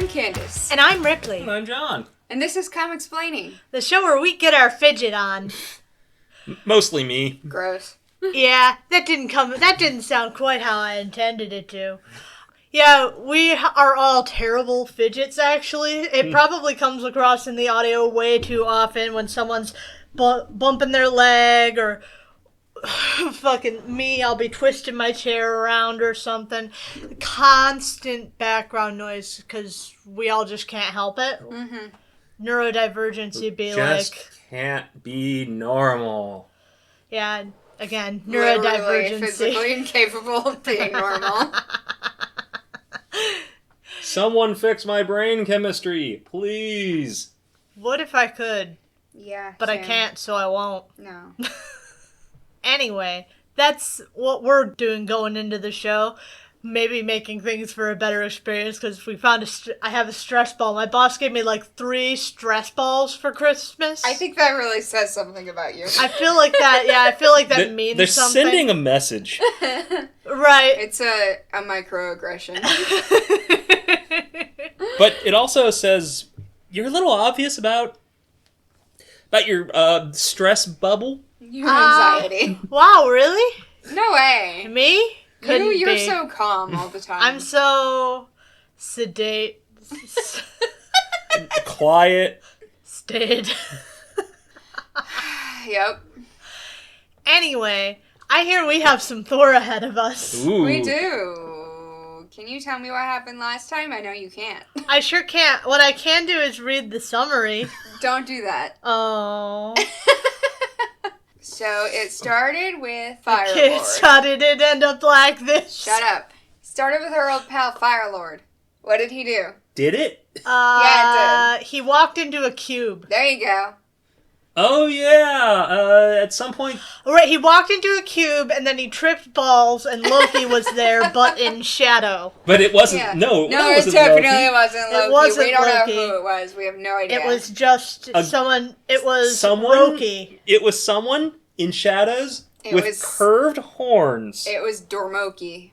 I'm Candace. And I'm Ripley. And I'm John. And this is Comicsplaining. The show where we get our fidget on. Mostly me. Gross. Yeah, that didn't sound quite how I intended it to. Yeah, we are all terrible fidgets, actually. It probably comes across in the audio way too often when someone's bumping their leg or fucking me, I'll be twisting my chair around or something. Constant background noise because we all just can't help it. Mm-hmm. Neurodivergency be just can't be normal. Yeah, again, Literally neurodivergency. physically incapable of being normal. Someone fix my brain chemistry, please. What if I could? Yeah, But same. I can't, so I won't. No. Anyway, that's what we're doing going into the show. Maybe making things for a better experience because we found I have a stress ball. My boss gave me like 3 stress balls for Christmas. I think that really says something about you. I feel like that. Yeah, I feel like that means they're something. They're sending a message. Right. It's a microaggression. But it also says you're a little obvious about your stress bubble. Your anxiety. Wow, really? No way. Me? You're be. So calm all the time. I'm so sedate. Quiet. Staid. Yep. Anyway, I hear we have some Thor ahead of us. Ooh. We do. Can you tell me what happened last time? I know you can't. I sure can't. What I can do is read the summary. Don't do that. Oh. So it started with Firelord. Kids, how did it end up like this? Shut up. Started with her old pal Firelord. What did he do? Did it? Yeah, it did. He walked into a cube. There you go. Oh yeah. At some point. Right, he walked into a cube and then he tripped balls and Loki was there, but in shadow. But it wasn't. Yeah. No, No, it it wasn't definitely Loki. wasn't Loki. It wasn't we don't Loki. know who it was. We have no idea. It was just someone. It was Someone. Loki. It was someone in shadows with curved horns. It was Dormoki.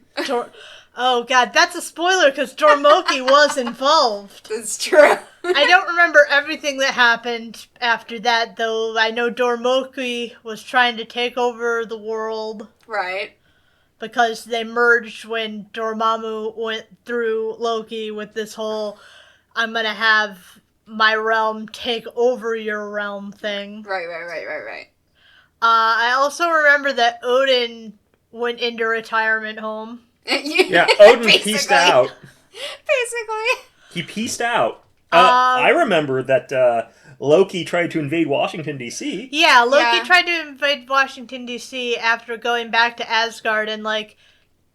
Oh god, that's a spoiler because Dormoki was involved. That's true. I don't remember everything that happened after that, though. I know Dormoki was trying to take over the world. Right. Because they merged when Dormammu went through Loki with this whole, I'm gonna have my realm take over your realm thing. Right. I also remember that Odin went into retirement home. Yeah, Odin pieced out. Basically. He pieced out. I remember that Loki tried to invade Washington, D.C. Yeah, Loki tried to invade Washington, D.C. after going back to Asgard and, like,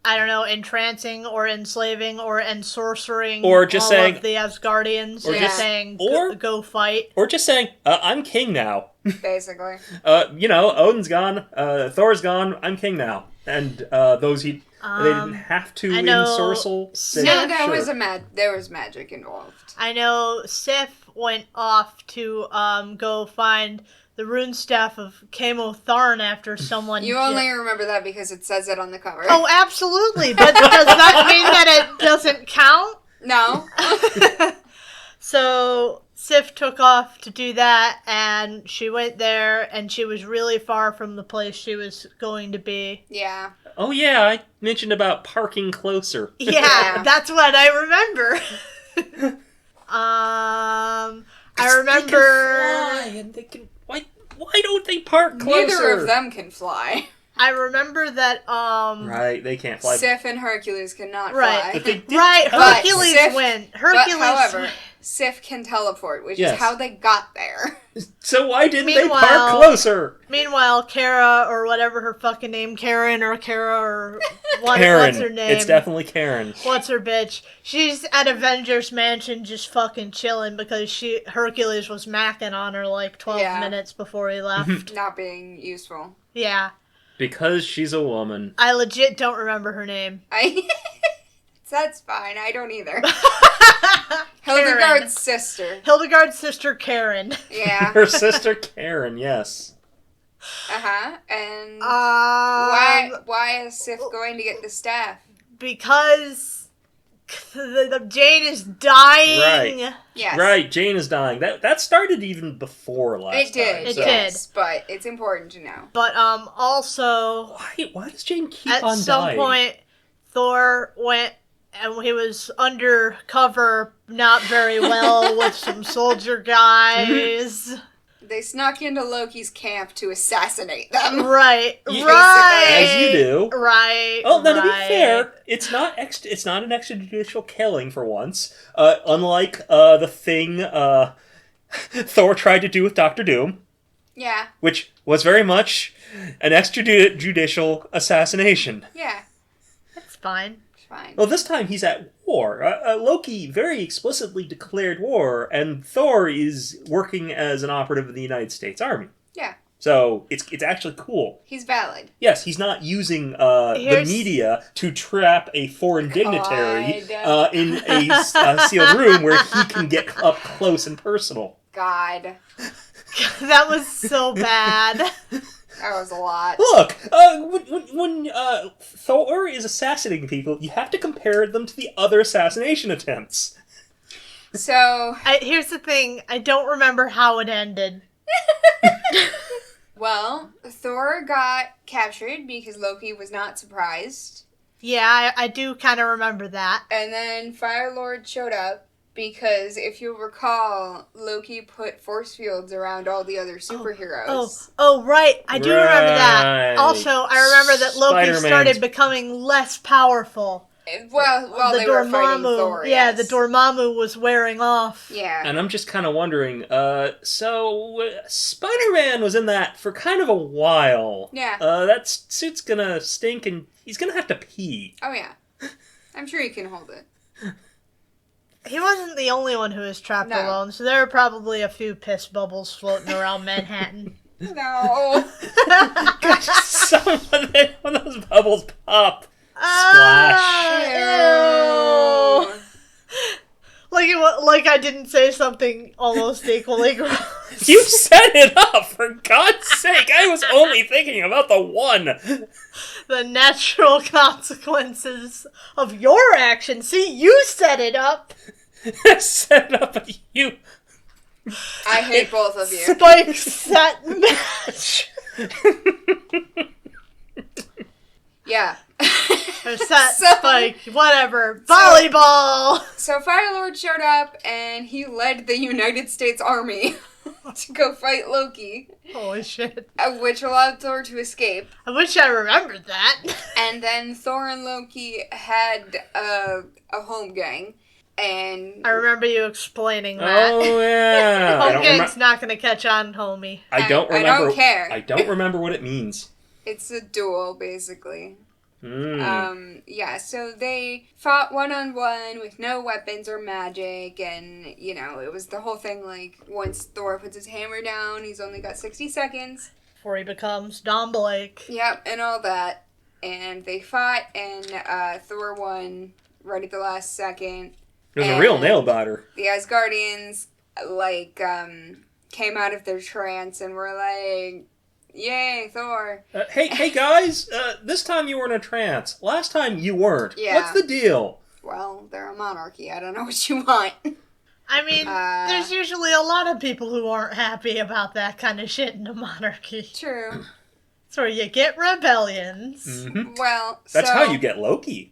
I don't know, entrancing or enslaving or ensorcering or just all saying, of the Asgardians. Or just saying, or, go fight. Or just saying, I'm king now. Basically. Odin's gone, Thor's gone, I'm king now. And those they didn't have to ensorcel. No, there was magic involved. I know Sif went off to go find the rune staff of Camotharn after someone... You only remember that because it says it on the cover. Oh, absolutely. But does that mean that it doesn't count? No. So Sif took off to do that, and she went there, and she was really far from the place she was going to be. Yeah. Oh yeah, I mentioned about parking closer. Yeah, that's what I remember. I remember... They can fly, why don't they park closer? Neither of them can fly. I remember that, Right, they can't fly. Sif and Hercules cannot right. fly. Right, But Hercules went. However, Sif can teleport, which is how they got there. So why didn't they park closer? Meanwhile, Kara, or whatever her fucking name, Karen or Kara or Karen. What's her name? It's definitely Karen. What's her bitch? She's at Avengers Mansion just fucking chilling because Hercules was macking on her like 12 minutes before he left. Not being useful. Yeah. Because she's a woman. I legit don't remember her name. That's fine. I don't either. Hildegard's sister. Hildegard's sister, Karen. Yeah. Her sister, Karen, yes. Uh-huh. And why why is Sif going to get the staff? Because Jane is dying. Right. Yes. Right, Jane is dying. That started even before last It did. time. It so. did. But it's important to know. But also, Why does Jane keep at on some dying? point, Thor went and he was undercover, not very well, with some soldier guys. They snuck into Loki's camp to assassinate them. Right. As you do. Right. Oh, now to be fair, it's not an extrajudicial killing for once. Unlike the thing Thor tried to do with Doctor Doom. Yeah. Which was very much an extrajudicial assassination. Yeah. That's fine. Fine. Well, this time he's at war. Loki very explicitly declared war, and Thor is working as an operative of the United States Army. Yeah. So it's actually cool. He's valid. Yes, he's not using the media to trap a foreign dignitary in a sealed room where he can get up close and personal. God. That was so bad. That was a lot. Look, when Thor is assassinating people, you have to compare them to the other assassination attempts. So... Here's the thing. I don't remember how it ended. Well, Thor got captured because Loki was not surprised. Yeah, I do kind of remember that. And then Firelord showed up because, if you recall, Loki put force fields around all the other superheroes. Oh, right. I do remember that. Also, I remember that Loki started becoming less powerful. Well, they were fighting Thor. Yeah, the Dormammu was wearing off. Yeah. And I'm just kind of wondering, so Spider-Man was in that for kind of a while. Yeah. That suit's gonna stink and he's gonna have to pee. Oh, yeah. I'm sure he can hold it. He wasn't the only one who was trapped alone, so there were probably a few piss bubbles floating around Manhattan. No. When those bubbles pop. Splash. Ew. Like I didn't say something almost equally gross. You set it up, for God's sake. I was only thinking about the one. The natural consequences of your action. See, you set it up. Set it up with you. I hate both of you. Spike set match. Yeah. Or set, spike, whatever. Volleyball! So Firelord showed up, and he led the United States Army to go fight Loki. Holy shit. Which allowed Thor to escape. I wish I remembered that. And then Thor and Loki had a home gang. And I remember you explaining that. Oh, yeah. Home gang's not going to catch on, homie. I don't remember. I don't care. I don't remember what it means. It's a duel, basically. Yeah, so they fought one-on-one with no weapons or magic, and, it was the whole thing, like, once Thor puts his hammer down, he's only got 60 seconds. Before he becomes Don Blake. Yep, and all that. And they fought, and Thor won right at the last second. It was a real nail-biter. The Asgardians, came out of their trance and were like... Yay, Thor. Hey guys, this time you were in a trance. Last time you weren't. Yeah. What's the deal? Well, they're a monarchy. I don't know what you want. I mean, there's usually a lot of people who aren't happy about that kind of shit in a monarchy. True. So you get rebellions. Mm-hmm. Well, That's how you get Loki.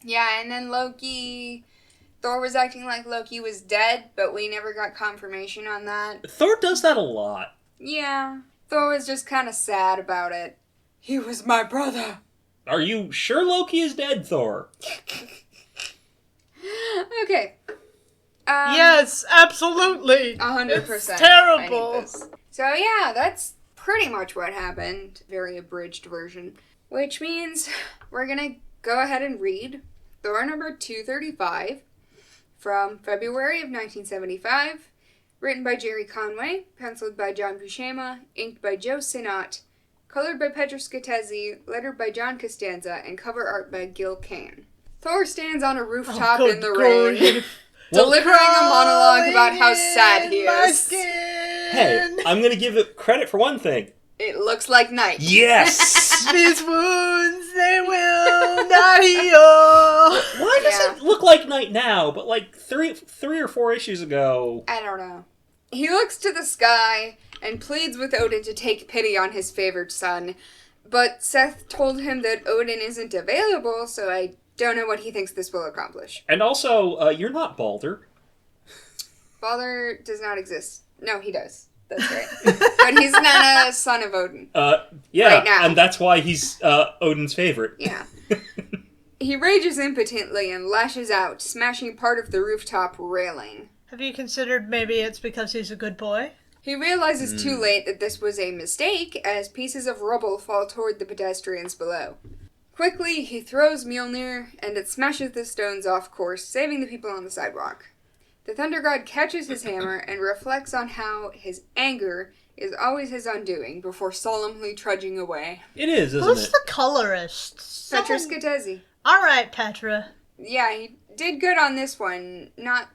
Yeah, and then Thor was acting like Loki was dead, but we never got confirmation on that. Thor does that a lot. Yeah. Thor was just kind of sad about it. He was my brother. Are you sure Loki is dead, Thor? Okay. Yes, absolutely. 100%. It's terrible. So yeah, that's pretty much what happened. Very abridged version. Which means we're gonna go ahead and read Thor number 235 from February of 1975. Written by Jerry Conway, penciled by John Buscema, inked by Joe Sinnott, colored by Pedro Scatezzi, lettered by John Costanza, and cover art by Gil Kane. Thor stands on a rooftop in the rain, delivering a monologue about how sad he is. Hey, I'm gonna give it credit for one thing. It looks like night. Yes! These wounds they will not heal. Why does it look like night now, but like three or four issues ago? I don't know. He looks to the sky and pleads with Odin to take pity on his favored son, but Seth told him that Odin isn't available, so I don't know what he thinks this will accomplish. And also, you're not Balder. Balder does not exist. No, he does. That's right. But he's not a son of Odin. Yeah, right now. And that's why he's Odin's favorite. Yeah. He rages impotently and lashes out, smashing part of the rooftop railing. Have you considered maybe it's because he's a good boy? He realizes too late that this was a mistake, as pieces of rubble fall toward the pedestrians below. Quickly, he throws Mjolnir, and it smashes the stones off course, saving the people on the sidewalk. The Thunder God catches his hammer and reflects on how his anger is always his undoing before solemnly trudging away. It is, isn't Who's it? the colorist? Petra Scatesi. Alright, Petra. Yeah, he did good on this one. Not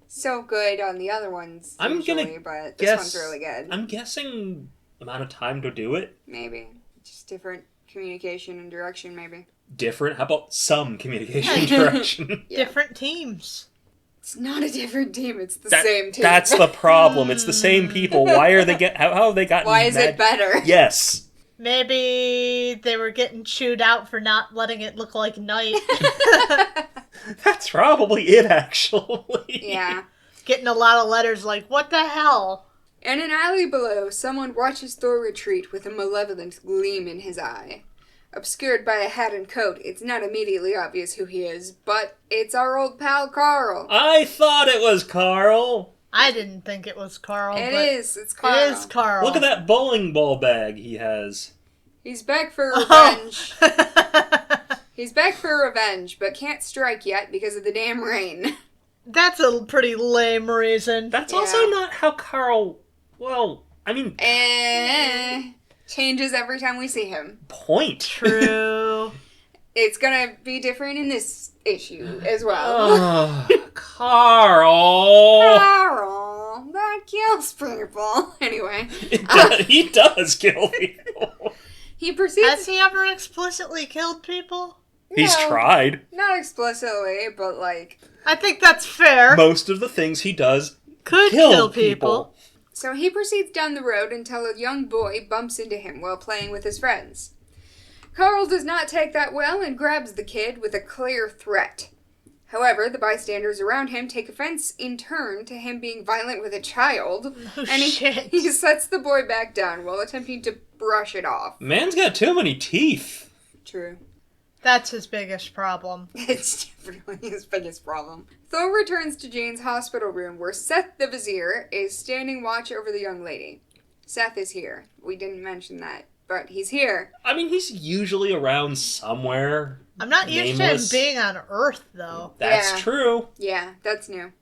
so good on the other ones, I'm usually, gonna but guess, this one's really good. I'm guessing amount of time to do it. Maybe. Just different communication and direction, maybe. Different? How about some communication direction? Yeah. Different teams. It's not a different team, it's the same team. That's the problem. It's the same people. Why are they how have they gotten Why is mad? it better? Yes. Maybe they were getting chewed out for not letting it look like night. That's probably it, actually. Yeah. Getting a lot of letters like, what the hell? In an alley below, someone watches Thor retreat with a malevolent gleam in his eye. Obscured by a hat and coat, it's not immediately obvious who he is, but it's our old pal Carl. I thought it was Carl. I didn't think it was Carl. It but is. It's Carl. It is Carl. Look at that bowling ball bag he has. He's back for revenge. He's back for revenge, but can't strike yet because of the damn rain. That's a pretty lame reason. That's Yeah. also not how Carl... Well, I mean... Changes every time we see him. Point. True. It's gonna be different in this issue as well. Oh, Carl! Carl, that kills people. Anyway. He does kill people. He proceeds... Has he ever explicitly killed people? He's No, tried. Not explicitly, but like... I think that's fair. Most of the things he does Could kill people. So he proceeds down the road until a young boy bumps into him while playing with his friends. Carl does not take that well and grabs the kid with a clear threat. However, the bystanders around him take offense in turn to him being violent with a child, Oh, and shit. he sets the boy back down while attempting to brush it off. Man's got too many teeth. True. That's his biggest problem. It's definitely his biggest problem. Thor returns to Jane's hospital room where Seth the Vizier is standing watch over the young lady. Seth is here. We didn't mention that, but he's here. I mean, he's usually around somewhere. I'm not used Nameless. to him being on Earth, though. That's Yeah. true. Yeah, that's new.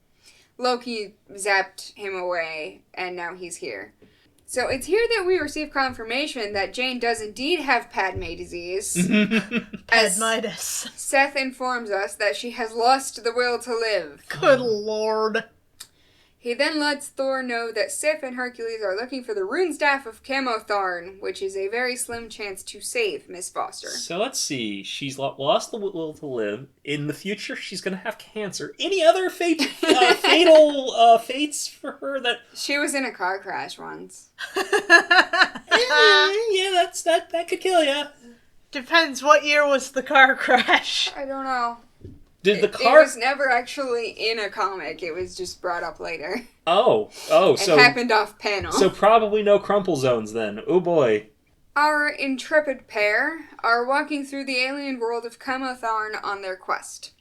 Loki zapped him away, and now he's here. So it's here that we receive confirmation that Jane does indeed have Padme disease. As Padmitis. Seth informs us that she has lost the will to live. Good lord. He then lets Thor know that Sif and Hercules are looking for the rune staff of Camotharn, which is a very slim chance to save Miss Foster. So let's see. She's lost the will to live. In the future, she's going to have cancer. Any other fatal fates for her that... She was in a car crash once. Yeah, that could kill you. Depends what year was the car crash. I don't know. Did the It car... was never actually in a comic. It was just brought up later. Oh, It so... happened off panel. So probably no crumple zones then. Oh boy. Our intrepid pair are walking through the alien world of Camotharn on their quest.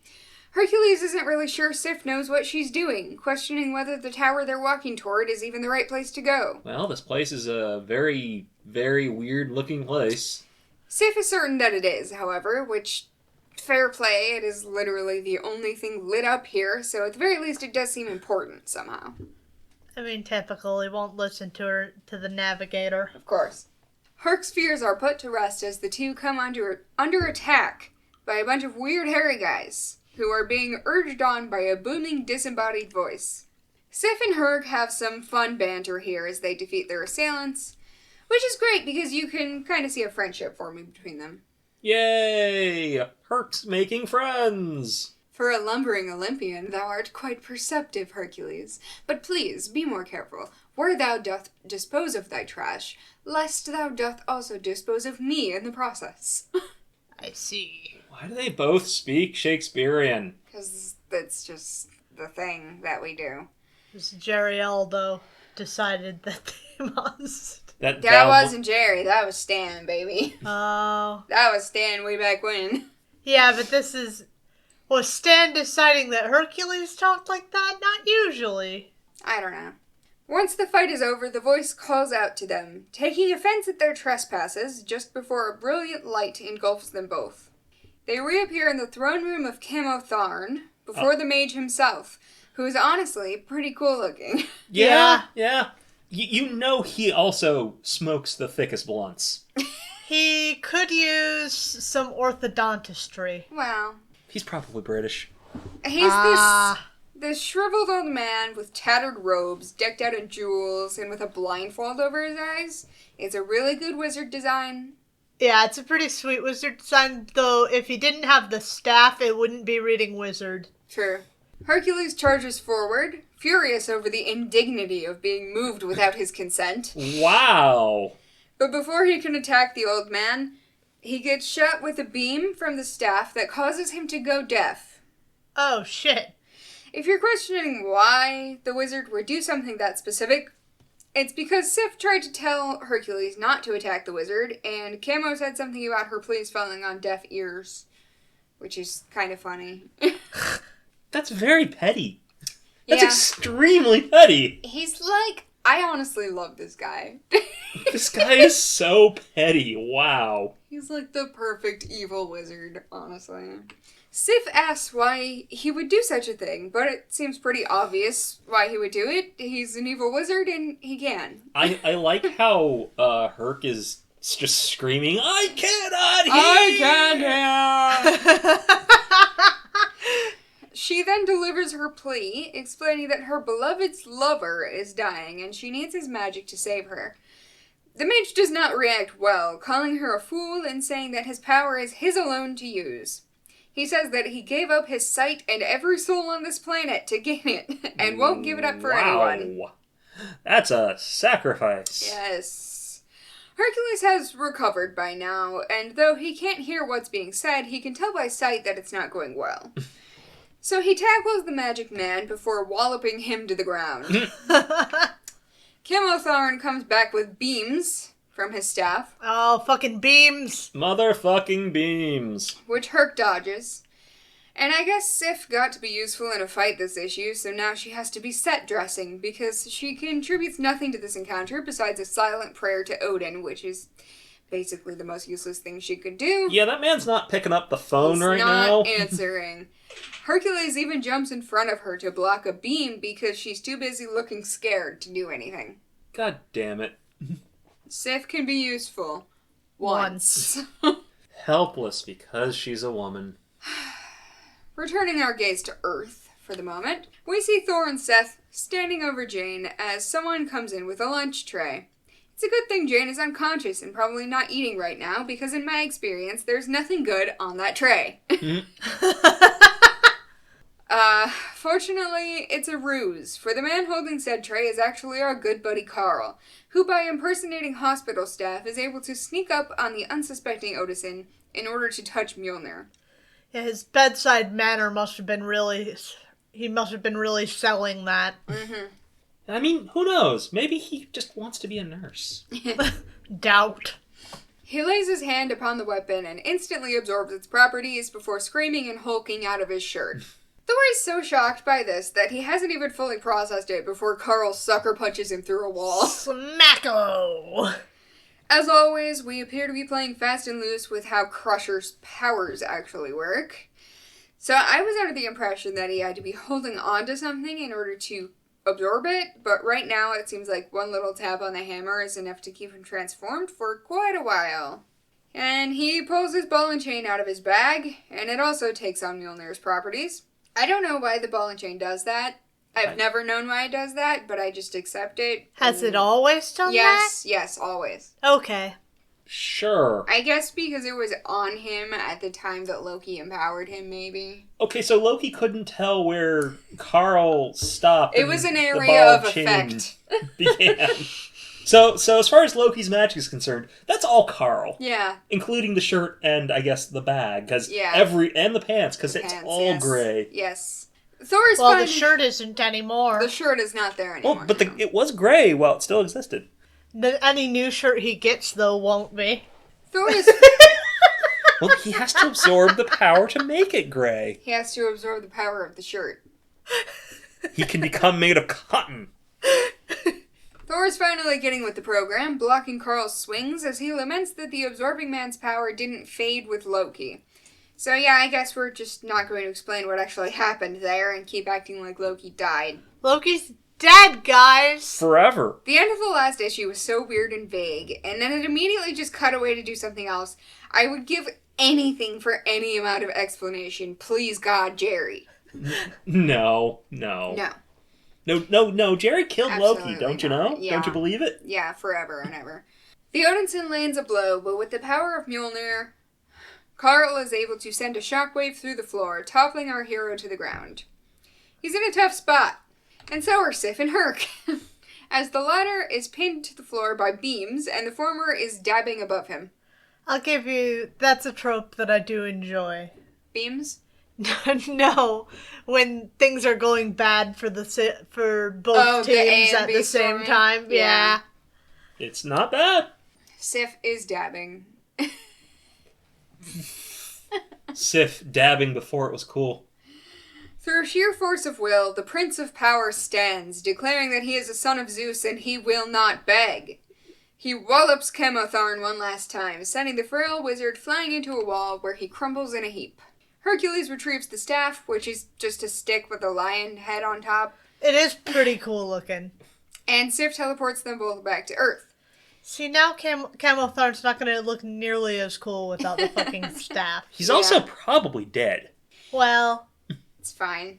Hercules isn't really sure Sif knows what she's doing, questioning whether the tower they're walking toward is even the right place to go. Well, this place is a very, very weird-looking place. Sif is certain that it is, however, which, fair play, it is literally the only thing lit up here, so at the very least it does seem important somehow. I mean, typical. He won't listen to the navigator. Of course. Herc's fears are put to rest as the two come under attack by a bunch of weird hairy guys, who are being urged on by a booming disembodied voice. Sif and Herc have some fun banter here as they defeat their assailants, which is great because you can kind of see a friendship forming between them. Yay! Herc's making friends! For a lumbering Olympian, thou art quite perceptive, Hercules. But please, be more careful, where thou doth dispose of thy trash, lest thou doth also dispose of me in the process. I see. Why do they both speak Shakespearean? Because that's just the thing that we do. Because Jerry Aldo decided that they must. That wasn't Jerry, that was Stan, baby. Oh. That was Stan way back when. Yeah, but this is... Was Stan deciding that Hercules talked like that? Not usually. I don't know. Once the fight is over, the voice calls out to them, taking offense at their trespasses just before a brilliant light engulfs them both. They reappear in the throne room of Camo Tharn, before the mage himself, who is honestly pretty cool looking. Yeah. You know he also smokes the thickest blunts. He could use some orthodontistry. Well, He's probably British. he's this shriveled old man with tattered robes, decked out in jewels, and with a blindfold over his eyes. It's a really good wizard design. Yeah, it's a pretty sweet wizard design, though if he didn't have the staff, it wouldn't be reading wizard. True. Hercules charges forward, furious over the indignity of being moved without his consent. Wow! But before he can attack the old man, he gets shot with a beam from the staff that causes him to go deaf. Oh, shit. If you're questioning why the wizard would do something that specific, it's because Sif tried to tell Hercules not to attack the wizard, and Camo said something about her pleas falling on deaf ears, which is kind of funny. That's very petty. That's Yeah. extremely petty. He's like, I honestly love this guy. This guy is so petty. Wow. He's like the perfect evil wizard, honestly. Sif asks why he would do such a thing, but it seems pretty obvious why he would do it. He's an evil wizard and he can. I like how Herc is just screaming, I cannot hear! She then delivers her plea, explaining that her beloved's lover is dying and she needs his magic to save her. The mage does not react well, calling her a fool and saying that his power is his alone to use. He says that he gave up his sight and every soul on this planet to gain it, and won't give it up for anyone. That's a sacrifice. Yes. Hercules has recovered by now, and though he can't hear what's being said, he can tell by sight that it's not going well. So he tackles the magic man before walloping him to the ground. Camo Tharn comes back with beams from his staff. Oh, fucking beams. Motherfucking beams. Which Herc dodges. And I guess Sif got to be useful in a fight this issue, so now she has to be set dressing, because she contributes nothing to this encounter besides a silent prayer to Odin, which is basically the most useless thing she could do. Yeah, that man's not picking up the phone He's right not now. answering. Hercules even jumps in front of her to block a beam because she's too busy looking scared to do anything. God damn it. Sif can be useful. Once. Helpless because she's a woman. Returning our gaze to Earth for the moment, we see Thor and Seth standing over Jane as someone comes in with a lunch tray. It's a good thing Jane is unconscious and probably not eating right now, because in my experience, there's nothing good on that tray. Fortunately, it's a ruse, for the man holding said tray is actually our good buddy Carl, who by impersonating hospital staff is able to sneak up on the unsuspecting Odysseus in order to touch Mjolnir. Yeah, his bedside manner must have been really... He must have been really selling that. Mm-hmm. I mean, who knows? Maybe he just wants to be a nurse. Doubt. He lays his hand upon the weapon and instantly absorbs its properties before screaming and hulking out of his shirt. Thor is so shocked by this that he hasn't even fully processed it before Carl sucker punches him through a wall. Smacko! As always, we appear to be playing fast and loose with how Crusher's powers actually work. So I was under the impression that he had to be holding on to something in order to absorb it, but right now it seems like one little tap on the hammer is enough to keep him transformed for quite a while. And he pulls his ball and chain out of his bag, and it also takes on Mjolnir's properties. I don't know why the ball and chain does that. I've never known why it does that, but I just accept it. Has it always done Yes, always. that? Okay. Sure. I guess because it was on him at the time that Loki empowered him, maybe. Okay, so Loki couldn't tell where Carl stopped. It was an the area ball of chain effect. began. So as far as Loki's magic is concerned, that's all Carl. Yeah. Including the shirt and, I guess, the bag. Yeah. And the pants, because it's all gray. Yes. Thor's the shirt isn't anymore. The shirt is not there anymore. Well, but it was gray while it still existed. Any new shirt he gets, though, won't be. Thor is... Well, he has to absorb the power to make it gray. He has to absorb the power of the shirt. He can become made of cotton. Thor's finally getting with the program, blocking Carl's swings as he laments that the Absorbing Man's power didn't fade with Loki. So yeah, I guess we're just not going to explain what actually happened there and keep acting like Loki died. Loki's dead, guys! Forever. The end of the last issue was so weird and vague, and then it immediately just cut away to do something else. I would give anything for any amount of explanation. Please, God, Jerry. No. No, Jerry killed Absolutely Loki, don't you not. know? Yeah. Don't you believe it? Yeah, forever and ever. The Odinson lands a blow, but with the power of Mjolnir, Carl is able to send a shockwave through the floor, toppling our hero to the ground. He's in a tough spot, and so are Sif and Herc, as the latter is pinned to the floor by beams, and the former is dabbing above him. I'll give you... That's a trope that I do enjoy. Beams? No, when things are going bad for both teams at the same time. Yeah. It's not bad. Sif is dabbing. Sif dabbing before it was cool. Through sheer force of will, the Prince of Power stands, declaring that he is a son of Zeus and he will not beg. He wallops Chemotharn one last time, sending the frail wizard flying into a wall where he crumbles in a heap. Hercules retrieves the staff, which is just a stick with a lion head on top. It is pretty cool looking. And Sif teleports them both back to Earth. See, now Chemotharn's not going to look nearly as cool without the fucking staff. He's also probably dead. Well... It's fine.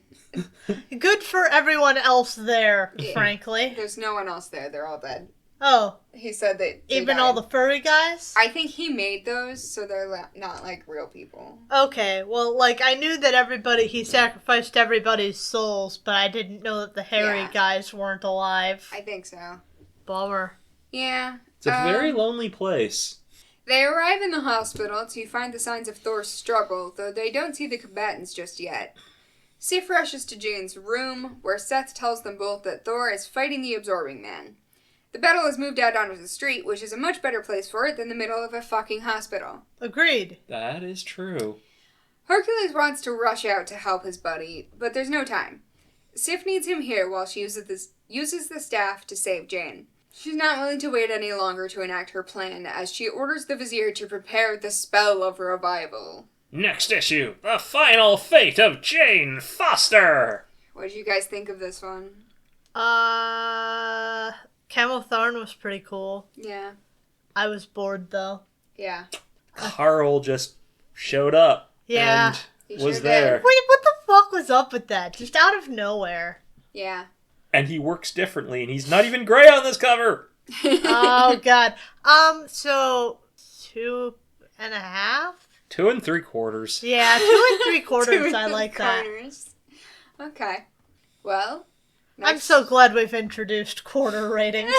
Good for everyone else there, frankly. There's no one else there. They're all dead. Oh. He said that even all the furry guys? I think he made those, so they're not, like, real people. Okay, well, like, I knew that he sacrificed everybody's souls, but I didn't know that the hairy guys weren't alive. I think so. Bummer. Yeah. It's a very lonely place. They arrive in the hospital to find the signs of Thor's struggle, though they don't see the combatants just yet. Sif rushes to Jane's room, where Seth tells them both that Thor is fighting the Absorbing Man. The battle is moved out onto the street, which is a much better place for it than the middle of a fucking hospital. Agreed. That is true. Hercules wants to rush out to help his buddy, but there's no time. Sif needs him here while she uses the staff to save Jane. She's not willing to wait any longer to enact her plan, as she orders the Vizier to prepare the spell of revival. Next issue, the final fate of Jane Foster! What did you guys think of this one? Chemotharn was pretty cool. Yeah. I was bored, though. Yeah. Carl just showed up. Yeah. And was there. Wait, what the fuck was up with that? Just out of nowhere. Yeah. And he works differently, and he's not even gray on this cover! Oh, God. So, 2.5? 2 3/4. Yeah, 2 3/4. I like that. Okay. Well, I'm so glad we've introduced quarter ratings.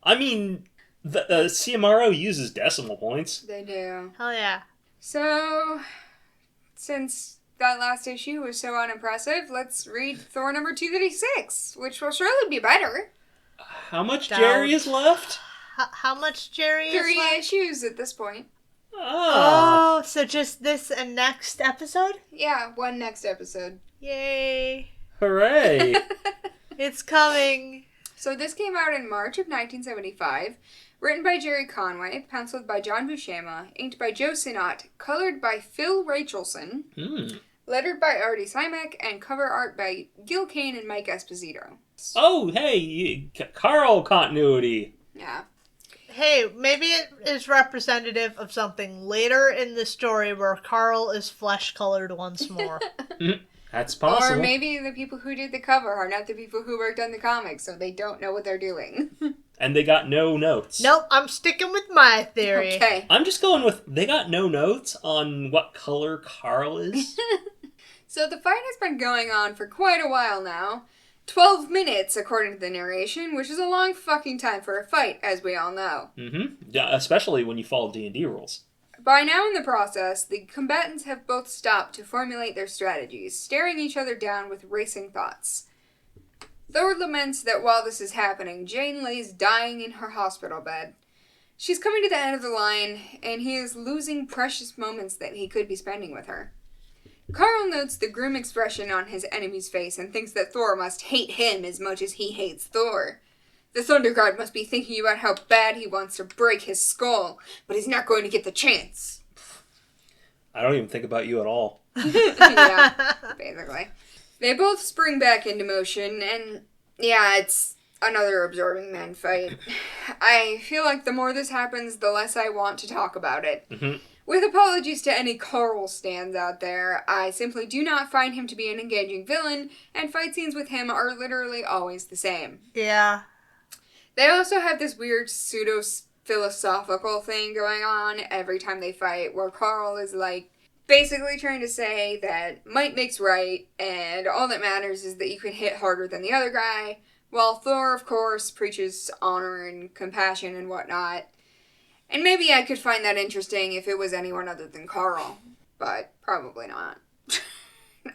I mean, the CMRO uses decimal points. They do. Hell yeah. So, since that last issue was so unimpressive, let's read Thor number 236, which will surely be better. How much Jerry is left? How much Jerry is left? 3 issues at this point. Oh, so just this and next episode? Yeah, one next episode. Yay. Hooray. It's coming. So this came out in March of 1975, written by Jerry Conway, penciled by John Buscema, inked by Joe Sinnott, colored by Phil Rachelson, lettered by Artie Simek, and cover art by Gil Kane and Mike Esposito. Oh, hey, Carl continuity. Yeah. Hey, maybe it is representative of something later in the story where Carl is flesh-colored once more. That's possible. Or maybe the people who did the cover are not the people who worked on the comics, so they don't know what they're doing. And they got no notes. Nope, I'm sticking with my theory. Okay. I'm just going with, they got no notes on what color Carl is. So the fight has been going on for quite a while now. 12 minutes, according to the narration, which is a long fucking time for a fight, as we all know. Mm-hmm. Yeah, especially when you follow D&D rules. By now in the process, the combatants have both stopped to formulate their strategies, staring each other down with racing thoughts. Thor laments that while this is happening, Jane lays dying in her hospital bed. She's coming to the end of the line, and he is losing precious moments that he could be spending with her. Carl notes the grim expression on his enemy's face and thinks that Thor must hate him as much as he hates Thor. The Thunder God must be thinking about how bad he wants to break his skull, but he's not going to get the chance. I don't even think about you at all. Yeah, basically. They both spring back into motion, and yeah, it's another absorbing man fight. I feel like the more this happens, the less I want to talk about it. Mm-hmm. With apologies to any Carl stands out there, I simply do not find him to be an engaging villain, and fight scenes with him are literally always the same. Yeah. They also have this weird pseudo-philosophical thing going on every time they fight, where Carl is like, basically trying to say that might makes right, and all that matters is that you can hit harder than the other guy, while Thor, of course, preaches honor and compassion and whatnot. And maybe I could find that interesting if it was anyone other than Carl, but probably not.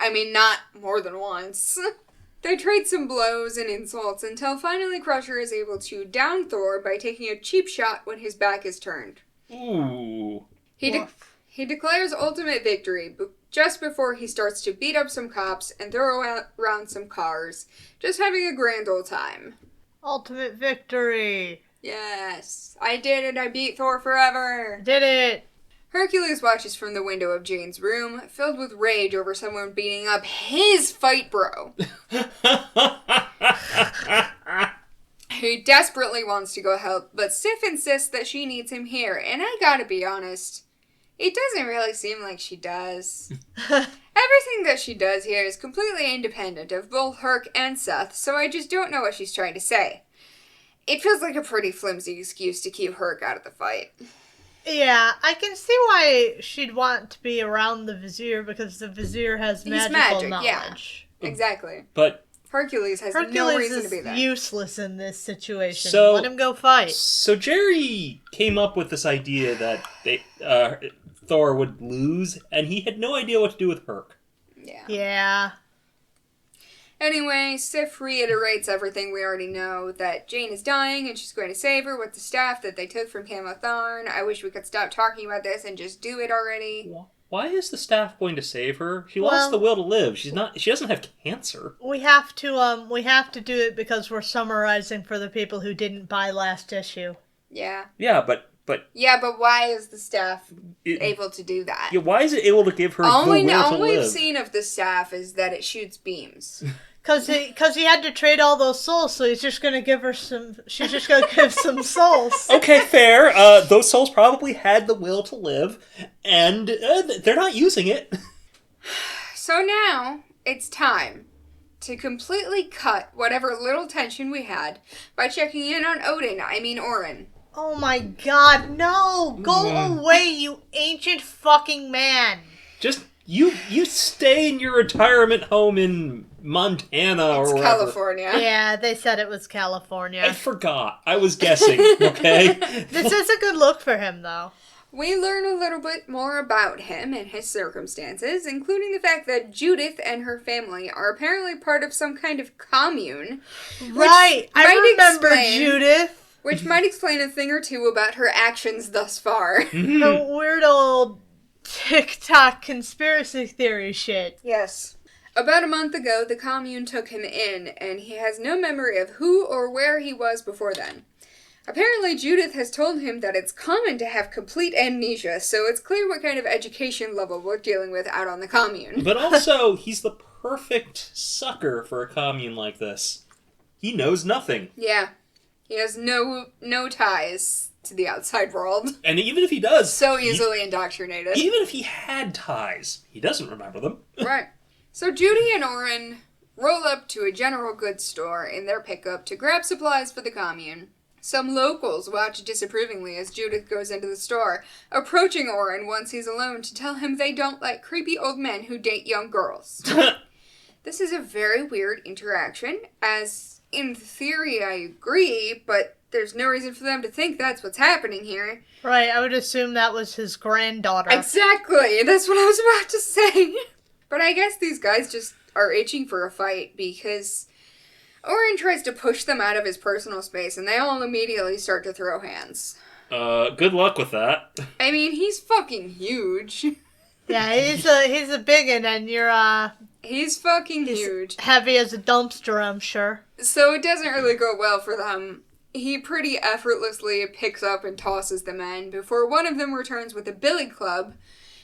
I mean, not more than once. They trade some blows and insults until finally Crusher is able to down Thor by taking a cheap shot when his back is turned. Ooh. He declares ultimate victory just before he starts to beat up some cops and throw around some cars, just having a grand old time. Ultimate victory. Yes, I did it, I beat Thor forever. Did it. Hercules watches from the window of Jane's room, filled with rage over someone beating up his fight bro. He desperately wants to go help, but Sif insists that she needs him here, and I gotta be honest, it doesn't really seem like she does. Everything that she does here is completely independent of both Herc and Seth, so I just don't know what she's trying to say. It feels like a pretty flimsy excuse to keep Herc out of the fight. Yeah, I can see why she'd want to be around the Vizier, because the Vizier has magical knowledge. Yeah, exactly. But Hercules has no reason to be there. Hercules is useless in this situation. So, let him go fight. So Jerry came up with this idea that Thor would lose, and he had no idea what to do with Herc. Yeah. Anyway, Sif reiterates everything we already know, that Jane is dying and she's going to save her with the staff that they took from Camotharn. I wish we could stop talking about this and just do it already. Why is the staff going to save her? She lost the will to live. She doesn't have cancer. We have to do it because we're summarizing for the people who didn't buy last issue. Yeah. Yeah, but why is the staff able to do that? Yeah, why is it able to give her the will to live? All we've seen of the staff is that it shoots beams. Because he had to trade all those souls, so he's just going to give her some... She's just going to give some souls. Okay, fair. Those souls probably had the will to live, and they're not using it. So now, it's time to completely cut whatever little tension we had by checking in on Orin. Oh my god, no! Go away, you ancient fucking man! Just, you stay in your retirement home in Montana or wherever. California. Yeah, they said it was California. I forgot. I was guessing, okay? This is a good look for him, though. We learn a little bit more about him and his circumstances, including the fact that Judith and her family are apparently part of some kind of commune. Right, I remember Judith. Which might explain a thing or two about her actions thus far. The weird old TikTok conspiracy theory shit. Yes. About a month ago, the commune took him in, and he has no memory of who or where he was before then. Apparently, Judith has told him that it's common to have complete amnesia, so it's clear what kind of education level we're dealing with out on the commune. But also, he's the perfect sucker for a commune like this. He knows nothing. Yeah. He has no ties to the outside world. And even if he does... So easily indoctrinated. Even if he had ties, he doesn't remember them. Right. So Judy and Oren roll up to a general goods store in their pickup to grab supplies for the commune. Some locals watch disapprovingly as Judith goes into the store, approaching Oren once he's alone to tell him they don't like creepy old men who date young girls. This is a very weird interaction, as in theory I agree, but there's no reason for them to think that's what's happening here. Right, I would assume that was his granddaughter. Exactly, that's what I was about to say. But I guess these guys just are itching for a fight because Oren tries to push them out of his personal space and they all immediately start to throw hands. Good luck with that. I mean, he's fucking huge. Yeah, he's a biggin, and you're, He's fucking huge. Heavy as a dumpster, I'm sure. So it doesn't really go well for them. He pretty effortlessly picks up and tosses the men before one of them returns with a billy club,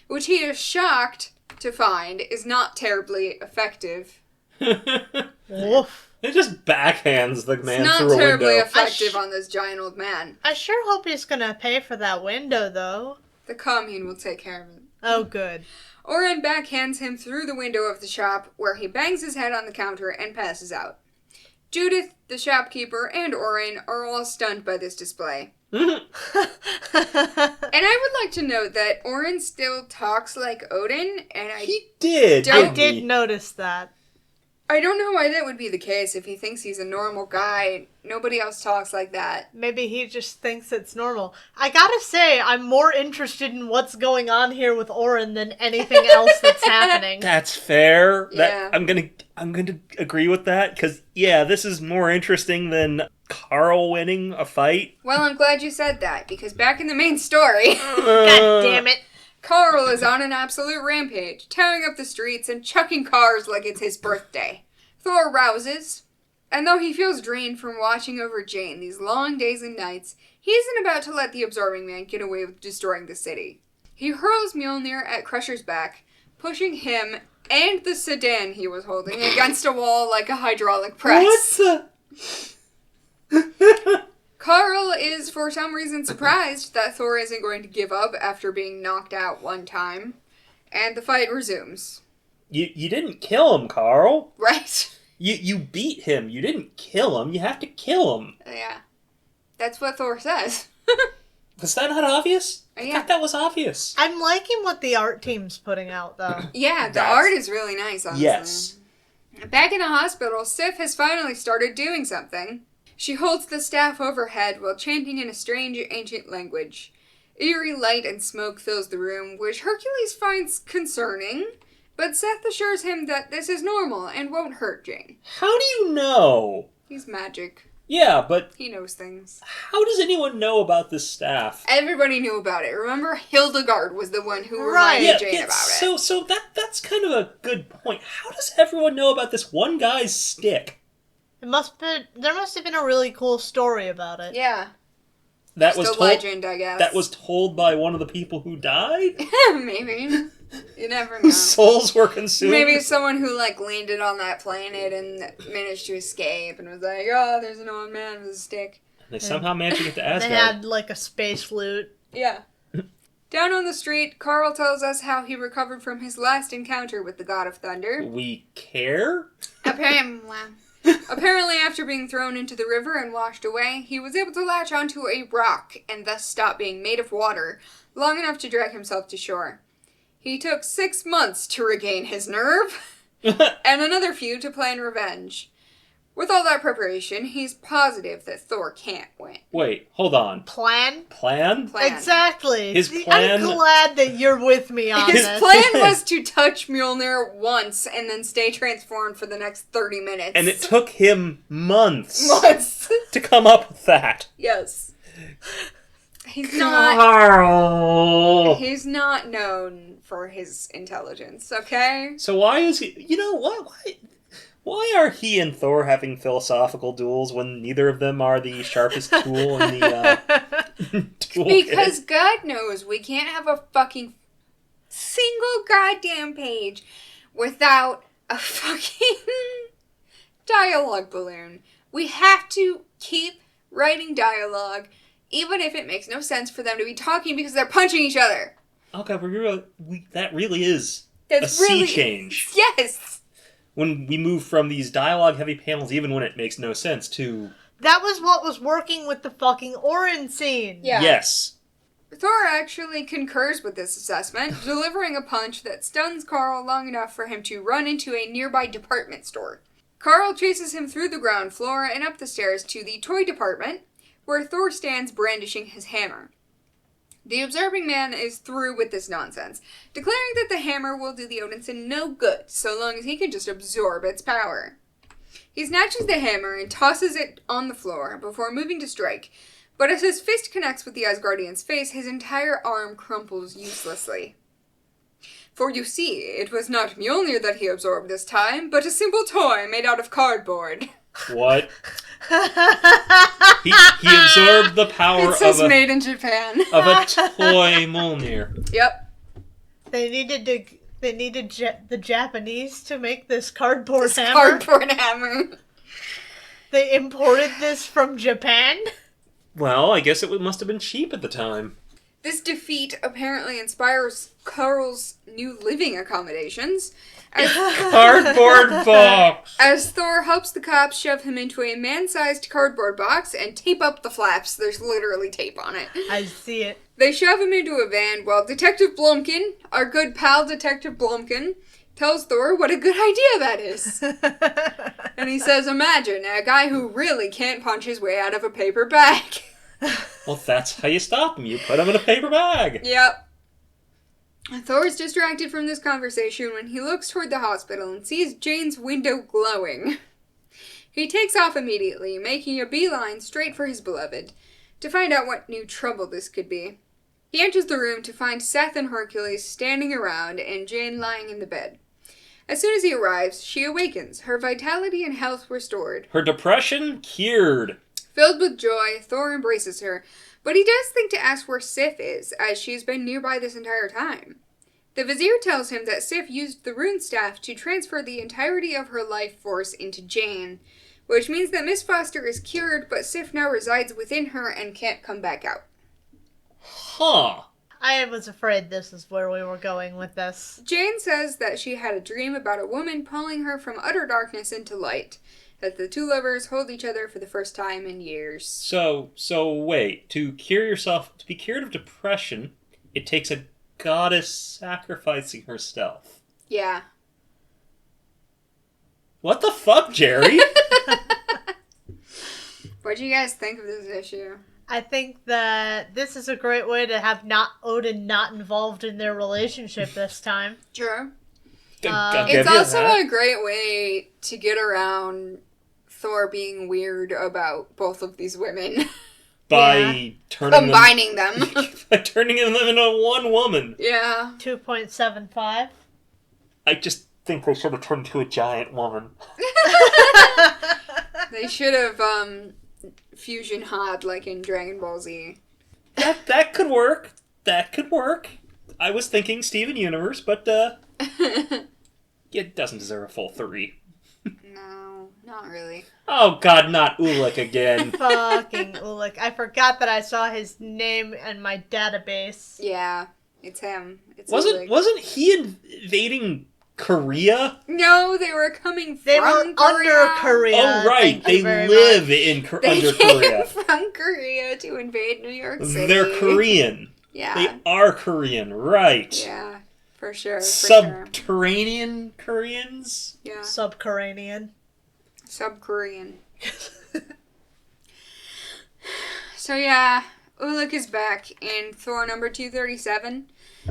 which he is shocked to find is not terribly effective. Woof. It just backhands the man It's through not a terribly window. effective on this giant old man. I sure hope he's gonna pay for that window, though. The commune will take care of it. Oh, good. Oren backhands him through the window of the shop, where he bangs his head on the counter and passes out. Judith, the shopkeeper, and Oren are all stunned by this display. And I would like to note that Oren still talks like Odin, and He did. I didn't did he? notice that. I don't know why that would be the case. If he thinks he's a normal guy, nobody else talks like that. Maybe he just thinks it's normal. I gotta say, I'm more interested in what's going on here with Oren than anything else that's happening. That's fair. Yeah. I'm gonna agree with that because this is more interesting than Carl winning a fight. Well, I'm glad you said that, because back in the main story, God damn it. Carl is on an absolute rampage, tearing up the streets and chucking cars like it's his birthday. Thor rouses, and though he feels drained from watching over Jane these long days and nights, he isn't about to let the Absorbing Man get away with destroying the city. He hurls Mjolnir at Crusher's back, pushing him and the sedan he was holding against a wall like a hydraulic press. What Carl is, for some reason, surprised that Thor isn't going to give up after being knocked out one time, and the fight resumes. You didn't kill him, Carl. Right? You beat him. You didn't kill him. You have to kill him. Yeah. That's what Thor says. Was that not obvious? I Yeah. thought that was obvious. I'm liking what the art team's putting out, though. Yeah, the That's- art is really nice, honestly. Yes. Back in the hospital, Sif has finally started doing something. She holds the staff overhead while chanting in a strange ancient language. Eerie light and smoke fills the room, which Hercules finds concerning, but Seth assures him that this is normal and won't hurt Jane. How do you know? He's magic. Yeah, but He knows things. how does anyone know about this staff? Everybody knew about it. Remember, Hildegard was the one who Right. reminded Jane about it. So that's kind of a good point. How does everyone know about this one guy's stick? There must have been a really cool story about it. Yeah. That Just was a told. legend, I guess. That was told by one of the people who died, Maybe. You never know. whose souls were consumed. Maybe someone who, landed on that planet and managed to escape and was like, oh, there's an old man with a stick. They somehow managed to get to They Asgard. had, a space loot. Yeah. Down on the street, Carl tells us how he recovered from his last encounter with the God of Thunder. We care? Apparently, after being thrown into the river and washed away, he was able to latch onto a rock and thus stop being made of water long enough to drag himself to shore. He took 6 months to regain his nerve, and another few to plan revenge. With all that preparation, he's positive that Thor can't win. Wait, hold on. Plan? Plan? Exactly. His plan- I'm glad that you're with me on His this. plan was to touch Mjolnir once and then stay transformed for the next 30 minutes. And it took him months months. to come up with that. Yes. He's Carl! not known for his intelligence, okay? So why is he... You know, why are he and Thor having philosophical duels when neither of them are the sharpest tool in the toolkit? Because God knows we can't have a fucking single goddamn page without a fucking dialogue balloon. We have to keep writing dialogue, even if it makes no sense for them to be talking because they're punching each other. Okay, that really is That's a really sea change. Yes. when we move from these dialogue-heavy panels, even when it makes no sense, to... That was what was working with the fucking Orin scene. Yeah. Yes. Thor actually concurs with this assessment, delivering a punch that stuns Carl long enough for him to run into a nearby department store. Carl chases him through the ground floor and up the stairs to the toy department, where Thor stands brandishing his hammer. The observing man is through with this nonsense, declaring that the hammer will do the Odinson no good, so long as he can just absorb its power. He snatches the hammer and tosses it on the floor before moving to strike, but as his fist connects with the Asgardian's face, his entire arm crumples uselessly. For you see, it was not Mjolnir that he absorbed this time, but a simple toy made out of cardboard. What? he absorbed the power It says made in Japan. of a toy Mjolnir. Yep. They needed the Japanese to make this cardboard This hammer. cardboard hammer. They imported this from Japan. Well, I guess it must have been cheap at the time. This defeat apparently inspires Carl's new living accommodations. Cardboard box! As Thor helps the cops shove him into a man-sized cardboard box and tape up the flaps. There's literally tape on it. I see it. They shove him into a van while Detective Blumkin, our good pal Detective Blumkin, tells Thor what a good idea that is. And he says, imagine a guy who really can't punch his way out of a paper bag. Well, that's how you stop him. You put him in a paper bag. Yep. Thor is distracted from this conversation when he looks toward the hospital and sees Jane's window glowing. He takes off immediately, making a beeline straight for his beloved, to find out what new trouble this could be. He enters the room to find Seth and Hercules standing around and Jane lying in the bed. As soon as he arrives, she awakens, her vitality and health restored. Her depression cured. Filled with joy, Thor embraces her, but he does think to ask where Sif is, as she's been nearby this entire time. The Vizier tells him that Sif used the rune staff to transfer the entirety of her life force into Jane, which means that Miss Foster is cured, but Sif now resides within her and can't come back out. Huh. I was afraid this is where we were going with this. Jane says that she had a dream about a woman pulling her from utter darkness into light, that the two lovers hold each other for the first time in years. So wait. To be cured of depression, it takes a goddess sacrificing herself. Yeah. What the fuck, Jerry? What do you guys think of this issue? I think that this is a great way to have Odin not involved in their relationship this time. Sure. I'll give It's you also that. a great way to get around Thor being weird about both of these women. By turning Combining them. by turning them into one woman. Yeah. 2.75. I just think they should have turned to a giant woman. They should have fusion hot like in Dragon Ball Z. That could work. That could work. I was thinking Steven Universe, but it doesn't deserve a full 3. No, not really. Oh god, not Ulik again. Fucking Ulik. I forgot that I saw his name in my database. Yeah, it's him. It's Wasn't he invading Korea? No, they were coming from They were Korea. under Korea. Oh right, Thank you they very live much. under They came Korea. from Korea to invade New York City. They're Korean. Yeah. They are Korean, right? Yeah, for sure. Subterranean Koreans? Yeah. Subterranean. Sub-Korean. So yeah, Ulik is back in Thor number 237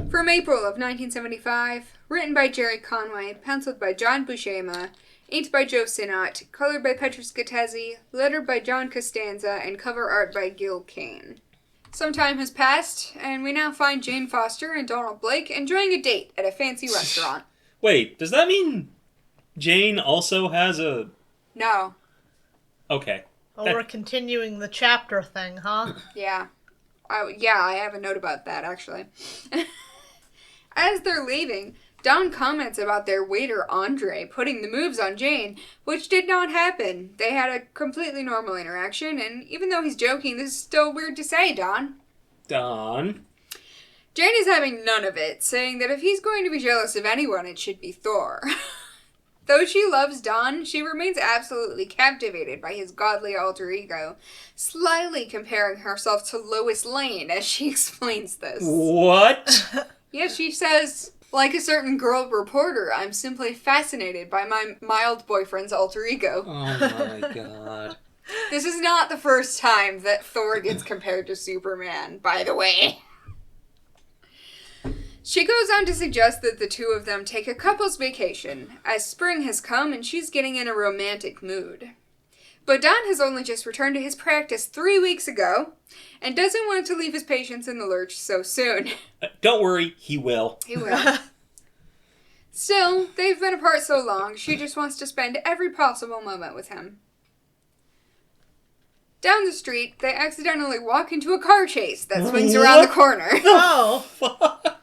from April of 1975. Written by Jerry Conway, penciled by John Buscema, inked by Joe Sinnott, colored by Petrus Gattezi, lettered by John Costanza, and cover art by Gil Kane. Some time has passed, and we now find Jane Foster and Donald Blake enjoying a date at a fancy restaurant. Wait, does that mean Jane also has a... No. Okay. Oh, we're continuing the chapter thing, huh? Yeah. I have a note about that, actually. As they're leaving, Don comments about their waiter, Andre, putting the moves on Jane, which did not happen. They had a completely normal interaction, and even though he's joking, this is still weird to say, Don. Don? Jane is having none of it, saying that if he's going to be jealous of anyone, it should be Thor. Though she loves Don, she remains absolutely captivated by his godly alter ego, slyly comparing herself to Lois Lane as she explains this. What? Yeah, she says, like a certain girl reporter, I'm simply fascinated by my mild boyfriend's alter ego. Oh my god. This is not the first time that Thor gets compared to Superman, by the way. She goes on to suggest that the two of them take a couple's vacation, as spring has come and she's getting in a romantic mood. But Don has only just returned to his practice 3 weeks ago, and doesn't want to leave his patients in the lurch so soon. Don't worry, he will. He will. Still, they've been apart so long, she just wants to spend every possible moment with him. Down the street, they accidentally walk into a car chase that swings around the corner. Oh. Fuck.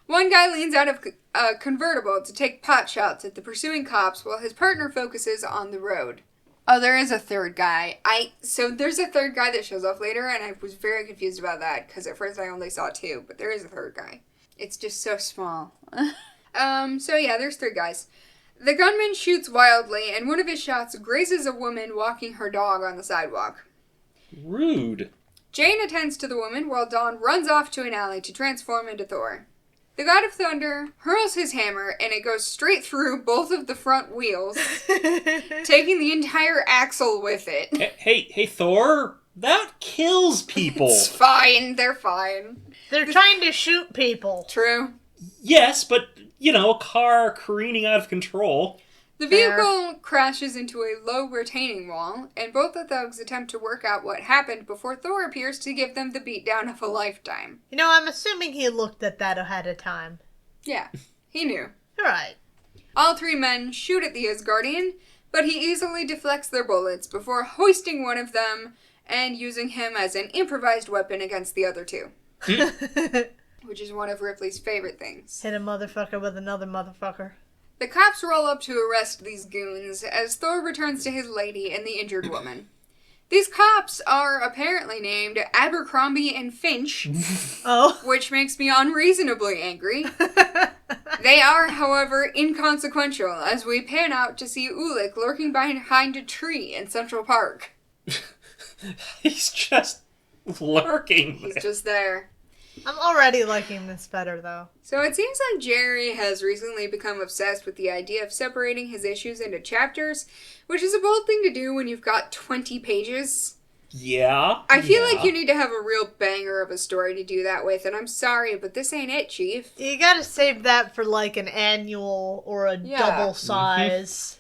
One guy leans out of a convertible to take pot shots at the pursuing cops while his partner focuses on the road. Oh, there is a third guy. So there's a third guy that shows up later, and I was very confused about that, because at first I only saw two, but there is a third guy. It's just so small. So yeah, there's three guys. The gunman shoots wildly, and one of his shots grazes a woman walking her dog on the sidewalk. Rude. Jane attends to the woman while Dawn runs off to an alley to transform into Thor. The God of Thunder hurls his hammer, and it goes straight through both of the front wheels, taking the entire axle with it. Hey, Thor, that kills people. It's fine, they're fine. They're trying to shoot people. True. Yes, but, a car careening out of control. The vehicle crashes into a low retaining wall, and both the thugs attempt to work out what happened before Thor appears to give them the beatdown of a lifetime. I'm assuming he looked at that ahead of time. Yeah, he knew. Right. All three men shoot at the Asgardian, but he easily deflects their bullets before hoisting one of them and using him as an improvised weapon against the other two. Which is one of Ripley's favorite things. Hit a motherfucker with another motherfucker. The cops roll up to arrest these goons as Thor returns to his lady and the injured woman. These cops are apparently named Abercrombie and Finch, which makes me unreasonably angry. They are, however, inconsequential as we pan out to see Ulick lurking behind a tree in Central Park. He's just lurking. He's just there. I'm already liking this better, though. So it seems like Jerry has recently become obsessed with the idea of separating his issues into chapters, which is a bold thing to do when you've got 20 pages. Yeah. I feel like you need to have a real banger of a story to do that with, and I'm sorry, but this ain't it, Chief. You gotta save that for, an annual or a double size.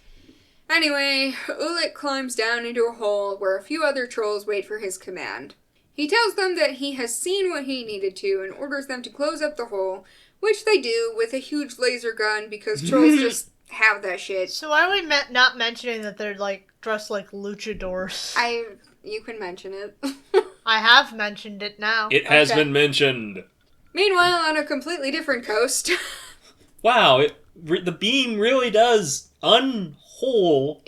Anyway, Ulick climbs down into a hole where a few other trolls wait for his command. He tells them that he has seen what he needed to and orders them to close up the hole, which they do with a huge laser gun because trolls just have that shit. So why are we not mentioning that they're, dressed like luchadors? You can mention it. I have mentioned it now. It has been mentioned. Meanwhile, on a completely different coast. Wow, the beam really does unhole holes.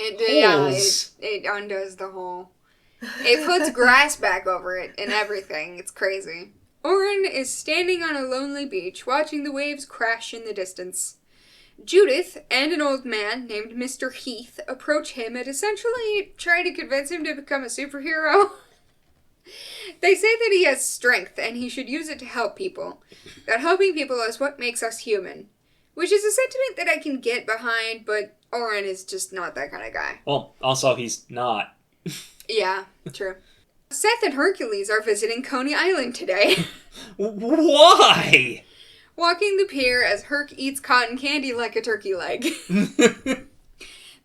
It undoes the hole. It puts grass back over it and everything. It's crazy. Oren is standing on a lonely beach watching the waves crash in the distance. Judith and an old man named Mr. Heath approach him and essentially try to convince him to become a superhero. They say that he has strength and he should use it to help people. That helping people is what makes us human. Which is a sentiment that I can get behind, but Oren is just not that kind of guy. Well, also he's not. Yeah, true. Seth and Hercules are visiting Coney Island today. Why? Walking the pier as Herc eats cotton candy like a turkey leg. The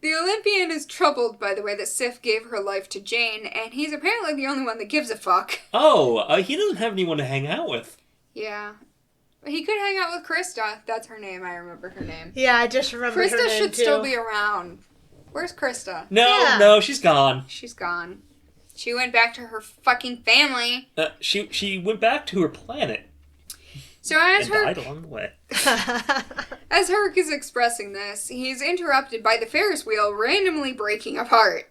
Olympian is troubled by the way that Sif gave her life to Jane, and he's apparently the only one that gives a fuck. Oh, he doesn't have anyone to hang out with. Yeah. He could hang out with Krista. That's her name. I remember her name. Yeah, I just remember her name, Krista should too. still be around. Where's Krista? No, she's gone. She's gone. She went back to her fucking family. She went back to her planet. So as died along the way. As Herc is expressing this, he's interrupted by the Ferris wheel randomly breaking apart.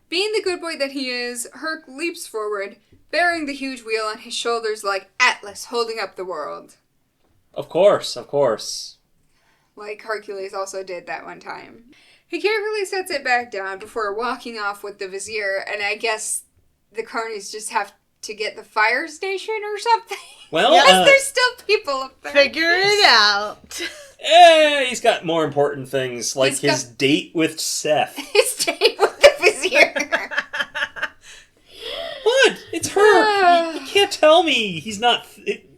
Being the good boy that he is, Herc leaps forward, bearing the huge wheel on his shoulders like Atlas holding up the world. Of course. Like Hercules also did that one time. He carefully sets it back down before walking off with the Vizier, and I guess the carnies just have to get the fire station or something. Well, because there's still people up there. Figure it out. He's got more important things, like his date with Seth. His date with the Vizier. What? It's her. You can't tell me he's not.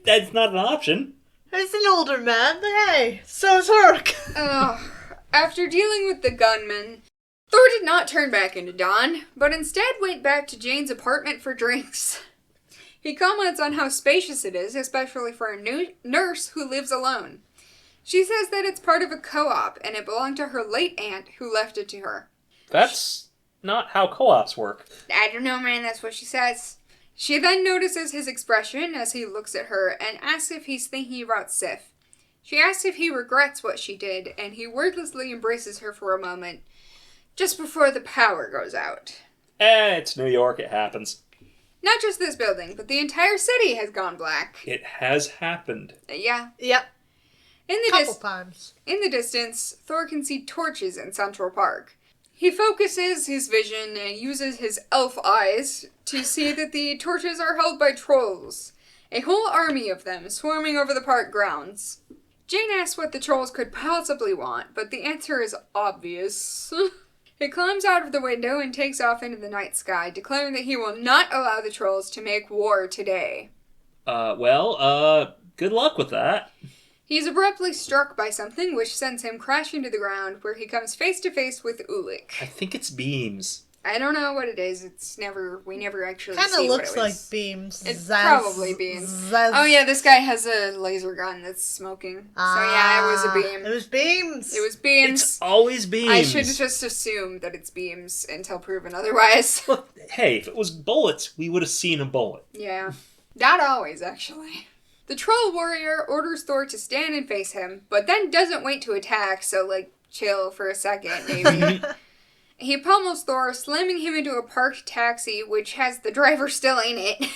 That's not an option. He's an older man, but hey, so's Herc. After dealing with the gunman, Thor did not turn back into Dawn, but instead went back to Jane's apartment for drinks. He comments on how spacious it is, especially for a new nurse who lives alone. She says that it's part of a co-op, and it belonged to her late aunt, who left it to her. That's not how co-ops work. I don't know, man, that's what she says. She then notices his expression as he looks at her, and asks if he's thinking about Sif. She asks if he regrets what she did, and he wordlessly embraces her for a moment, just before the power goes out. It's New York, it happens. Not just this building, but the entire city has gone black. It has happened. Yeah. Yep. Couple times. In the distance, Thor can see torches in Central Park. He focuses his vision and uses his elf eyes to see that the torches are held by trolls. A whole army of them swarming over the park grounds. Jane asks what the trolls could possibly want, but the answer is obvious. He climbs out of the window and takes off into the night sky, declaring that he will not allow the trolls to make war today. Good luck with that. He's abruptly struck by something which sends him crashing to the ground, where he comes face to face with Ulik. I think it's beams. I don't know what it is. We never actually see what it was. Kind of looks like beams. It's probably beams. Oh yeah, this guy has a laser gun that's smoking. So yeah, it was a beam. It was beams. It was beams. It's always beams. I should just assume that it's beams until proven otherwise. Look, hey, if it was bullets, we would have seen a bullet. Yeah. Not always, actually. The troll warrior orders Thor to stand and face him, but then doesn't wait to attack, so, chill for a second, maybe. He pummels Thor, slamming him into a parked taxi, which has the driver still in it.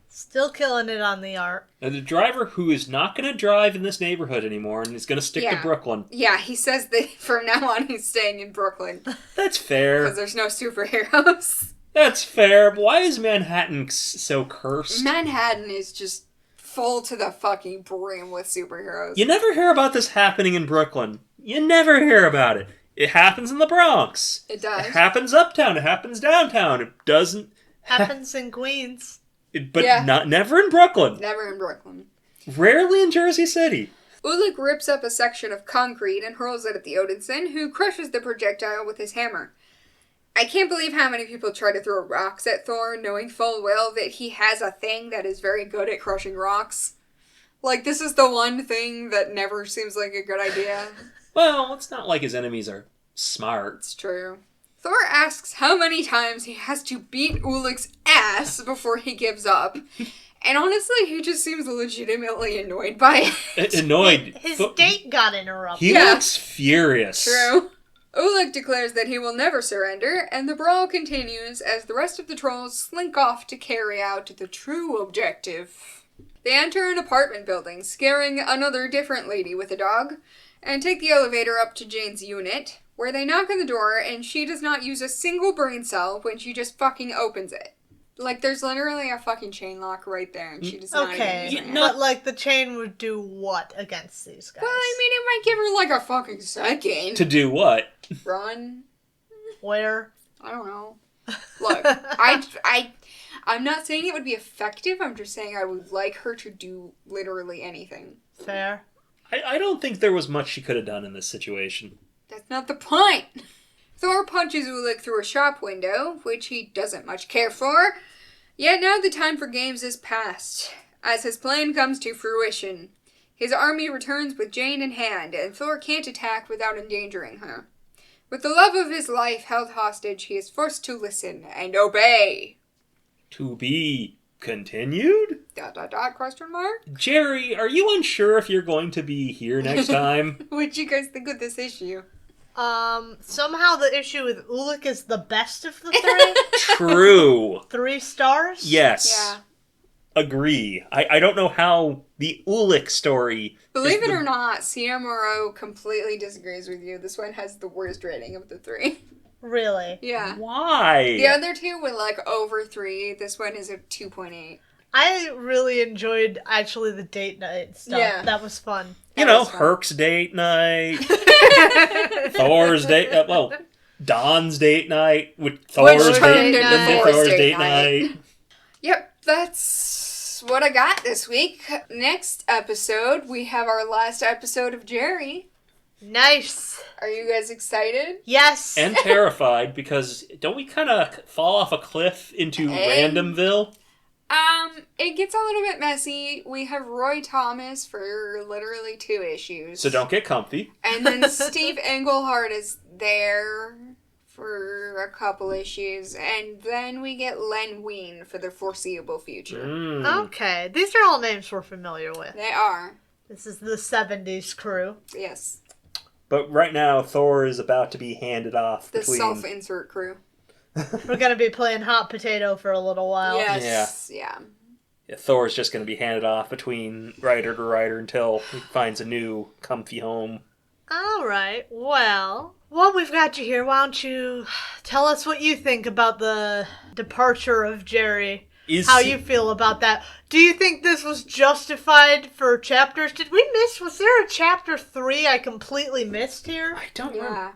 Still killing it on the art. And the driver who is not going to drive in this neighborhood anymore and is going to stick to Brooklyn. Yeah, he says that from now on he's staying in Brooklyn. That's fair. Because there's no superheroes. That's fair. But why is Manhattan so cursed? Manhattan is just full to the fucking brim with superheroes. You never hear about this happening in Brooklyn. You never hear about it. It happens in the Bronx. It does. It happens uptown. It happens downtown. It doesn't... Happens in Queens. Never in Brooklyn. Never in Brooklyn. Rarely in Jersey City. Ulik rips up a section of concrete and hurls it at the Odinson, who crushes the projectile with his hammer. I can't believe how many people try to throw rocks at Thor, knowing full well that he has a thing that is very good at crushing rocks. This is the one thing that never seems like a good idea. Well, it's not like his enemies are smart. It's true. Thor asks how many times he has to beat Ulik's ass before he gives up. And honestly, he just seems legitimately annoyed by it. Annoyed. His date got interrupted. He looks furious. True. Ulik declares that he will never surrender, and the brawl continues as the rest of the trolls slink off to carry out the true objective. They enter an apartment building, scaring another different lady with a dog, and take the elevator up to Jane's unit, where they knock on the door, and she does not use a single brain cell when she just fucking opens it. There's literally a fucking chain lock right there, and she does not even use it. But, the chain would do what against these guys? Well, it might give her, a fucking second. To do what? Run. Where? I don't know. Look, I'm not saying it would be effective, I'm just saying I would like her to do literally anything. Fair. I don't think there was much she could have done in this situation. That's not the point! Thor punches Ulik through a shop window, which he doesn't much care for. Yet now the time for games is past, as his plan comes to fruition. His army returns with Jane in hand, and Thor can't attack without endangering her. With the love of his life held hostage, he is forced to listen and obey. To be continued? ... Question mark? Jerry, are you unsure if you're going to be here next time? What do you guys think of this issue? Somehow the issue with Ulik is the best of the three? True. 3 stars? Yes. Yeah. agree. I don't know how the Ulick story... Believe it or not, CMRO completely disagrees with you. This one has the worst rating of the 3. Really? Yeah. Why? The other 2 were like over 3. This one is a 2.8. I really enjoyed actually the date night stuff. Yeah. That was fun. Herc's date night, Thor's date... Don's date night, with Thor's date night. Yep, that's what I got this week. Next episode, we have our last episode of Jerry. Nice. Are you guys excited? Yes. And terrified, because don't we kind of fall off a cliff into Randomville? It gets a little bit messy. We have Roy Thomas for literally 2 issues. So don't get comfy. And then Steve Englehart is there for a couple issues. And then we get Len Wein for the foreseeable future. Okay. These are all names we're familiar with. They are. This is the 70s crew. Yes. But right now, Thor is about to be handed off The between... self-insert crew. We're going to be playing hot potato for a little while. Yes. Yeah. Thor's just going to be handed off between writer to writer until he finds a new comfy home. All right. Well, while we've got you here, why don't you tell us what you think about the departure of Jerry? How you feel about that? Do you think this was justified for chapters? Did we miss? Was there a chapter 3 I completely missed here? I don't remember.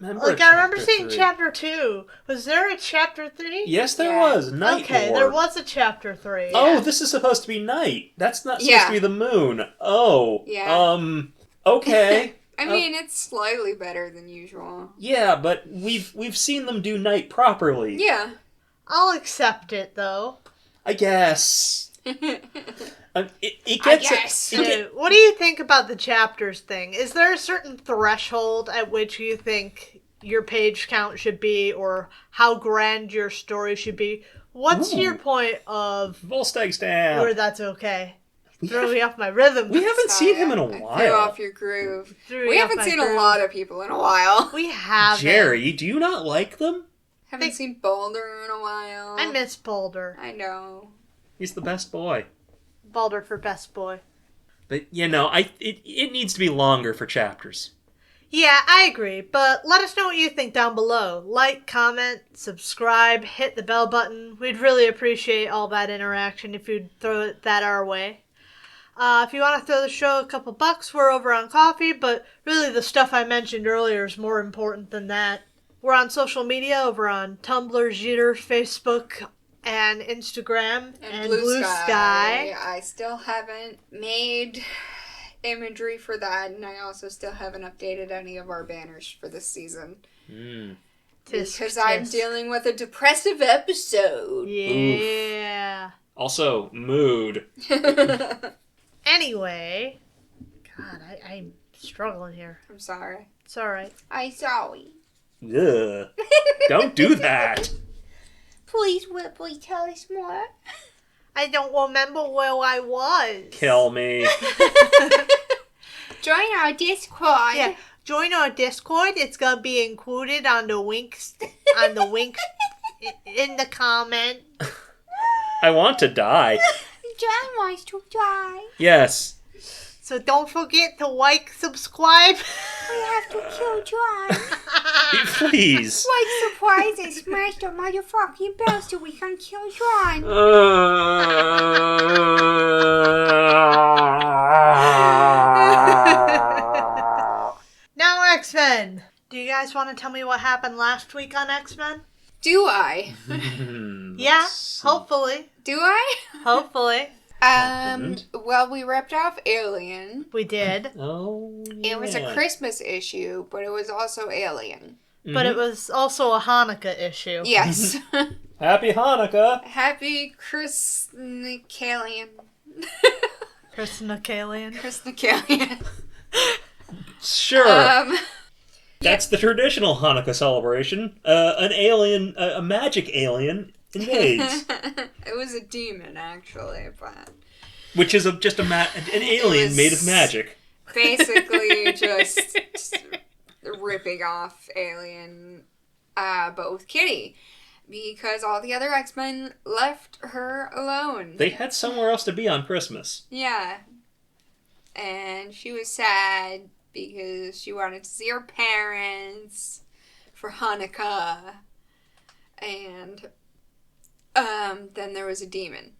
I remember seeing chapter 2. Was there a chapter 3? Yes, there was. Night Okay, War. there was a chapter 3. Oh, this is supposed to be night. That's not supposed to be the moon. Oh. Yeah. Okay. I mean, it's slightly better than usual. Yeah, but we've seen them do night properly. Yeah. I'll accept it, though. I guess. It gets... So, what do you think about the chapters thing? Is there a certain threshold at which you think your page count should be, or how grand your story should be? What's your point of Volstagg stamp where that's okay? Throw me off my rhythm. We haven't seen him in a while. Threw off your groove. We haven't seen a lot of people in a while. We haven't. Jerry, do you not like them? Haven't seen Boulder in a while. I miss Boulder. I know. He's the best boy. Boulder for best boy. But, it needs to be longer for chapters. Yeah, I agree, but let us know what you think down below. Like, comment, subscribe, hit the bell button. We'd really appreciate all that interaction if you'd throw that our way. If you want to throw the show a couple bucks, we're over on Coffee, but really the stuff I mentioned earlier is more important than that. We're on social media over on Tumblr, Jitter, Facebook, and Instagram, and Blue Sky. I still haven't made imagery for that, and I also still haven't updated any of our banners for this season. Because I'm dealing with a depressive episode. Yeah. Oof. Also, mood. Anyway, God, I'm struggling here. I'm sorry. It's alright. I'm sorry. Ugh. Don't do that. Please, Whipley, tell us more. I don't remember where I was. Kill me. Join our Discord. Yeah, join our Discord. It's gonna be included on the links, in the comment. I want to die. John wants to die. Yes. So don't forget to like, subscribe. We have to kill John. Please. Like surprise and smash the motherfucking bell so we can kill John. Now X-Men. Do you guys want to tell me what happened last week on X-Men? Do I? Yeah, hopefully. Do I? Hopefully. Well, we ripped off Alien. We did. Oh, yeah. It was a Christmas issue, but it was also Alien. But it was also a Hanukkah issue. Yes. Happy Hanukkah. Happy Christnacalian. Christnacalian. Christnacalian. Sure. That's the traditional Hanukkah celebration. An alien, a magic alien, invades. It was a demon, actually, but... Which is just an alien made of magic. Basically, just ripping off Alien, but with Kitty. because all the other X-Men left her alone. They had somewhere else to be on Christmas. Yeah. And she was sad because she wanted to see her parents for Hanukkah. And then there was a demon.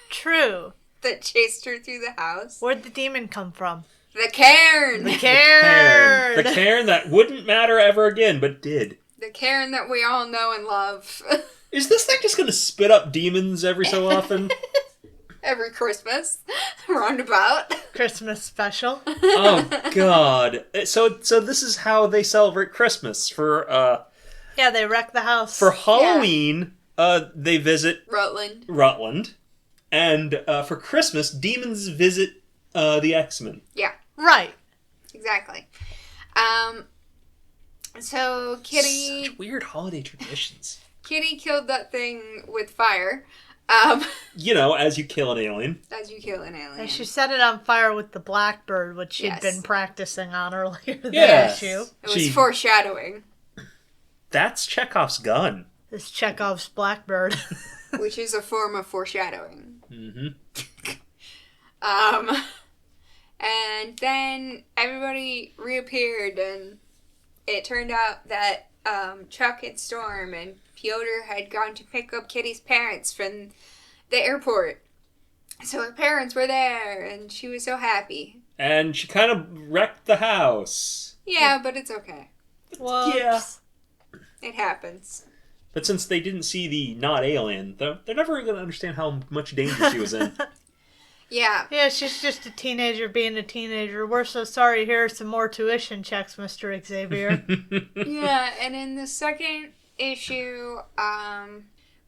True. That chased her through the house. Where'd the demon come from? The Cairn! The Cairn! The Cairn that wouldn't matter ever again, but did. The Cairn that we all know and love. Is this thing just going to spit up demons every so often? Every Christmas. Roundabout. Christmas special. Oh, God. So this is how they celebrate Christmas. For Yeah, they wreck the house. For Halloween, they visit Rutland. And for Christmas, demons visit the X-Men. Yeah. Right. Exactly. So Kitty... Such weird holiday traditions. Kitty killed that thing with fire. You know, as you kill an alien. As you kill an alien. And she set it on fire with the blackbird, which she'd Yes. been practicing on earlier in Yes. the issue. It was foreshadowing. That's Chekhov's gun. This Chekhov's blackbird. Which is a form of foreshadowing. Mm-hmm. And then everybody reappeared, and it turned out that Chuck and Storm and Piotr had gone to pick up Kitty's parents from the airport. So her parents were there, and she was so happy. And she kind of wrecked the house. Yeah, but it's okay. Whoops. Yeah. It happens. But since they didn't see the not alien, they're never going to understand how much danger she was in. Yeah. Yeah, she's just a teenager being a teenager. We're so sorry. Here are some more tuition checks, Mr. Xavier. Yeah, and in the second issue,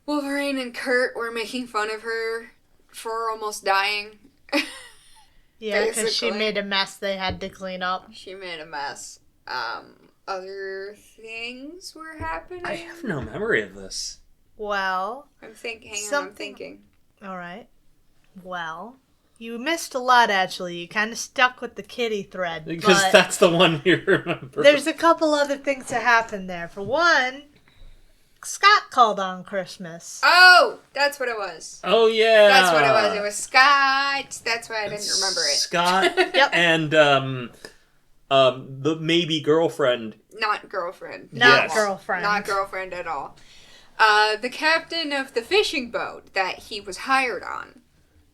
Wolverine and Kurt were making fun of her for almost dying. Yeah, because she Basically. made a mess they had to clean up. She made a mess. Other things were happening. I have no memory of this. Well, I'm thinking. Hang on, I'm Something- thinking. all right. Well, you missed a lot, actually. You kind of stuck with the kitty thread. Because but that's the one you remember. there's a couple other things that happened there. For one, Scott called on Christmas. Oh, that's what it was. Oh, yeah. That's what it was. It was Scott. That's why I didn't remember it. Scott Yep. and the maybe girlfriend. Not girlfriend. Not Yes. girlfriend. Not girlfriend at all. The captain of the fishing boat that he was hired on,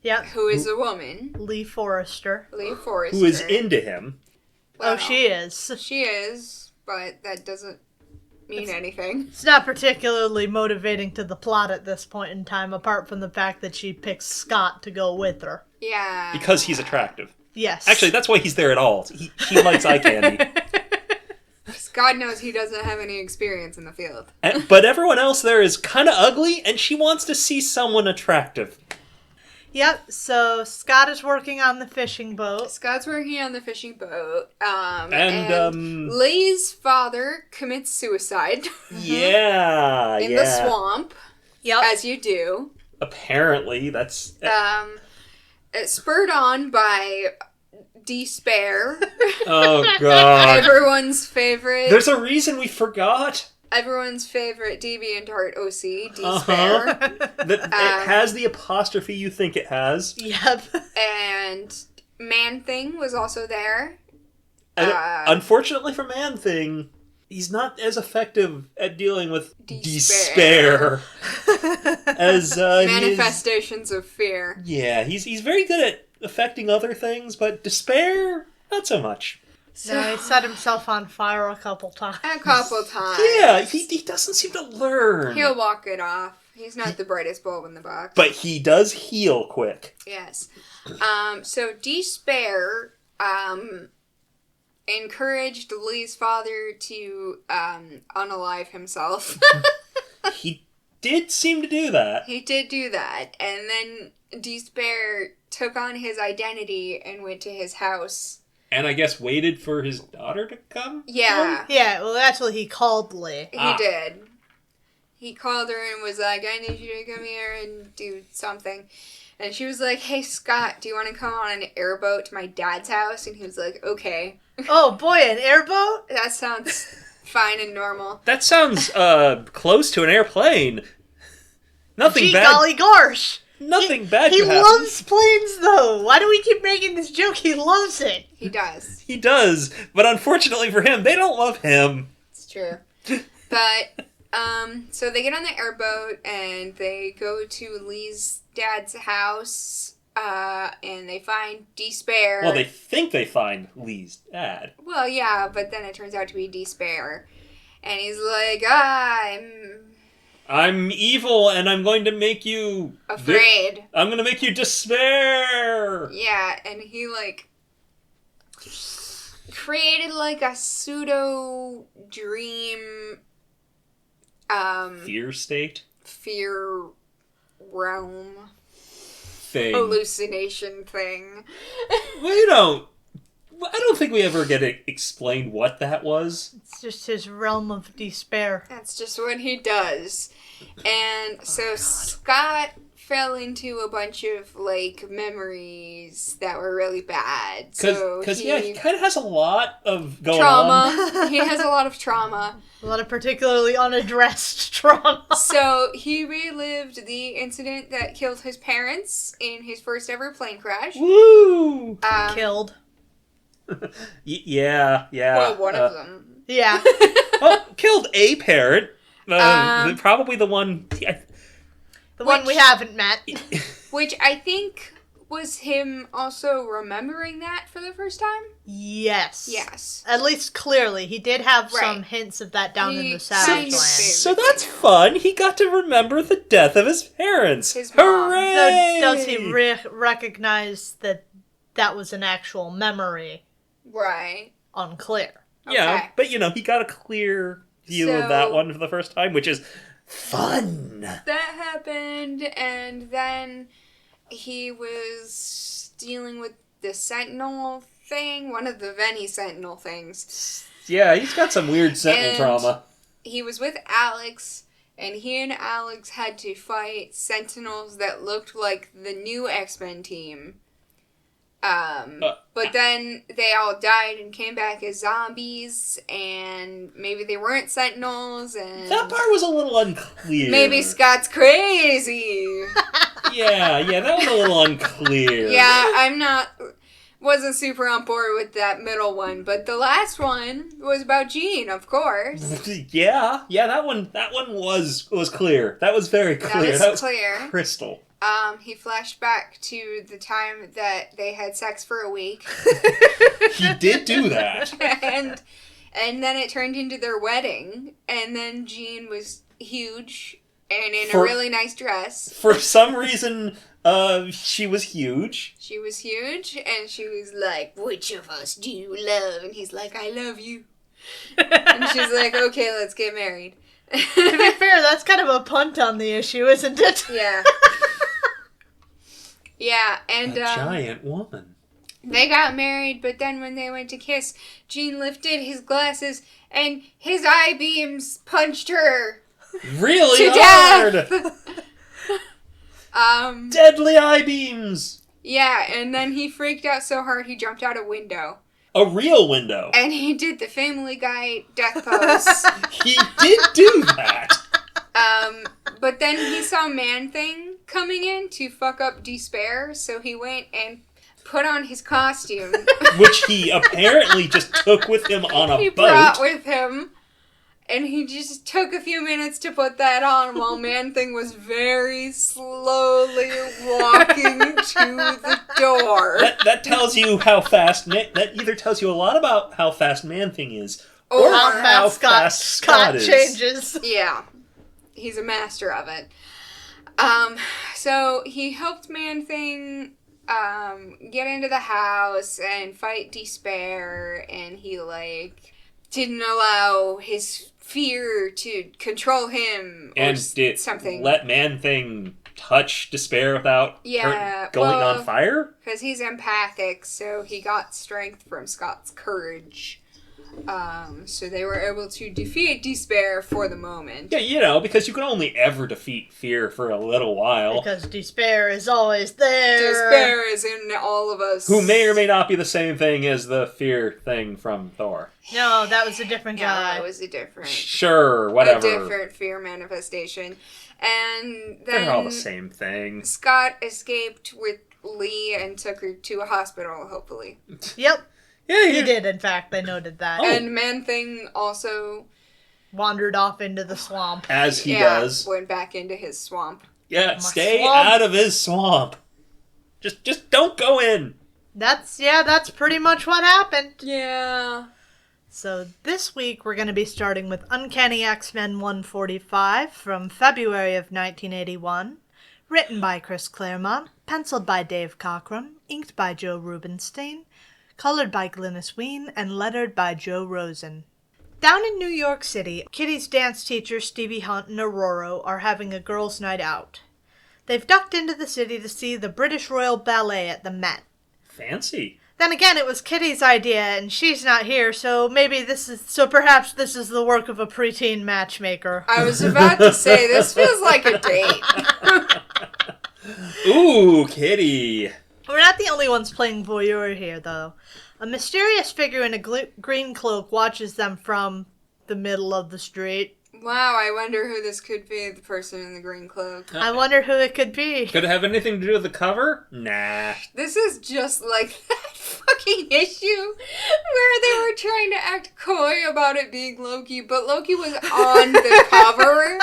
Yep. who is a woman, Lee Forrester. Lee Forrester. Who is into him. Well, Oh, she is. She is, but that doesn't mean anything. It's not particularly motivating to the plot at this point in time, apart from the fact that she picks Scott to go with her. Yeah. Because he's attractive. Yes. Actually, that's why he's there at all. He likes eye candy. God knows he doesn't have any experience in the field. But everyone else there is kind of ugly, and she wants to see someone attractive. Yep, so Scott is working on the fishing boat. Scott's working on the fishing boat. And Lee's father commits suicide yeah, in yeah. the swamp, Yep. as you do. Apparently, that's... Spurred on by despair. Oh, God. Everyone's favorite. There's a reason we forgot. Everyone's favorite DeviantArt OC, despair. That it has the apostrophe you think it has. Yep. And Man-Thing was also there. And unfortunately for Man-Thing, he's not as effective at dealing with despair as Manifestations of fear. Yeah, he's very good at affecting other things, but despair, not so much. So he set himself on fire a couple times. A couple times. Yeah, he doesn't seem to learn. He'll walk it off. He's not the brightest bulb in the box. But he does heal quick. Yes. So despair encouraged Lee's father to unalive himself. He did seem to do that. He did do that. And then despair took on his identity and went to his house. And I guess waited for his daughter to come? Yeah, Yeah, well, actually, he called Lee. he did. He called her and was like, I need you to come here and do something. And she was like, hey, Scott, do you want to come on an airboat to my dad's house? And he was like, okay. Oh, boy, an airboat? That sounds fine and normal. That sounds close to an airplane. Nothing Gee, bad. golly gosh. Nothing bad He could happen. loves planes, though. Why do we keep making this joke? He loves it. He does. He does, but unfortunately for him, they don't love him. It's true. But, so they get on the airboat and they go to Lee's dad's house, and they find Despair. Well, they think they find Lee's dad. Well, yeah, but then it turns out to be Despair. And he's like, I'm evil and I'm going to make you... afraid. I'm going to make you despair! Yeah, and he, like, created, like, a pseudo-dream, Fear state? fear realm Thing. hallucination thing. We don't... I don't think we ever get it explained what that was. It's just his realm of despair. That's just what he does. And so Scott fell into a bunch of, like, memories that were really bad. Because he kind of has a lot of going trauma. on. He has a lot of trauma. A lot of particularly unaddressed trauma. So he relived the incident that killed his parents in his first ever plane crash. Woo! Killed. Yeah. Well, one of them. Yeah. Well, killed a parent. Probably the one... The one we haven't met. Which I think was him also remembering that for the first time? Yes. Yes. At least clearly. He did have some Right. hints of that down in He the Savage kind of Land. did. So that's fun. He got to remember the death of his parents. His mom. Hooray! So does he recognize that that was an actual memory? Right. Unclear. Yeah, Okay. but he got a clear view of that So- one for the first time, which is fun. That happened, and then he was dealing with the Sentinel thing, one of the Venny Sentinel things. Yeah, he's got some weird sentinel And- trauma. He was with Alex, and he and Alex had to fight Sentinels that looked like the new X-Men team. But then they all died and came back as zombies, and maybe they weren't Sentinels, and That part was a little unclear. maybe Scott's crazy. Yeah, that was a little unclear. Yeah, wasn't super on board with that middle one, but the last one was about Jean, of course. Yeah, that one was clear. That was very clear. That was clear. Crystal. He flashed back to the time that they had sex for a week. He did do that. and then it turned into their wedding, and then Jean was huge and in a For- really nice dress. For some reason, she was huge. She was huge, and she was like, "Which of us do you love?" And he's like, "I love you." And she's like, "Okay, let's get married." To be fair, that's kind of a punt on the issue, isn't it? Yeah. Yeah, and A giant woman. they got married, but then when they went to kiss, Jean lifted his glasses and his eye beams punched her Really to hard. death. Deadly eye beams. Yeah, and then he freaked out so hard he jumped out a window. A real window. And he did the Family Guy death pose. He did do that. But then he saw Man-Thing coming in to fuck up Despair, so he went and put on his costume. Which he apparently just took with him on a He boat. brought with him, and he just took a few minutes to put that on while Man-Thing was very slowly walking to the door. That tells you how fast... that either tells you a lot about how fast Man-Thing is, Or how fast Scott is. changes. Yeah. He's a master of it. So he helped Man-Thing get into the house and fight Despair, and he, like, didn't allow his fear to control him or And did something. let Man-Thing touch Despair without Yeah, her going well- on fire? Because he's empathic, so he got strength from Scott's courage. So they were able to defeat despair for the moment. Yeah, because you can only ever defeat fear for a little while. Because despair is always there. Despair is in all of us. Who may or may not be the same thing as the fear thing from Thor. No, that was a different guy. No, it was a different... Sure, whatever. A different fear manifestation. And then... They're all the same thing. Scott escaped with Lee and took her to a hospital, hopefully. Yep. Yeah, He did, in fact. They noted that. Oh. And Man-Thing also... wandered off into the swamp. As he does. Went back into his swamp. Yeah, stay swamp. out of his swamp. Just don't go in. That's pretty much what happened. Yeah. So this week we're going to be starting with Uncanny X-Men 145 from February of 1981. Written by Chris Claremont, penciled by Dave Cockrum, inked by Joe Rubinstein, colored by Glynis Wein, and lettered by Joe Rosen. Down in New York City, Kitty's dance teacher Stevie Hunt and Aurora are having a girls' night out. They've ducked into the city to see the British Royal Ballet at the Met. Fancy. Then again, it was Kitty's idea, and she's not here, so perhaps this is the work of a preteen matchmaker. I was about to say, this feels like a date. Ooh, Kitty. We're not the only ones playing voyeur here, though. A mysterious figure in a green cloak watches them from the middle of the street. Wow, I wonder who this could be, the person in the green cloak. I wonder who it could be. Could it have anything to do with the cover? Nah. This is just like that fucking issue where they were trying to act coy about it being Loki, but Loki was on the cover,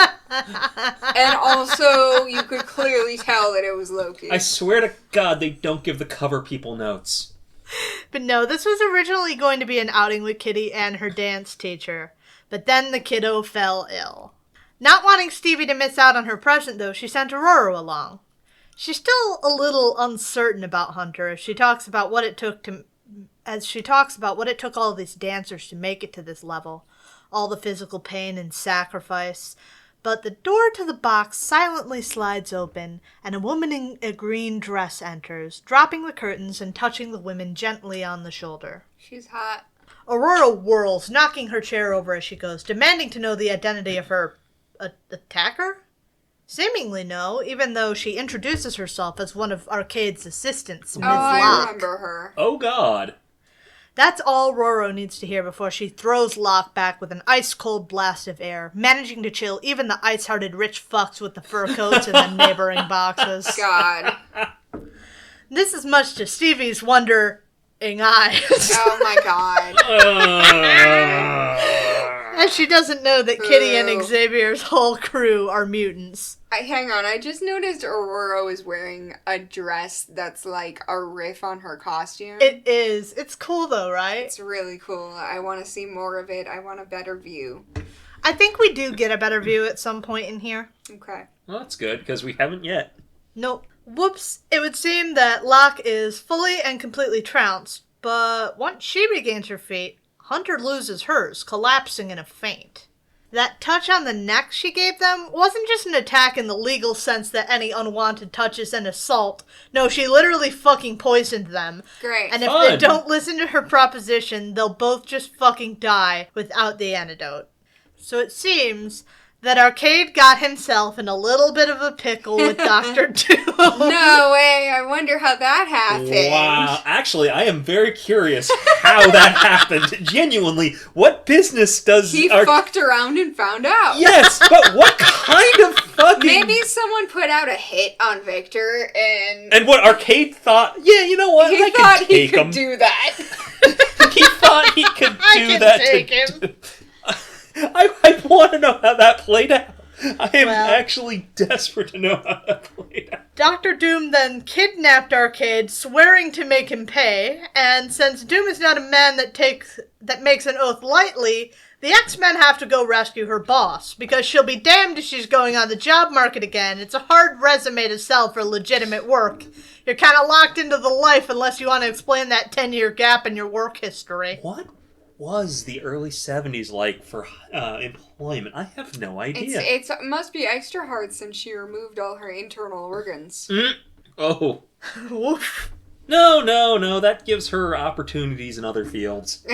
and also you could clearly tell that it was Loki. I swear to God, they don't give the cover people notes. But no, this was originally going to be an outing with Kitty and her dance teacher. But then the kiddo fell ill. Not wanting Stevie to miss out on her present, though, she sent Aurora along. She's still a little uncertain about Hunter as she talks about what it took all these dancers to make it to this level, all the physical pain and sacrifice. But the door to the box silently slides open, and a woman in a green dress enters, dropping the curtains and touching the women gently on the shoulder. She's hot. Aurora whirls, knocking her chair over as she goes, demanding to know the identity of her attacker? Seemingly no, even though she introduces herself as one of Arcade's assistants, Ms. I Locke. remember her. Oh, God. That's all Roro needs to hear before she throws Locke back with an ice-cold blast of air, managing to chill even the ice-hearted rich fucks with the fur coats in the neighboring boxes. God. This is much to Stevie's wondering eyes. Oh my God. As she doesn't know that Kitty and Xavier's whole crew are mutants. Hang on, I just noticed Aurora is wearing a dress that's like a riff on her costume. It is. It's cool though, right? It's really cool. I want to see more of it. I want a better view. I think we do get a better view at some point in here. Okay. Well, that's good, because we haven't yet. Nope. Whoops. It would seem that Locke is fully and completely trounced, but once she regains her feet, Hunter loses hers, collapsing in a faint. That touch on the neck she gave them wasn't just an attack in the legal sense that any unwanted touch is an assault. No, she literally fucking poisoned them. Great. And if they don't listen to her proposition, they'll both just fucking die without the antidote. So it seems that Arcade got himself in a little bit of a pickle with Dr. Doom. No way. I wonder how that happened. Wow. Actually, I am very curious how that happened. Genuinely, what business does he fucked around and found out? Yes, but what kind of fucking... Maybe someone put out a hit on Victor and... And what Arcade thought, yeah, you know what, He thought he could do that. He thought he could do that. Take him. I want to know how that played out. I am actually desperate to know how that played out. Dr. Doom then kidnapped Arcade, swearing to make him pay, and since Doom is not a man that makes an oath lightly, the X-Men have to go rescue her boss, because she'll be damned if she's going on the job market again. It's a hard resume to sell for legitimate work. You're kind of locked into the life unless you want to explain that 10-year gap in your work history. What was the early 70s like for employment? I have no idea. It must be extra hard since she removed all her internal organs. Oh. Oof. No, that gives her opportunities in other fields.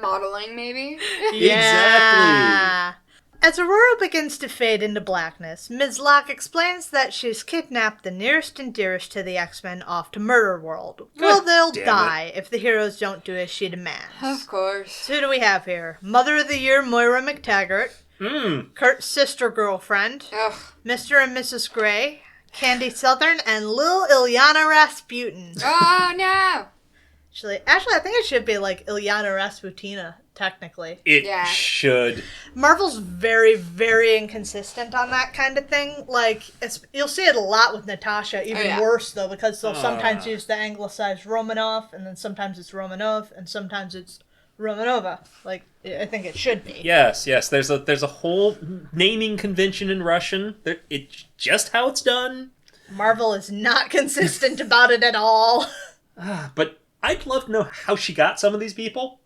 Modeling, maybe? Yeah. As Aurora begins to fade into blackness, Ms. Locke explains that she's kidnapped the nearest and dearest to the X-Men off to Murder World. Well, they'll die if the heroes don't do as she demands. Of course. So who do we have here? Mother of the Year Moira McTaggart. Kurt's sister girlfriend. Ugh. Mr. and Mrs. Grey. Candy Southern. And Lil Ilyana Rasputin. Oh, no! Actually, I think it should be like Ilyana Rasputina, technically. It should. Marvel's very, very inconsistent on that kind of thing. Like, you'll see it a lot with Natasha, even worse, though, because they'll sometimes use the anglicized Romanov, and then sometimes it's Romanov, and sometimes it's Romanova. Like, I think it should be. Yes. There's a whole naming convention in Russian. It's just how it's done. Marvel is not consistent about it at all. But I'd love to know how she got some of these people.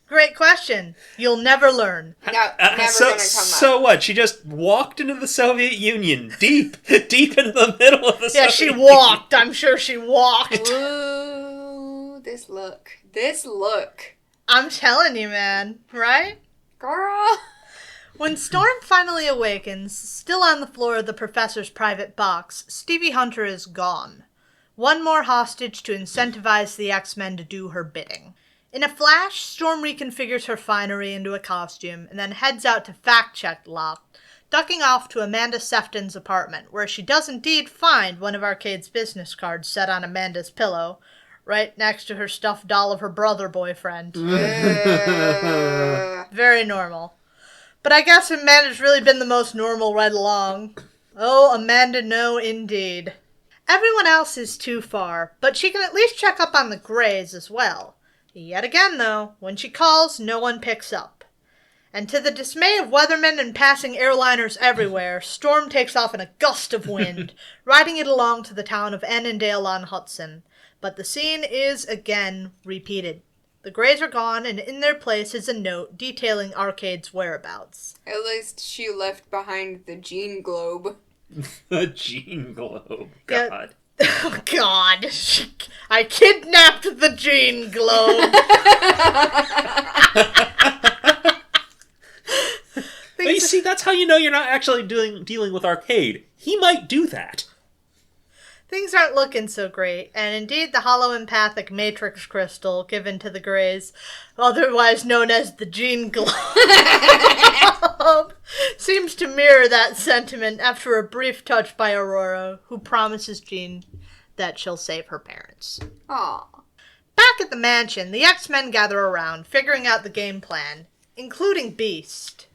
Great question. You'll never learn. No, never gonna come up. So what? She just walked into the Soviet Union, deep into the middle of the Soviet she walked. I'm sure she walked. Ooh, this look. I'm telling you, man. Right? Girl. When Storm finally awakens, still on the floor of the professor's private box, Stevie Hunter is gone. One more hostage to incentivize the X-Men to do her bidding. In a flash, Storm reconfigures her finery into a costume and then heads out to fact-check Locke, ducking off to Amanda Sefton's apartment, where she does indeed find one of Arcade's business cards set on Amanda's pillow, right next to her stuffed doll of her brother boyfriend. Very normal. But I guess Amanda's really been the most normal right along. Oh, Amanda, no indeed. Everyone else is too far, but she can at least check up on the Greys as well. Yet again, though, when she calls, no one picks up. And to the dismay of weathermen and passing airliners everywhere, Storm takes off in a gust of wind, riding it along to the town of Annandale-on-Hudson. But the scene is, again, repeated. The Greys are gone, and in their place is a note detailing Arcade's whereabouts. At least she left behind the gene globe. The gene globe. God. Oh, God. I kidnapped the gene globe. But you see, that's how you know you're not actually dealing with Arcade. He might do that. Things aren't looking so great, and indeed the holoempathic matrix crystal given to the Greys, otherwise known as the gene globe, seems to mirror that sentiment after a brief touch by Aurora, who promises Jean that she'll save her parents. Aww. Back at the mansion, the X-Men gather around, figuring out the game plan, including Beast.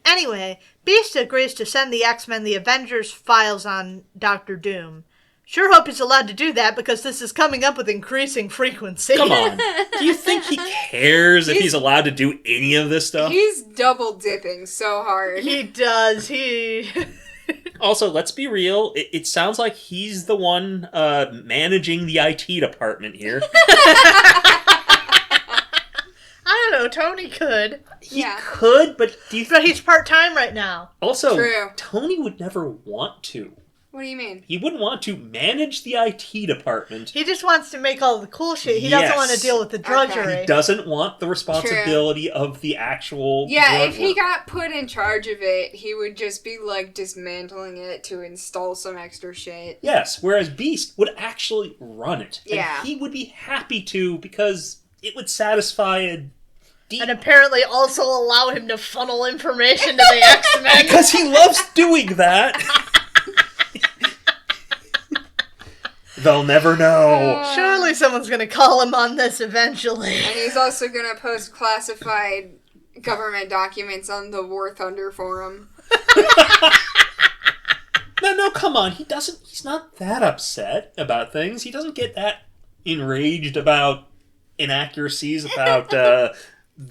Anyway, Beast agrees to send the X-Men the Avengers files on Dr. Doom. Sure hope he's allowed to do that because this is coming up with increasing frequency. Come on. Do you think he cares if he's allowed to do any of this stuff? He's double dipping so hard. He does. Also, let's be real. It sounds like he's the one managing the IT department here. I don't know. Tony could. He could, but But he's part-time right now. Also, True. Tony would never want to. What do you mean? He wouldn't want to manage the IT department. He just wants to make all the cool shit. He doesn't want to deal with the drudgery. He doesn't want the responsibility of the actual Yeah, if he work. got put in charge of it, he would just be, like, dismantling it to install some extra shit. Yes, whereas Beast would actually run it. Yeah. And he would be happy to because it would satisfy a deep... And apparently also allow him to funnel information to the X-Men. Because he loves doing that. They'll never know. Surely someone's going to call him on this eventually. And he's also going to post classified government documents on the War Thunder forum. No, come on. He's not that upset about things. He doesn't get that enraged about inaccuracies about the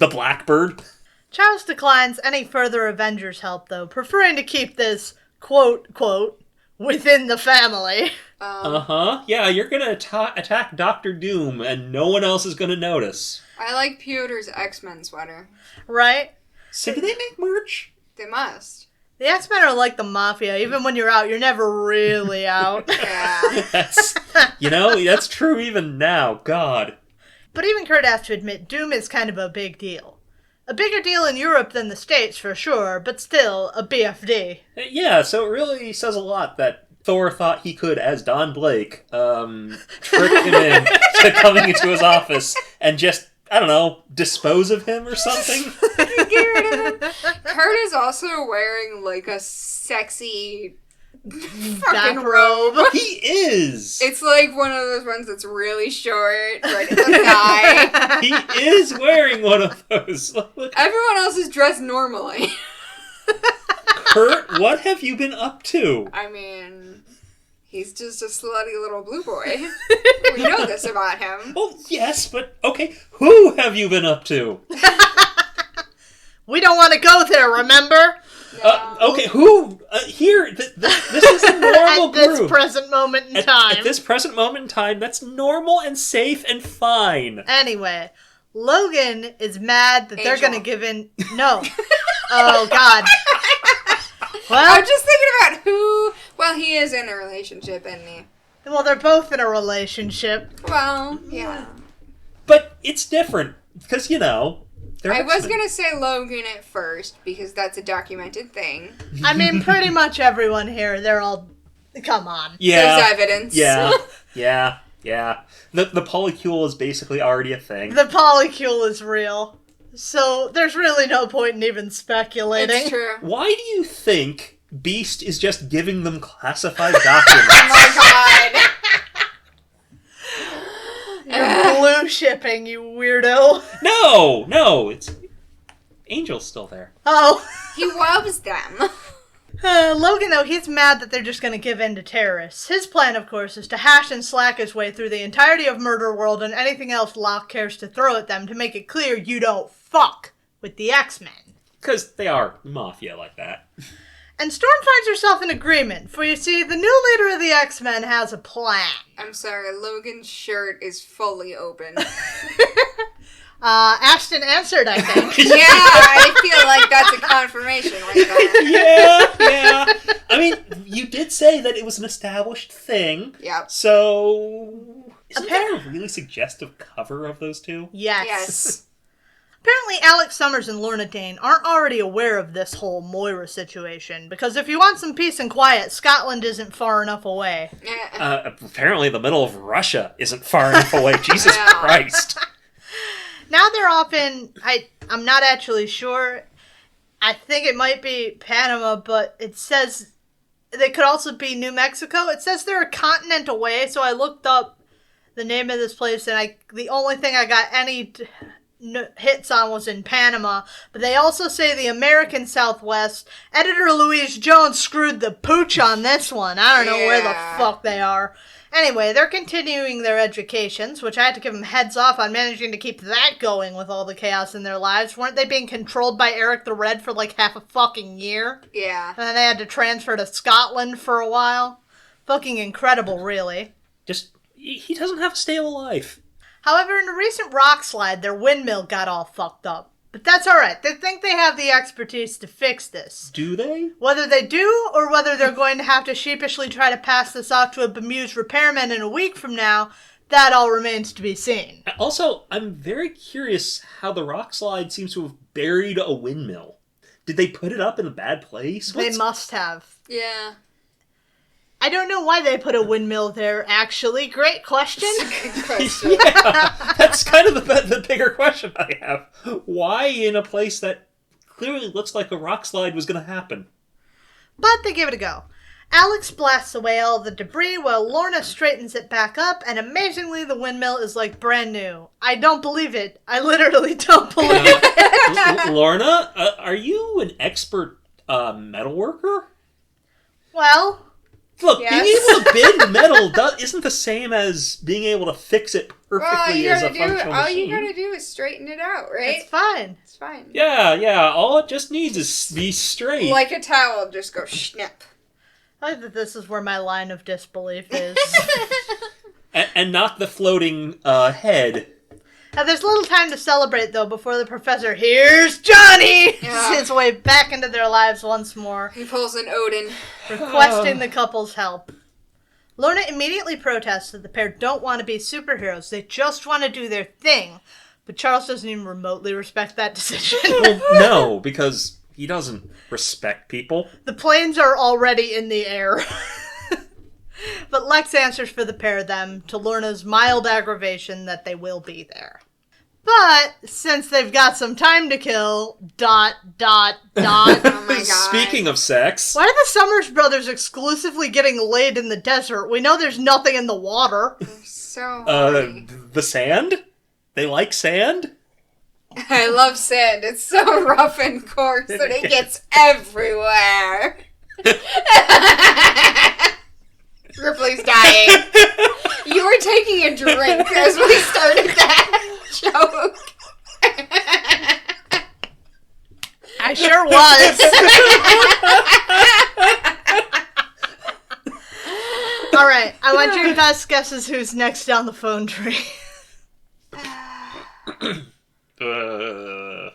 Blackbird. Charles declines any further Avengers help, though, preferring to keep this, quote, within the family. Yeah, you're gonna attack Dr. Doom, and no one else is gonna notice. I like Piotr's X-Men sweater. Right? So do they make merch? They must. The X-Men are like the Mafia. Even when you're out, you're never really out. Yeah. That's true even now. God. But even Kurt has to admit, Doom is kind of a big deal. A bigger deal in Europe than the States, for sure, but still a BFD. Yeah, so it really says a lot that Thor thought he could, as Don Blake, trick him in to coming into his office and just, I don't know, dispose of him or something. Get rid of him. Kurt is also wearing, like, a sexy fucking Back robe. He is! It's like one of those ones that's really short, right in the thigh. He is wearing one of those. Look. Everyone else is dressed normally. Kurt, what have you been up to? I mean, he's just a slutty little blue boy. We know this about him. Well, yes, but okay, who have you been up to? We don't want to go there, remember? Okay, who? Here, this is a normal At this group. present moment in time. At this present moment in time, that's normal and safe and fine. Anyway, Logan is mad that they're Angel. going to give in... No. Oh, God. Well, I'm just thinking about who... Well, he is in a relationship, isn't he? well, they're both in a relationship. Well, yeah. But it's different, because, you know, they're I was X-Men. going to say Logan at first, because that's a documented thing. I mean, pretty much everyone here, they're all... Come on. Yeah. There's evidence. Yeah. The polycule is basically already a thing. The polycule is real. So, there's really no point in even speculating. It's true. Why do you think Beast is just giving them classified documents? Oh my god. You're blue shipping, you weirdo. No, it's Angel's still there. Oh. He loves them. Logan, though, he's mad that they're just going to give in to terrorists. His plan, of course, is to hash and slack his way through the entirety of Murder World and anything else Locke cares to throw at them to make it clear you don't fuck with the X-Men. Because they are mafia like that. And Storm finds herself in agreement, for you see, the new leader of the X-Men has a plan. I'm sorry, Logan's shirt is fully open. Ashton answered, I think. Yeah, I feel like that's a confirmation right there. Yeah. I mean, you did say that it was an established thing. Yep. So, isn't there a really suggestive cover of those two? Yes. Apparently, Alex Summers and Lorna Dane aren't already aware of this whole Moira situation, because if you want some peace and quiet, Scotland isn't far enough away. Apparently the middle of Russia isn't far enough away. Jesus Yeah. Christ. Now they're off in, I'm not actually sure, I think it might be Panama, but it says they could also be New Mexico. It says they're a continent away, so I looked up the name of this place, and the only thing I got any hits on was in Panama, but they also say the American Southwest. Editor Louise Jones screwed the pooch on this one. I don't know where the fuck they are. Anyway, they're continuing their educations, which I had to give them heads off on managing to keep that going with all the chaos in their lives. Weren't they being controlled by Eric the Red for like half a fucking year? Yeah. And then they had to transfer to Scotland for a while. Fucking incredible, really. Just, he doesn't have a stable life. However, in a recent rock slide, their windmill got all fucked up. But that's alright. They think they have the expertise to fix this. Do they? Whether they do, or whether they're going to have to sheepishly try to pass this off to a bemused repairman in a week from now, that all remains to be seen. Also, I'm very curious how the rock slide seems to have buried a windmill. Did they put it up in a bad place? They must have. Yeah. I don't know why they put a windmill there, actually. Great question. Good question. Yeah, that's kind of the bigger question I have. Why in a place that clearly looks like a rock slide was going to happen? But they give it a go. Alex blasts away all the debris while Lorna straightens it back up, and amazingly the windmill is like brand new. I don't believe it. I literally don't believe it. Lorna, are you an expert metal worker? Well... Look, Yes. being able to bend metal isn't the same as being able to fix it perfectly as a functional all machine. you gotta do is straighten it out, right? It's fine. It's fine. Yeah, all it just needs is be straight. Like a towel, just go snap. I think that this is where my line of disbelief is. and not the floating head. Now, there's little time to celebrate, though, before the professor, here's Johnny, Yeah. his way back into their lives once more, He pulls an Odin. requesting the couple's help. Lorna immediately protests that the pair don't want to be superheroes. They just want to do their thing. But Charles doesn't even remotely respect that decision. Well, no, because he doesn't respect people. The planes are already in the air. But Lex answers for the pair of them, to Lorna's mild aggravation that they will be there. But, since they've got some time to kill, ... Oh my god. Speaking of sex... Why are the Summers brothers exclusively getting laid in the desert? We know there's nothing in the water. So horny. The sand? They like sand? I love sand. It's so rough and coarse that it gets everywhere. Ripley's dying. You were taking a drink as we started that joke. I sure was. All right, I want your best guesses who's next down the phone tree. God.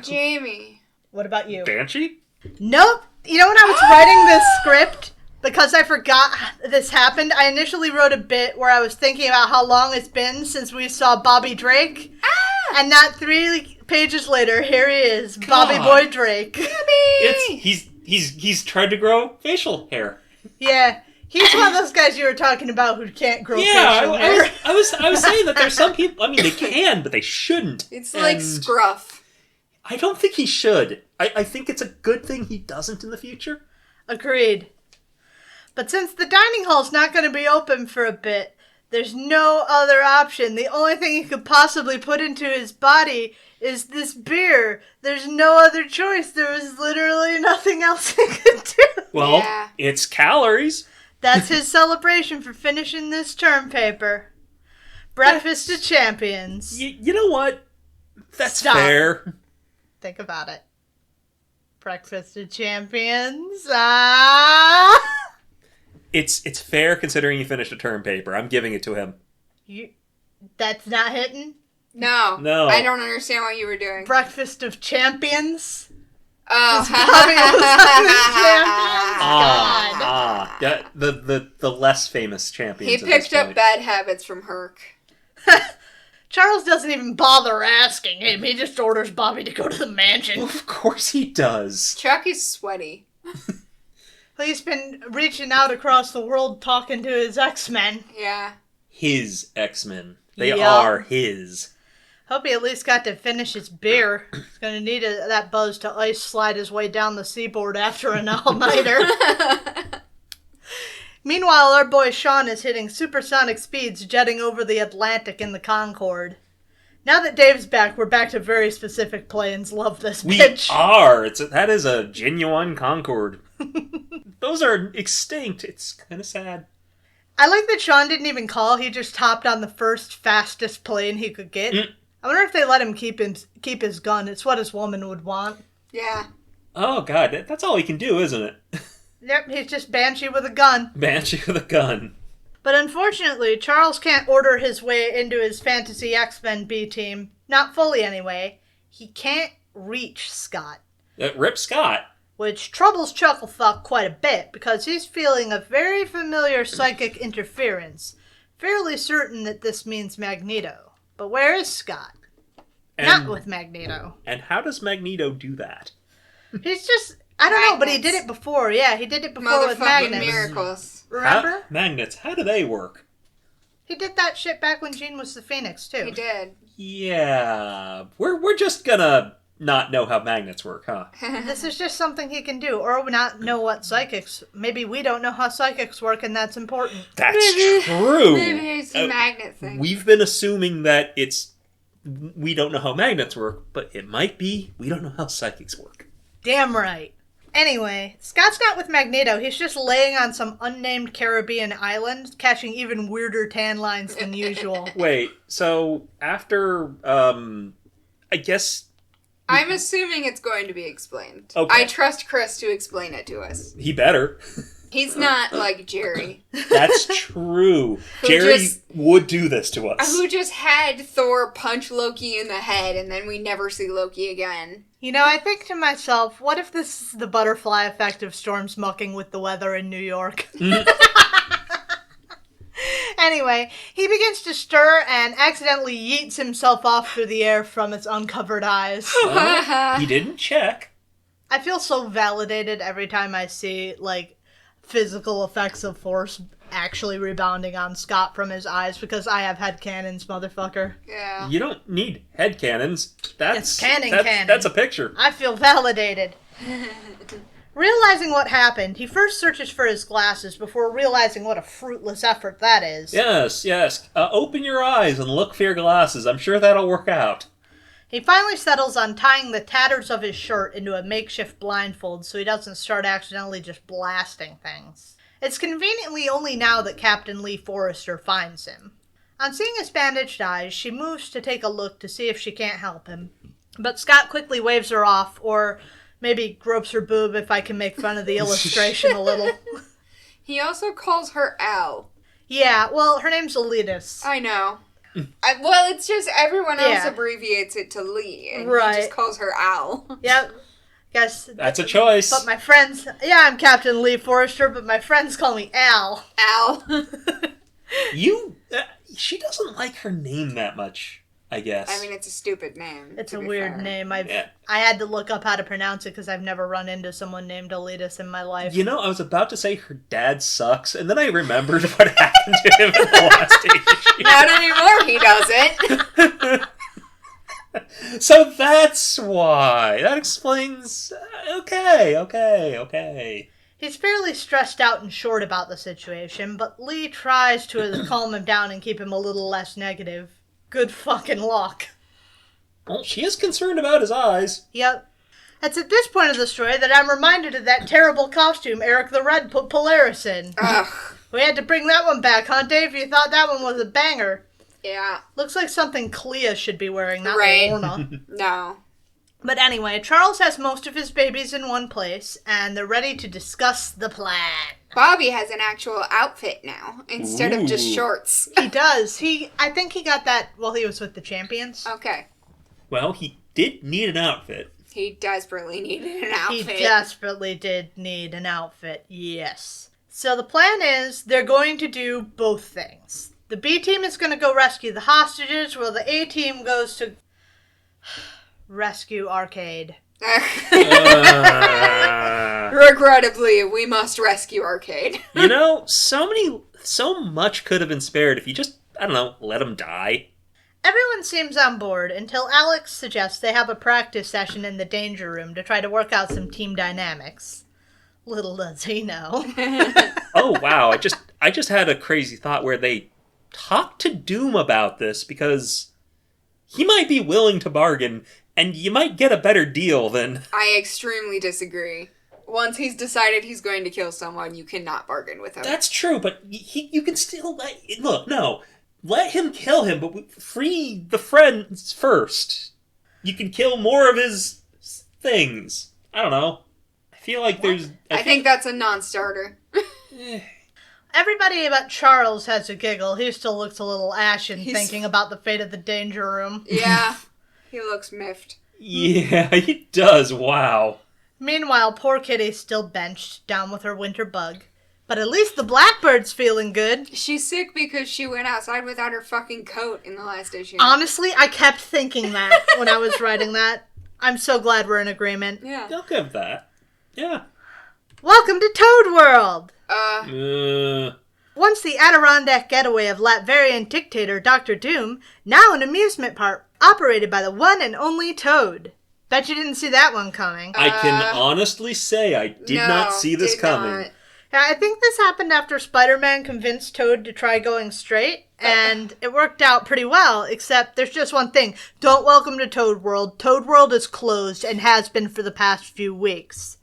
Jamie. What about you? Banshee? Nope. You know, when I was writing this script, because I forgot this happened, I initially wrote a bit where I was thinking about how long it's been since we saw Bobby Drake. And not 3 pages later, here he is, Bobby Boy Drake. He's tried to grow facial hair. Yeah. He's one of those guys you were talking about who can't grow facial hair. I was saying that there's some people, I mean, they can, but they shouldn't. It's like scruff. I don't think he should. I think it's a good thing he doesn't in the future. Agreed. But since the dining hall's not going to be open for a bit, there's no other option. The only thing he could possibly put into his body is this beer. There's no other choice. There was literally nothing else he could do. Well, it's calories. That's his celebration for finishing this term paper. Breakfast of Champions. You know what? That's Stop. fair. Think about it. Breakfast of Champions. Ah! It's fair considering he finished a term paper. I'm giving it to him. That's not hitting? No. No. I don't understand what you were doing. Breakfast of Champions. Oh. Yeah, the less famous champions. He picked up bad habits from Herc. Charles doesn't even bother asking him. He just orders Bobby to go to the mansion. Well, of course he does. Chuck is sweaty. He's been reaching out across the world talking to his X-Men. Yeah. His X-Men. They Yeah. are his. Hope he at least got to finish his beer. He's going to need that buzz to ice slide his way down the seaboard after an all-nighter. Meanwhile, our boy Sean is hitting supersonic speeds jetting over the Atlantic in the Concorde. Now that Dave's back, we're back to very specific planes. Love this bitch. We are. That is a genuine Concorde. Those are extinct. It's kind of sad. I like that Sean didn't even call. He just hopped on the first fastest plane he could get. I wonder if they let him keep his gun. It's what his woman would want. Yeah. Oh, God. That's all he can do, isn't it? Yep, he's just Banshee with a gun. Banshee with a gun. But unfortunately, Charles can't order his way into his fantasy X-Men B team. Not fully, anyway. He can't reach Scott. Rip Scott. Which troubles Chucklefuck quite a bit, because he's feeling a very familiar psychic interference. Fairly certain that this means Magneto. But where is Scott? Not with Magneto. And how does Magneto do that? He's just... I don't know, but he did it before. Yeah, he did it before with magnets. Miracles. Remember? Magnets, how do they work? He did that shit back when Jean was the Phoenix, too. He did. Yeah. We're just gonna not know how magnets work, huh? This is just something he can do. Or not know what psychics... Maybe we don't know how psychics work, and that's important. That's true. Maybe it's a magnet thing. We've been assuming that we don't know how magnets work, but it might be we don't know how psychics work. Damn right. Anyway, Scott's not with Magneto. He's just laying on some unnamed Caribbean island, catching even weirder tan lines than usual. Wait, so after, I guess... I'm assuming it's going to be explained. Okay. I trust Chris to explain it to us. He better. He's not like Jerry. That's true. Jerry would do this to us. Who just had Thor punch Loki in the head and then we never see Loki again. You know, I think to myself, what if this is the butterfly effect of storms mucking with the weather in New York? And Anyway, he begins to stir and accidentally yeets himself off through the air from its uncovered eyes. He didn't check. I feel so validated every time I see, like, physical effects of force actually rebounding on Scott from his eyes because I have headcanons, motherfucker. Yeah. You don't need headcanons. It's canon. That's a picture. I feel validated. Realizing what happened, he first searches for his glasses before realizing what a fruitless effort that is. Yes. Open your eyes and look for your glasses. I'm sure that'll work out. He finally settles on tying the tatters of his shirt into a makeshift blindfold so he doesn't start accidentally just blasting things. It's conveniently only now that Captain Lee Forrester finds him. On seeing his bandaged eyes, she moves to take a look to see if she can't help him. But Scott quickly waves her off, or maybe gropes her boob if I can make fun of the illustration a little. He also calls her Al. Yeah, well, her name's Elitis. I know. Well, it's just everyone else abbreviates it to Lee, and he just calls her Al. Yep. Guess that's a choice. But my friends, I'm Captain Lee Forrester, but my friends call me Al. Al. She doesn't like her name that much, I guess. I mean, it's a stupid name. It's a weird name. I had to look up how to pronounce it because I've never run into someone named Elitis in my life. You know, I was about to say her dad sucks, and then I remembered what happened to him in the last issue. Not anymore, he doesn't. So that's why. That explains... Okay. He's fairly stressed out and short about the situation, but Lee tries to calm him down and keep him a little less negative. Good fucking luck. Well, she is concerned about his eyes. Yep. It's at this point of the story that I'm reminded of that terrible costume Eric the Red put Polaris in. Ugh. We had to bring that one back, huh, Dave? You thought that one was a banger. Yeah. Looks like something Clea should be wearing, not right. Lorna. No. But anyway, Charles has most of his babies in one place, and they're ready to discuss the plan. Bobby has an actual outfit now, instead of just shorts. He does. I think he got that while he was with the Champions. Okay. Well, he did need an outfit. He desperately needed an outfit. He desperately did need an outfit, yes. So the plan is they're going to do both things. The B team is going to go rescue the hostages, while the A team goes to rescue Arcade. Regrettably, we must rescue Arcade. You know, so much could have been spared if you just, I don't know, let him die. Everyone seems on board until Alex suggests they have a practice session in the danger room to try to work out some team dynamics. Little does he know. Oh, wow. I just had a crazy thought where they talked to Doom about this because he might be willing to bargain and you might get a better deal than... I extremely disagree. Once he's decided he's going to kill someone, you cannot bargain with him. That's true, but you can still... Let him kill him, but free the friends first. You can kill more of his things. I don't know. I feel like there's... I think that's a non-starter. Everybody but Charles has a giggle. He still looks a little ashen thinking about the fate of the danger room. Yeah, he looks miffed. Yeah, he does. Wow. Meanwhile, poor Kitty's still benched, down with her winter bug. But at least the Blackbird's feeling good. She's sick because she went outside without her fucking coat in the last issue. Honestly, I kept thinking that when I was writing that. I'm so glad we're in agreement. Yeah. I'll give that. Yeah. Welcome to Toad World! Once the Adirondack getaway of Latverian dictator Dr. Doom, now an amusement park operated by the one and only Toad. Bet you didn't see that one coming. I can honestly say I did not see this coming. Yeah, I think this happened after Spider-Man convinced Toad to try going straight, and it worked out pretty well, except there's just one thing. Don't welcome to Toad World. Toad World is closed and has been for the past few weeks.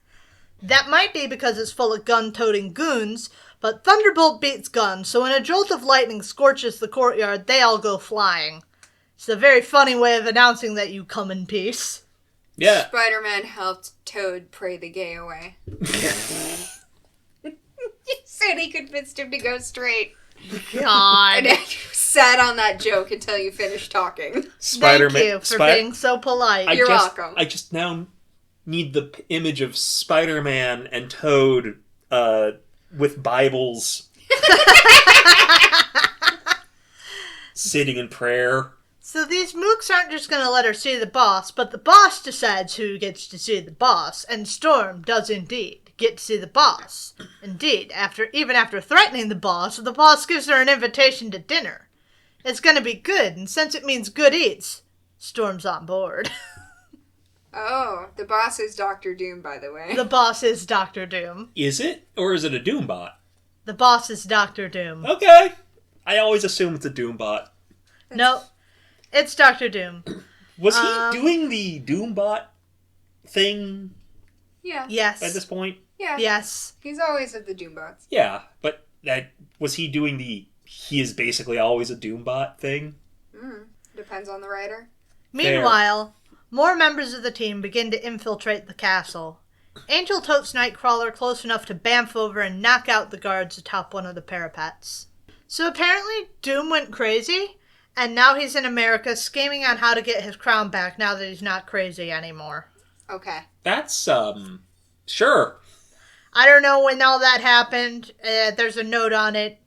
That might be because it's full of gun-toting goons, but Thunderbolt beats gun, so when a jolt of lightning scorches the courtyard, they all go flying. It's a very funny way of announcing that you come in peace. Yeah. Spider-Man helped Toad pray the gay away. He said he convinced him to go straight. God. And I sat on that joke until you finished talking. Spider-Man. Thank you for being so polite. You're welcome. I just now need the image of Spider-Man and Toad with Bibles. sitting in prayer. So these mooks aren't just going to let her see the boss, but the boss decides who gets to see the boss, and Storm does indeed get to see the boss. Indeed, even after threatening the boss gives her an invitation to dinner. It's going to be good, and since it means good eats, Storm's on board. Oh, the boss is Dr. Doom, by the way. The boss is Dr. Doom. Is it? Or is it a Doombot? The boss is Dr. Doom. Okay. I always assume it's a Doombot. No, it's Dr. Doom. Was he doing the Doombot thing Yeah. Yes. at this point? Yeah. Yes. He's always at the Doombots. Yeah, but was he doing the he is basically always a Doombot thing? Depends on the writer. Meanwhile, more members of the team begin to infiltrate the castle. Angel totes Nightcrawler close enough to bamf over and knock out the guards atop one of the parapets. So apparently Doom went crazy, and now he's in America scheming on how to get his crown back now that he's not crazy anymore. Okay. That's, sure. I don't know when all that happened. There's a note on it,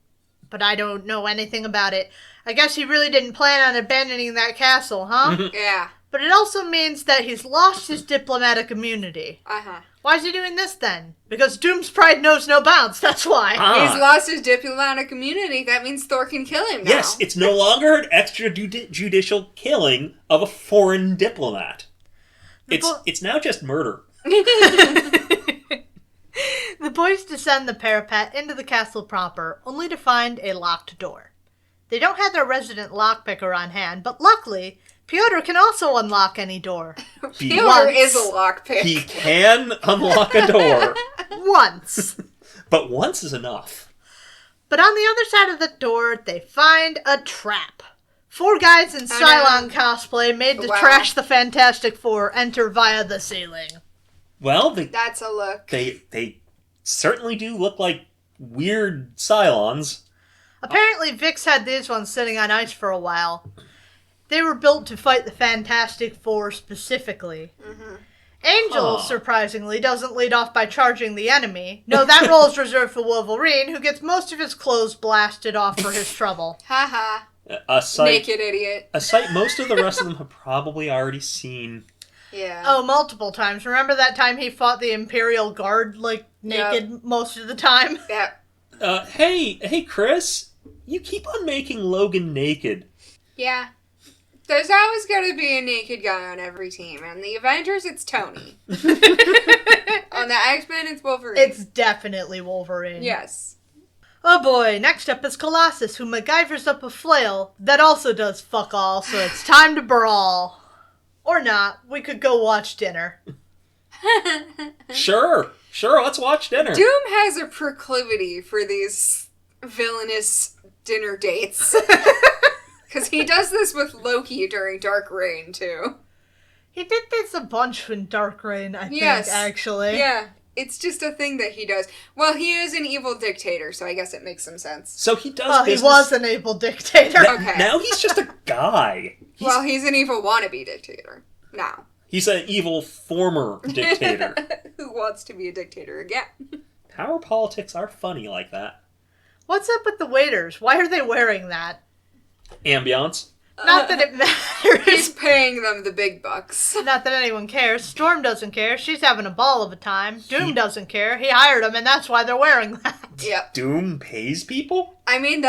but I don't know anything about it. I guess he really didn't plan on abandoning that castle, huh? Yeah. But it also means that he's lost his diplomatic immunity. Uh-huh. Why is he doing this then? Because Doom's pride knows no bounds, that's why. He's lost his diplomatic immunity. That means Thor can kill him now. Yes, it's no longer an extrajudicial killing of a foreign diplomat. It's now just murder. The boys descend the parapet into the castle proper, only to find a locked door. They don't have their resident lockpicker on hand, but luckily, Piotr can also unlock any door. Piotr is a lockpick. He can unlock a door. Once. But once is enough. But on the other side of the door, they find a trap. 4 guys in Cylon cosplay made to trash the Fantastic Four enter via the ceiling. Well, that's a look. They certainly do look like weird Cylons. Apparently, Vix had these ones sitting on ice for a while. They were built to fight the Fantastic Four specifically. Mm-hmm. Angel, surprisingly, doesn't lead off by charging the enemy. No, that role is reserved for Wolverine, who gets most of his clothes blasted off for his trouble. Ha Naked idiot. A sight most of the rest of them have probably already seen. Yeah. Oh, multiple times. Remember that time he fought the Imperial Guard, naked most of the time? Yeah. Hey, Chris, you keep on making Logan naked. Yeah. There's always got to be a naked guy on every team. On the Avengers, it's Tony. On the X-Men, it's Wolverine. It's definitely Wolverine. Yes. Oh boy, next up is Colossus, who MacGyvers up a flail that also does fuck all, so it's time to brawl. Or not. We could go watch dinner. Sure, let's watch dinner. Doom has a proclivity for these villainous dinner dates. Because he does this with Loki during Dark Reign, too. He did this a bunch in Dark Reign, I think, actually. Yeah, it's just a thing that he does. Well, he is an evil dictator, so I guess it makes some sense. So he does Well, business. he was an evil dictator. Okay. Now he's just a guy. He's an evil wannabe dictator. Now. He's an evil former dictator. Who wants to be a dictator again? Power politics are funny like that. What's up with the waiters? Why are they wearing that? Ambiance. Not that it matters. He's paying them the big bucks. Not that anyone cares. Storm doesn't care. She's having a ball of a time. Doom doesn't care. He hired them, and that's why they're wearing that. Yep. Doom pays people? I mean,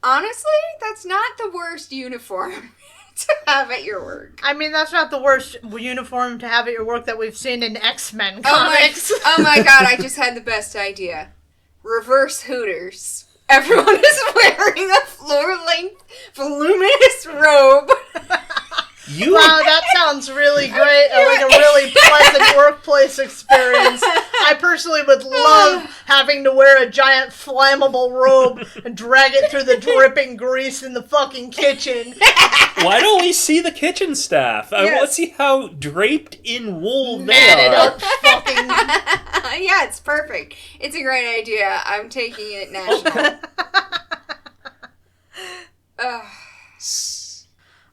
honestly, that's not the worst uniform to have at your work. I mean, that's not the worst uniform to have at your work that we've seen in X-Men comics. Oh my god, I just had the best idea. Reverse Hooters. Everyone is wearing a floor-length, voluminous robe. Wow, that sounds really great. Like a really pleasant workplace experience. I personally would love having to wear a giant flammable robe and drag it through the dripping grease in the fucking kitchen. Why don't we see the kitchen staff? I want to see how draped in wool they are. Up fucking... Yeah, it's perfect. It's a great idea. I'm taking it national.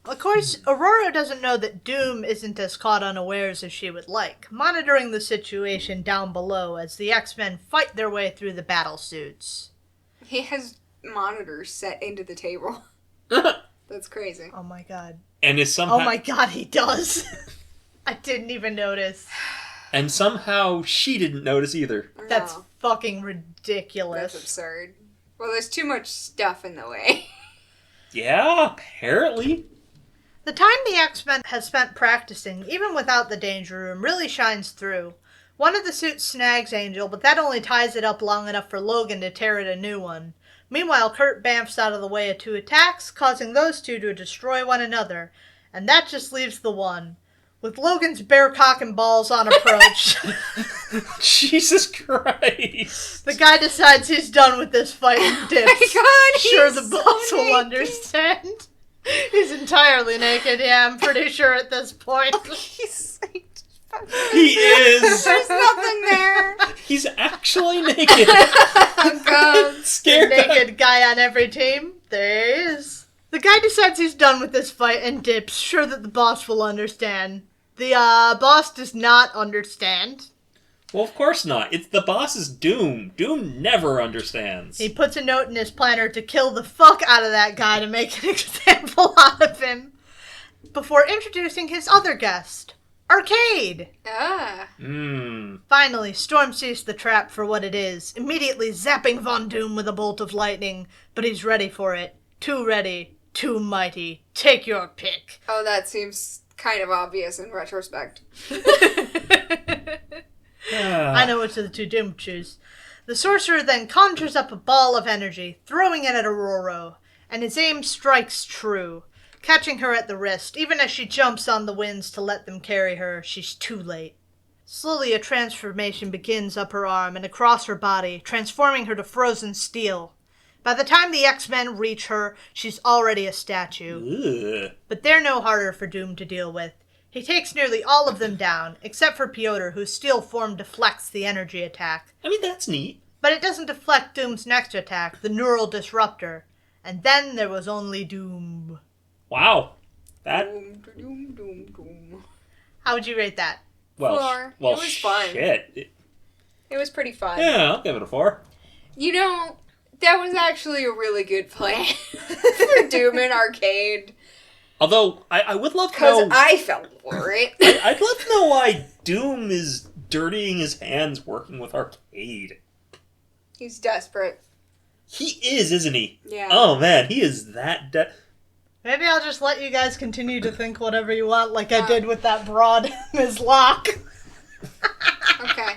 Of course, Aurora doesn't know that Doom isn't as caught unawares as she would like, monitoring the situation down below as the X-Men fight their way through the battle suits. He has monitors set into the table. That's crazy. Oh my god. And is somehow... Oh my god, he does. I didn't even notice. And somehow she didn't notice either. That's No, fucking ridiculous. that's absurd. Well, there's too much stuff in the way. Yeah, apparently. The time the X-Men has spent practicing, even without the danger room, really shines through. One of the suits snags Angel, but that only ties it up long enough for Logan to tear it a new one. Meanwhile, Kurt bamfs out of the way of 2 attacks, causing those 2 to destroy one another. And that just leaves the one. With Logan's bare cock and balls on approach, Jesus Christ. the guy decides he's done with this fight and dips. Oh my god, Sure, he's the so boss will naked. understand. He's entirely naked, yeah, I'm pretty sure at this point. He's He is. There's nothing there. He's actually naked. Oh god. The Scared. naked guy on every team, there he is. The guy decides he's done with this fight and dips, sure that the boss will understand. The boss does not understand. Well, of course not. It's the boss's Doom. Doom never understands. He puts a note in his planner to kill the fuck out of that guy to make an example out of him. Before introducing his other guest, Arcade. Ah. Finally, Storm sees the trap for what it is, immediately zapping Von Doom with a bolt of lightning, but he's ready for it. Too ready, too mighty. Take your pick. Oh, that seems kind of obvious in retrospect. I know which of the 2 Doom choose. The sorcerer then conjures up a ball of energy, throwing it at Aurora, and his aim strikes true. Catching her at the wrist, even as she jumps on the winds to let them carry her, she's too late. Slowly a transformation begins up her arm and across her body, transforming her to frozen steel. By the time the X-Men reach her, she's already a statue. Ugh. But they're no harder for Doom to deal with. He takes nearly all of them down, except for Piotr, whose steel form deflects the energy attack. I mean, that's neat. But it doesn't deflect Doom's next attack, the Neural Disruptor. And then there was only Doom. Wow. That... Doom, doom, doom, doom. How would you rate that? Well, 4. well, It was fun. shit. It was pretty fun. Yeah, I'll give it a 4. You know, that was actually a really good plan for Doom and Arcade. Although, I would love to Because know... I fell for it. I'd love to know why Doom is dirtying his hands working with Arcade. He's desperate. He is, isn't he? Yeah. Oh, man, he is that... Maybe I'll just let you guys continue to think whatever you want, like I did with that broad Ms. Locke. Okay.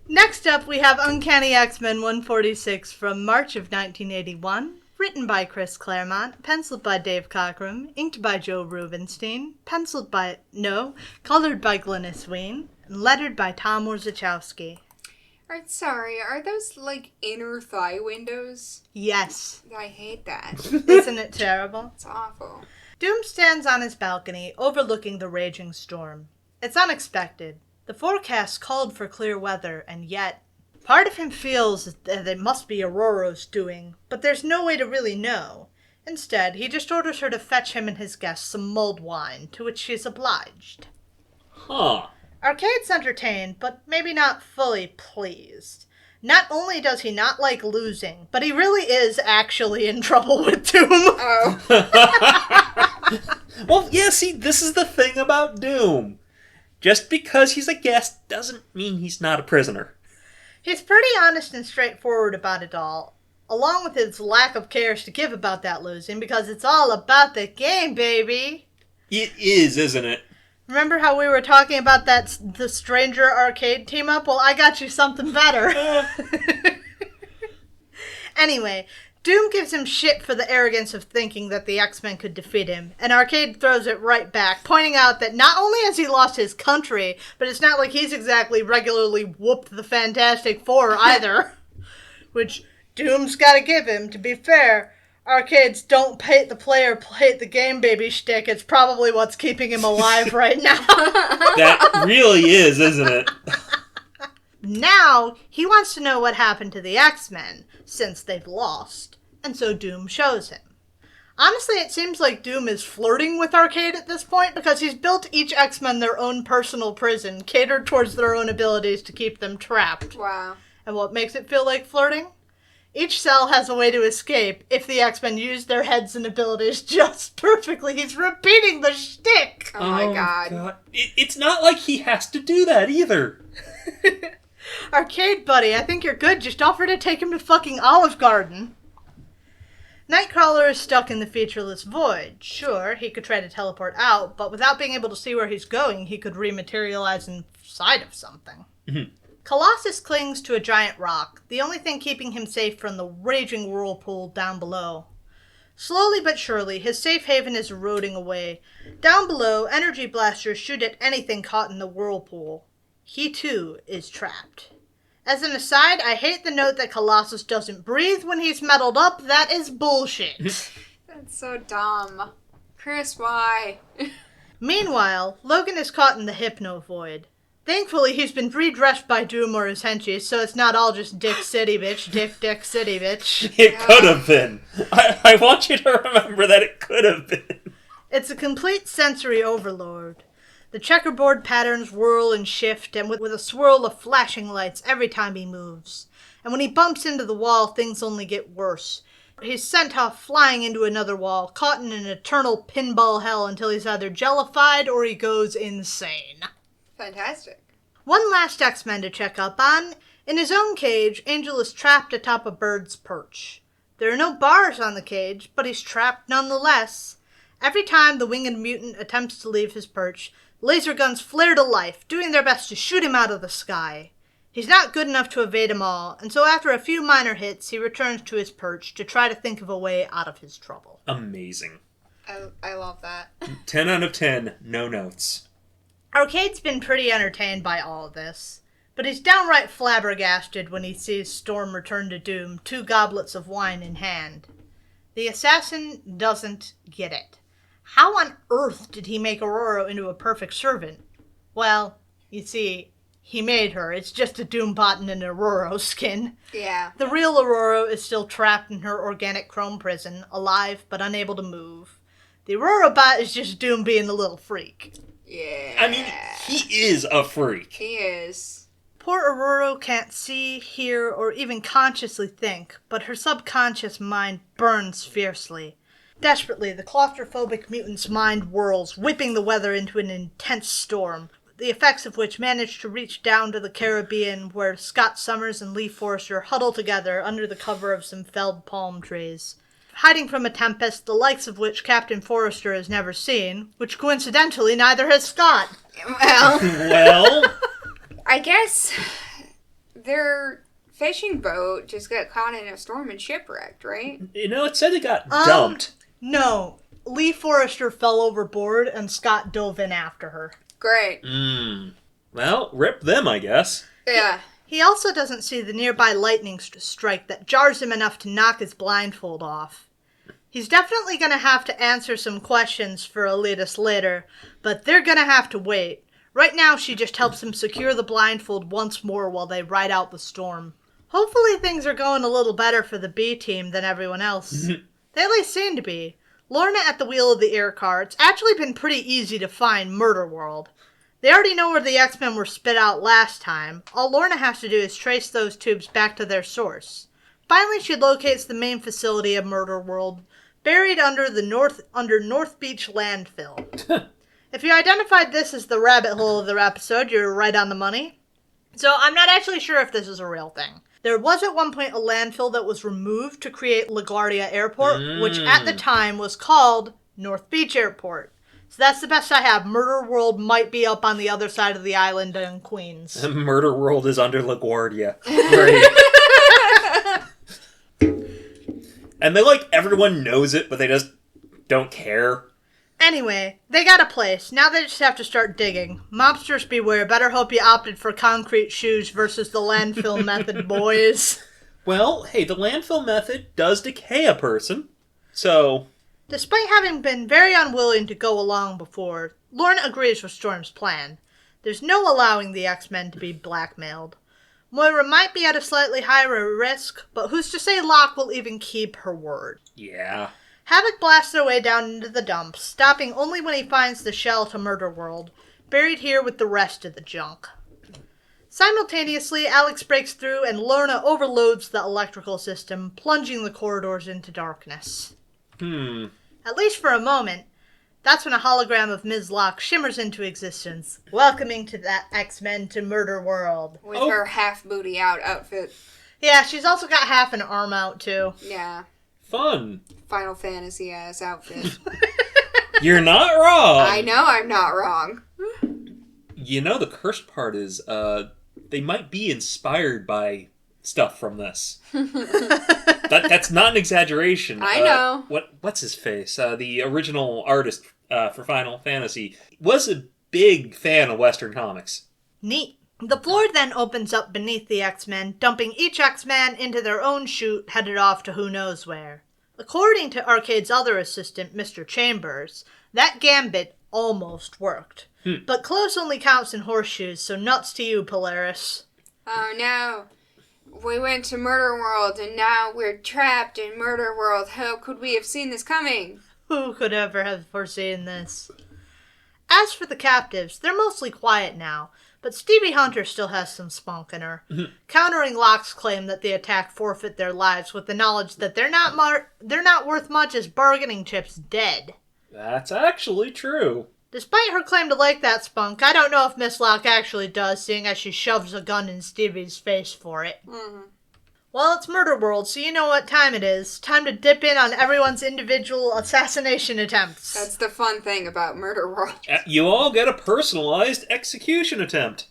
Next up, we have Uncanny X-Men 146 from March of 1981. Written by Chris Claremont, penciled by Dave Cockrum, inked by Joe Rubinstein, colored by Glynis Wein, and lettered by Tom Orzechowski. Alright, sorry, are those, like, inner thigh windows? Yes. I hate that. Isn't it terrible? It's awful. Doom stands on his balcony, overlooking the raging storm. It's unexpected. The forecast called for clear weather, and yet... Part of him feels that it must be Aurora's doing, but there's no way to really know. Instead, he just orders her to fetch him and his guests some mulled wine, to which she is obliged. Huh. Arcade's entertained, but maybe not fully pleased. Not only does he not like losing, but he really is actually in trouble with Doom. Oh. Well, yeah, see, this is the thing about Doom. Just because he's a guest doesn't mean he's not a prisoner. He's pretty honest and straightforward about it all, along with his lack of cares to give about that losing, because it's all about the game, baby. It is, isn't it? Remember how we were talking about the Stranger Arcade team-up? Well, I got you something better. Anyway, Doom gives him shit for the arrogance of thinking that the X-Men could defeat him, and Arcade throws it right back, pointing out that not only has he lost his country, but it's not like he's exactly regularly whooped the Fantastic Four either. Which Doom's gotta give him, to be fair. Arcade's don't hate the player, hate the game baby shtick. It's probably what's keeping him alive right now. That really is, isn't it? Now, he wants to know what happened to the X-Men, since they've lost, and so Doom shows him. Honestly, it seems like Doom is flirting with Arcade at this point, because he's built each X-Men their own personal prison, catered towards their own abilities to keep them trapped. Wow. And what makes it feel like flirting? Each cell has a way to escape if the X-Men use their heads and abilities just perfectly. He's repeating the shtick! Oh my god. It's not like he has to do that either. Arcade buddy, I think you're good. Just offer to take him to fucking Olive Garden. Nightcrawler is stuck in the featureless void. Sure, he could try to teleport out, but without being able to see where he's going, he could rematerialize inside of something. Colossus clings to a giant rock, the only thing keeping him safe from the raging whirlpool down below. Slowly but surely, his safe haven is eroding away. Down below, energy blasters shoot at anything caught in the whirlpool. He, too, is trapped. As an aside, I hate the note that Colossus doesn't breathe when he's metaled up. That is bullshit. That's so dumb. Chris, why? Meanwhile, Logan is caught in the Hypno Void. Thankfully, he's been redressed by Doom or his henchies, so it's not all just Dick City, bitch. Dick City, bitch. It could have been. I want you to remember that it could have been. It's a complete sensory overload. The checkerboard patterns whirl and shift, and with a swirl of flashing lights every time he moves. And when he bumps into the wall, things only get worse. He's sent off flying into another wall, caught in an eternal pinball hell until he's either jellified or he goes insane. Fantastic. One last X-Men to check up on. In his own cage, Angel is trapped atop a bird's perch. There are no bars on the cage, but he's trapped nonetheless. Every time the winged mutant attempts to leave his perch, laser guns flare to life, doing their best to shoot him out of the sky. He's not good enough to evade them all, and so after a few minor hits, he returns to his perch to try to think of a way out of his trouble. Amazing. I love that. 10 out of 10, no notes. Arcade's been pretty entertained by all of this, but he's downright flabbergasted when he sees Storm return to Doom, 2 goblets of wine in hand. The assassin doesn't get it. How on earth did he make Aurora into a perfect servant? Well, you see, he made her. It's just a Doombot in an Aurora skin. Yeah. The real Aurora is still trapped in her organic chrome prison, alive but unable to move. The Aurora bot is just Doom being a little freak. Yeah. I mean, he is a freak. He is. Poor Aurora can't see, hear, or even consciously think, but her subconscious mind burns fiercely. Desperately, the claustrophobic mutant's mind whirls, whipping the weather into an intense storm, the effects of which manage to reach down to the Caribbean, where Scott Summers and Lee Forrester huddle together under the cover of some felled palm trees, hiding from a tempest the likes of which Captain Forrester has never seen, which coincidentally neither has Scott. Well, I guess their fishing boat just got caught in a storm and shipwrecked, right? you know, it said it got dumped. No. Lee Forrester fell overboard and Scott dove in after her. Great. Well, rip them, I guess. Yeah. He also doesn't see the nearby lightning strike that jars him enough to knock his blindfold off. He's definitely going to have to answer some questions for Elidis later, but they're going to have to wait. Right now, she just helps him secure the blindfold once more while they ride out the storm. Hopefully things are going a little better for the B team than everyone else. They at least seem to be. Lorna at the wheel of the air car. It's actually been pretty easy to find Murder World. They already know where the X-Men were spit out last time. All Lorna has to do is trace those tubes back to their source. Finally, she locates the main facility of Murder World, buried under North Beach landfill. If you identified this as the rabbit hole of their episode, you're right on the money. So I'm not actually sure if this is a real thing. There was at one point a landfill that was removed to create LaGuardia Airport, which at the time was called North Beach Airport. So that's the best I have. Murder World might be up on the other side of the island in Queens. Murder World is under LaGuardia. Great. And everyone knows it, but they just don't care. Anyway, they got a place. Now they just have to start digging. Mobsters beware. Better hope you opted for concrete shoes versus the landfill method, boys. Well, hey, the landfill method does decay a person, so... Despite having been very unwilling to go along before, Lorna agrees with Storm's plan. There's no allowing the X-Men to be blackmailed. Moira might be at a slightly higher risk, but who's to say Locke will even keep her word? Yeah. Havoc blasts their way down into the dumps, stopping only when he finds the shell to Murder World, buried here with the rest of the junk. Simultaneously, Alex breaks through and Lorna overloads the electrical system, plunging the corridors into darkness. At least for a moment. That's when a hologram of Ms. Locke shimmers into existence, welcoming to that X-Men to Murder World. With her half-booty out outfit. Yeah, she's also got half an arm out, too. Yeah. Fun. Final Fantasy-ass outfit. You're not wrong. I know I'm not wrong. You know, the cursed part is, they might be inspired by stuff from this. That's not an exaggeration. I know. What's his face? The original artist for Final Fantasy was a big fan of Western comics. Neat. The floor then opens up beneath the X-Men, dumping each X-Man into their own chute headed off to who knows where. According to Arcade's other assistant, Mr. Chambers, that gambit almost worked. But close only counts in horseshoes, so nuts to you, Polaris. Oh no. We went to Murder World and now we're trapped in Murder World. How could we have seen this coming? Who could ever have foreseen this? As for the captives, they're mostly quiet now, but Stevie Hunter still has some spunk in her, countering Locke's claim that the attack forfeit their lives with the knowledge that they're not worth much as bargaining chips dead. That's actually true. Despite her claim to like that spunk, I don't know if Miss Locke actually does, seeing as she shoves a gun in Stevie's face for it. Well, it's Murder World, so you know what time it is. Time to dip in on everyone's individual assassination attempts. That's the fun thing about Murder World. You all get a personalized execution attempt.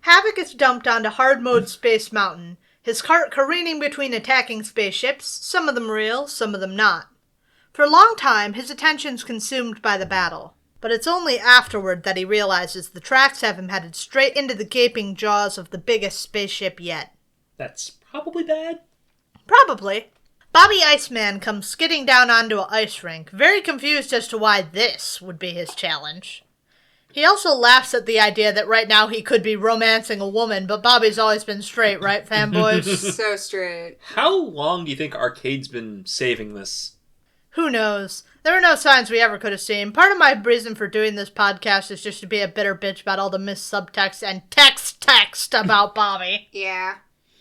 Havoc is dumped onto hard mode Space Mountain, his cart careening between attacking spaceships, some of them real, some of them not. For a long time, his attention's consumed by the battle. But it's only afterward that he realizes the tracks have him headed straight into the gaping jaws of the biggest spaceship yet. That's probably bad. Probably. Bobby Iceman comes skidding down onto an ice rink, very confused as to why this would be his challenge. He also laughs at the idea that right now he could be romancing a woman, but Bobby's always been straight, right, fanboys? So straight. How long do you think Arcade's been saving this? Who knows? There were no signs we ever could have seen. Part of my reason for doing this podcast is just to be a bitter bitch about all the missed subtext and text about Bobby. Yeah.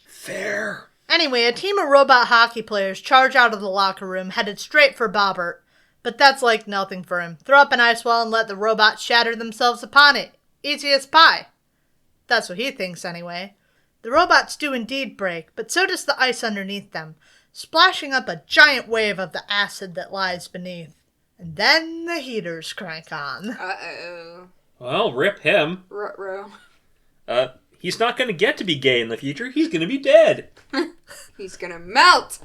Fair. Anyway, a team of robot hockey players charge out of the locker room, headed straight for Bobbert. But that's like nothing for him. Throw up an ice wall and let the robots shatter themselves upon it. Easy as pie. That's what he thinks anyway. The robots do indeed break, but so does the ice underneath them, splashing up a giant wave of the acid that lies beneath. And then the heaters crank on. Uh-oh. Well, rip him. Ruh-roh. He's not going to get to be gay in the future. He's going to be dead. He's gonna melt!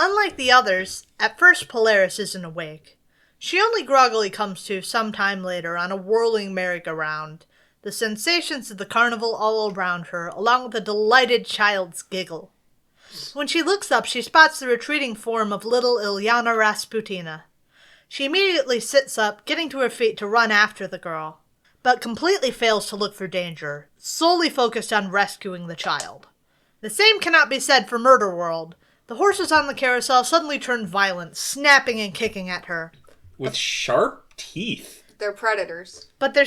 Unlike the others, at first Polaris isn't awake. She only groggily comes to some time later on a whirling merry-go-round, the sensations of the carnival all around her, along with a delighted child's giggle. When she looks up, she spots the retreating form of little Ilyana Rasputina. She immediately sits up, getting to her feet to run after the girl, but completely fails to look for danger, solely focused on rescuing the child. The same cannot be said for Murder World. The horses on the carousel suddenly turn violent, snapping and kicking at her. With sharp teeth. They're predators. But they're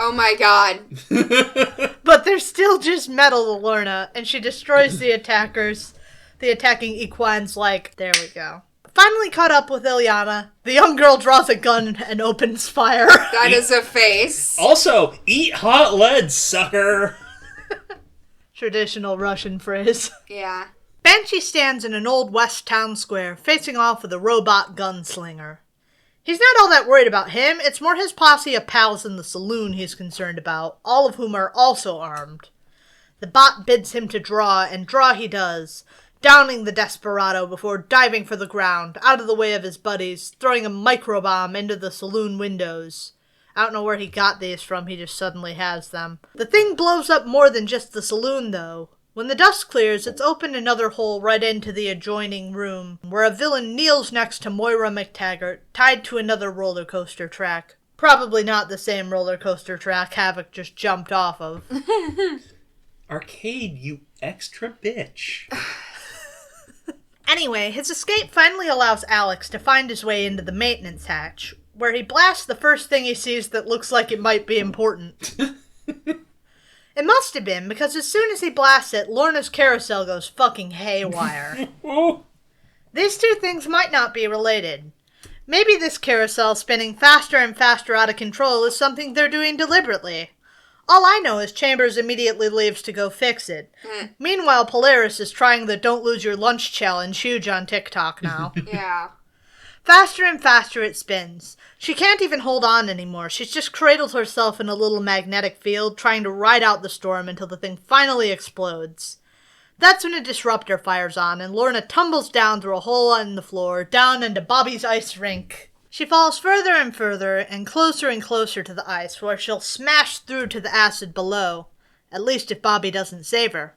Oh my god. but they're still just metal to Lorna, and she destroys the attackers. The attacking equines like, there we go. Finally caught up with Ilyana, the young girl draws a gun and opens fire. That is a face. Also, eat hot lead, sucker! Traditional Russian phrase. Yeah. Banshee stands in an old west town square, facing off with a robot gunslinger. He's not all that worried about him, it's more his posse of pals in the saloon he's concerned about, all of whom are also armed. The bot bids him to draw, and draw he does, downing the desperado before diving for the ground, out of the way of his buddies, throwing a microbomb into the saloon windows. I don't know where he got these from, he just suddenly has them. The thing blows up more than just the saloon, though. When the dust clears, it's opened another hole right into the adjoining room, where a villain kneels next to Moira McTaggart, tied to another roller coaster track. Probably not the same roller coaster track Havoc just jumped off of. Arcade, you extra bitch. Anyway, his escape finally allows Alex to find his way into the maintenance hatch, where he blasts the first thing he sees that looks like it might be important. It must have been, because as soon as he blasts it, Lorna's carousel goes fucking haywire. These two things might not be related. Maybe this carousel spinning faster and faster out of control is something they're doing deliberately. All I know is Chambers immediately leaves to go fix it. Meanwhile, Polaris is trying the Don't Lose Your Lunch challenge huge on TikTok now. Yeah. Faster and faster it spins. She can't even hold on anymore. She's just cradled herself in a little magnetic field, trying to ride out the storm until the thing finally explodes. That's when a disruptor fires on, and Lorna tumbles down through a hole in the floor, down into Bobby's ice rink. She falls further and further, and closer to the ice, where she'll smash through to the acid below. At least if Bobby doesn't save her.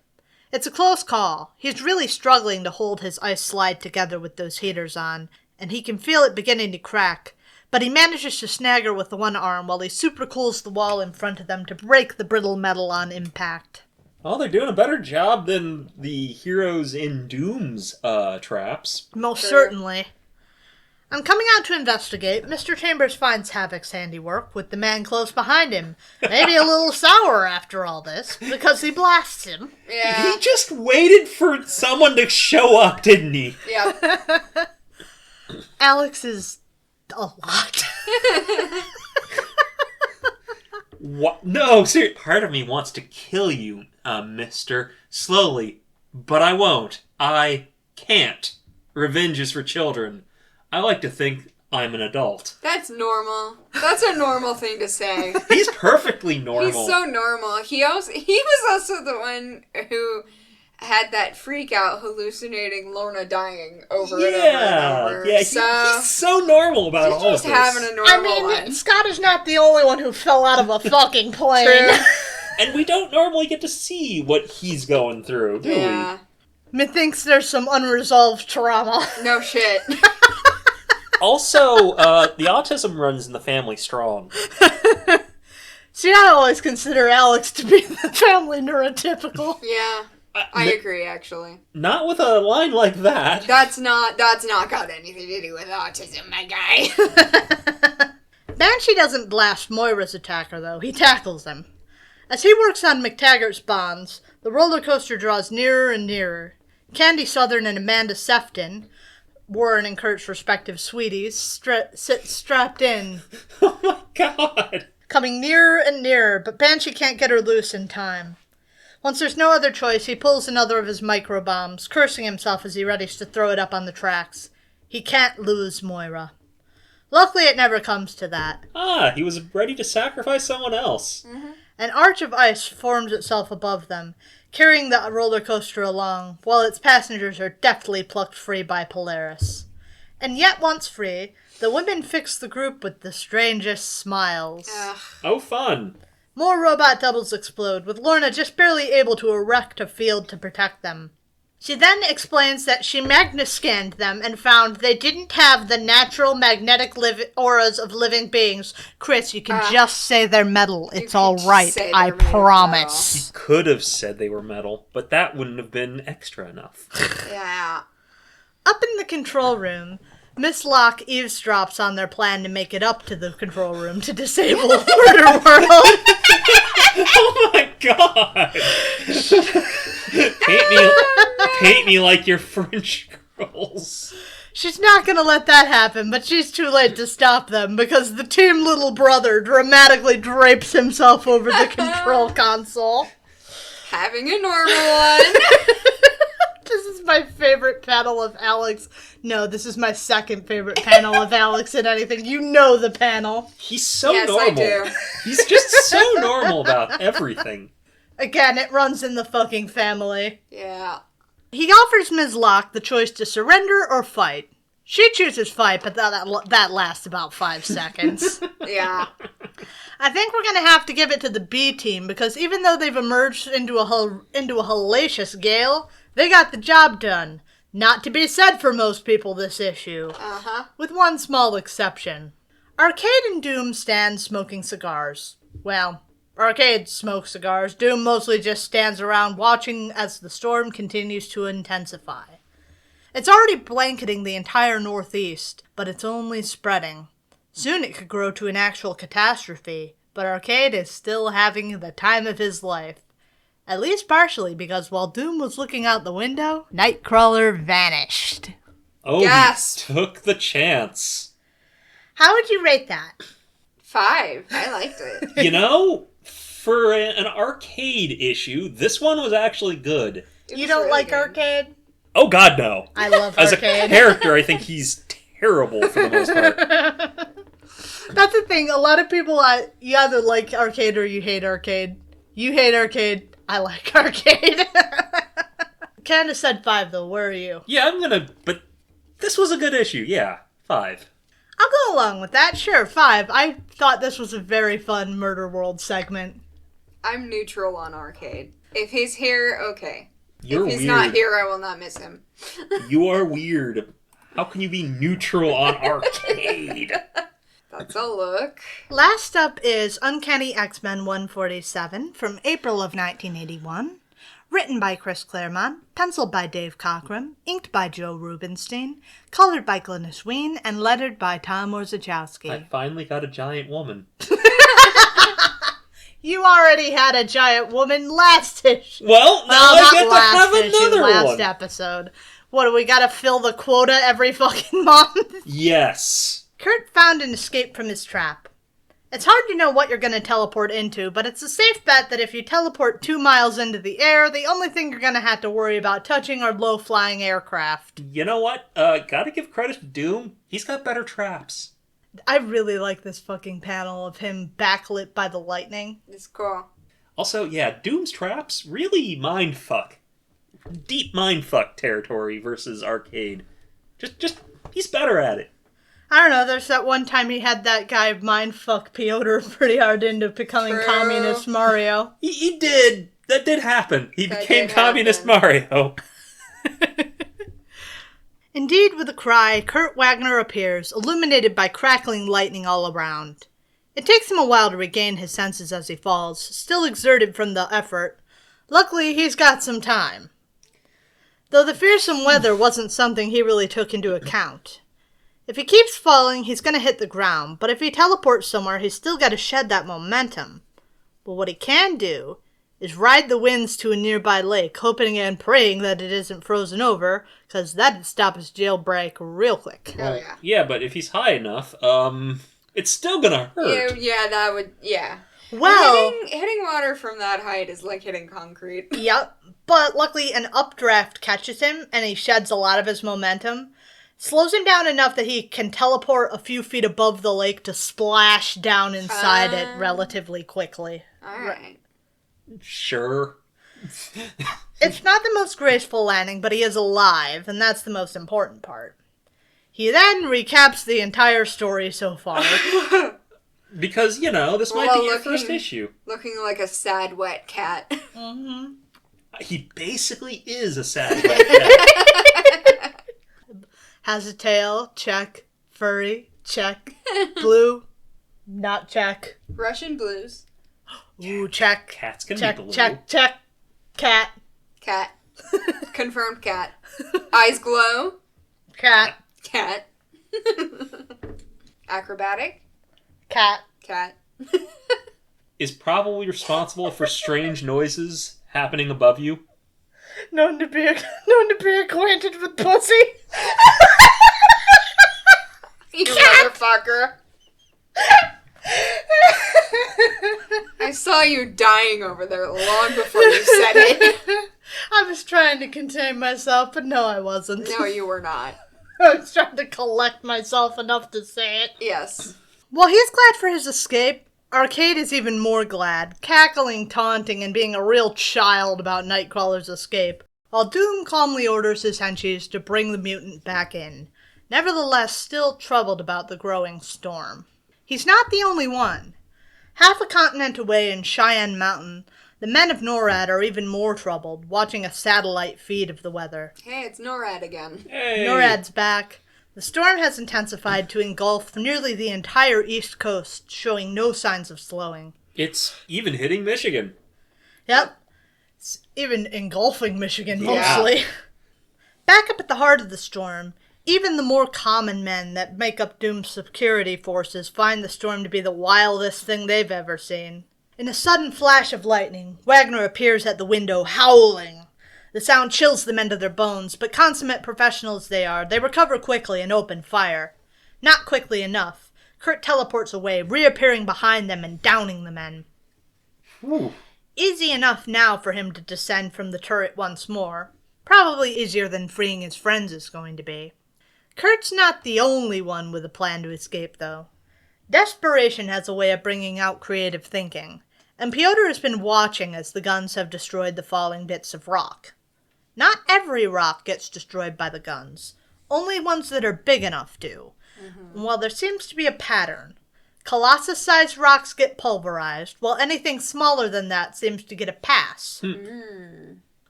It's a close call. He's really struggling to hold his ice slide together with those heaters on, and he can feel it beginning to crack, but he manages to snag her with one arm while he supercools the wall in front of them to break the brittle metal on impact. Oh, they're doing a better job than the heroes in Doom's traps. Most certainly. On coming out to investigate, Mr. Chambers finds Havoc's handiwork with the man close behind him. Maybe a little sour after all this, because he blasts him. Yeah. He just waited for someone to show up, didn't he? Yeah. Alex is a lot. What? No, seriously. Part of me wants to kill you, mister. Slowly. But I won't. I can't. Revenge is for children. I like to think I'm an adult. That's normal. That's a normal thing to say. He's perfectly normal. He's so normal. He was also the one who had that freak out hallucinating Lorna dying over and over and over. Yeah, so he's so normal about all of he's this. just having a normal one. Scott is not the only one who fell out of a fucking plane. And we don't normally get to see what he's going through, do Yeah. Methinks there's some unresolved trauma. No shit. we? Also, the autism runs in the family strong. See, I always consider Alex to be the family neurotypical. Yeah. I agree, actually. Not with a line like that. That's not got anything to do with autism, my guy. Banshee doesn't blast Moira's attacker, though. He tackles him. As he works on McTaggart's bonds, the roller coaster draws nearer and nearer. Candy Southern and Amanda Sefton, Warren and Kurt's respective sweeties, sit strapped in. Oh my god. Coming nearer and nearer, but Banshee can't get her loose in time. Once there's no other choice, he pulls another of his micro-bombs, cursing himself as he readies to throw it up on the tracks. He can't lose Moira. Luckily, it never comes to that. He was ready to sacrifice someone else. Mm-hmm. An arch of ice forms itself above them, carrying the roller coaster along, while its passengers are deftly plucked free by Polaris. And yet once free, the women fix the group with the strangest smiles. Ugh. Oh, fun. More robot doubles explode, with Lorna just barely able to erect a field to protect them. She then explains that she magna-scanned them and found they didn't have the natural magnetic auras of living beings. Chris, you can just say they're metal. It's all right, I promise. He could have said they were metal, but that wouldn't have been extra enough. Yeah. Up in the control room, Miss Locke eavesdrops on their plan to make it up to the control room to disable Murder World. Oh my god! Paint me like your French girls. She's not gonna let that happen, but she's too late to stop them because the team little brother dramatically drapes himself over the control console. Having a normal one. This is my favorite panel of Alex. No, this is my second favorite panel of Alex in anything. You know the panel. He's so Yes, normal. I do. He's just so normal about everything. Again, it runs in the fucking family. Yeah. He offers Ms. Locke the choice to surrender or fight. She chooses fight, but that lasts about 5 seconds. Yeah. I think we're going to have to give it to the B team, because even though they've emerged into a hellacious gale, they got the job done. Not to be said for most people this issue. Uh-huh. With one small exception. Arcade and Doom stand smoking cigars. Well, Arcade smokes cigars. Doom mostly just stands around watching as the storm continues to intensify. It's already blanketing the entire Northeast, but it's only spreading. Soon it could grow to an actual catastrophe, but Arcade is still having the time of his life. At least partially, because while Doom was looking out the window, Nightcrawler vanished. Oh, Gasp. he took the chance. How would you rate that? 5. I liked it. You know, for an arcade issue, this one was actually good. It You was don't really like good. Arcade? Oh god, no. I love As Arcade. a character, I think he's terrible for the most part. That's the thing. A lot of people, you either like Arcade or you hate Arcade. You hate Arcade. I like Arcade. Kinda said 5, though. Where are you? Yeah, but this was a good issue, yeah. 5. I'll go along with that. Sure, 5. I thought this was a very fun Murder World segment. I'm neutral on Arcade. If he's here, okay. You're if he's weird. not here, I will not miss him. You are weird. How can you be neutral on Arcade? That's a look. Last up is Uncanny X-Men 147 from April of 1981. Written by Chris Claremont, penciled by Dave Cockrum, inked by Joe Rubinstein, colored by Glynis Wein, and lettered by Tom Orzechowski. I finally got a giant woman. You already had a giant woman last issue. Well, now I get to have another last one. episode. What, do we gotta fill the quota every fucking month? Yes. Kurt found an escape from his trap. It's hard to know what you're gonna teleport into, but it's a safe bet that if you teleport 2 miles into the air, the only thing you're gonna have to worry about touching are low-flying aircraft. You know what? Gotta give credit to Doom. He's got better traps. I really like this fucking panel of him backlit by the lightning. It's cool. Also, yeah, Doom's traps really mindfuck. Deep mindfuck territory versus Arcade. Just he's better at it. I don't know, there's that one time he had that guy mindfuck Piotr pretty hard into becoming True. Communist Mario. He did. That did happen. He That became did Communist happen. Mario. Indeed, with a cry, Kurt Wagner appears, illuminated by crackling lightning all around. It takes him a while to regain his senses as he falls, still exerted from the effort. Luckily, he's got some time. Though the fearsome weather wasn't something he really took into account. If he keeps falling, he's gonna hit the ground, but if he teleports somewhere, he's still gotta shed that momentum. But what he can do is ride the winds to a nearby lake, hoping and praying that it isn't frozen over, because that'd stop his jailbreak real quick. Oh, yeah. Yeah, but if he's high enough, it's still gonna hurt. Yeah, that would, yeah. Well, Hitting water from that height is like hitting concrete. yep, but luckily an updraft catches him, and he sheds a lot of his momentum. Slows him down enough that he can teleport a few feet above the lake to splash down inside it relatively quickly. Alright. Sure. It's not the most graceful landing, but he is alive, and that's the most important part. He then recaps the entire story so far. Because, you know, this might Well, be your first issue. Looking like a sad, wet cat. Mm-hmm. He basically is a sad wet cat. Has a tail, check. Furry, check. Blue, not check. Russian blues. Ooh, check. Cats can Check, be blue. check, check. Cat. Cat. Confirmed cat. Eyes glow. Cat. Cat. Acrobatic. Cat. Cat. Is probably responsible for strange noises happening above you. Known to be acquainted with pussy. You motherfucker. I saw you dying over there long before you said it. I was trying to contain myself, but no, I wasn't. No, you were not. I was trying to collect myself enough to say it. Yes. While he's glad for his escape, Arcade is even more glad, cackling, taunting, and being a real child about Nightcrawler's escape, while Doom calmly orders his henchies to bring the mutant back in, nevertheless still troubled about the growing storm. He's not the only one. Half a continent away in Cheyenne Mountain, the men of NORAD are even more troubled, watching a satellite feed of the weather. Hey, it's NORAD again. Hey! NORAD's back. The storm has intensified to engulf nearly the entire East Coast, showing no signs of slowing. It's even hitting Michigan. Yep. It's even engulfing Michigan, Yeah. mostly. Back up at the heart of the storm, even the more common men that make up Doom's security forces find the storm to be the wildest thing they've ever seen. In a sudden flash of lightning, Wagner appears at the window, howling. The sound chills the men to their bones, but consummate professionals they are, they recover quickly and open fire. Not quickly enough. Kurt teleports away, reappearing behind them and downing the men. Ooh. Easy enough now for him to descend from the turret once more. Probably easier than freeing his friends is going to be. Kurt's not the only one with a plan to escape, though. Desperation has a way of bringing out creative thinking, and Piotr has been watching as the guns have destroyed the falling bits of rock. Not every rock gets destroyed by the guns. Only ones that are big enough do. And while there seems to be a pattern, Colossus-sized rocks get pulverized, while anything smaller than that seems to get a pass.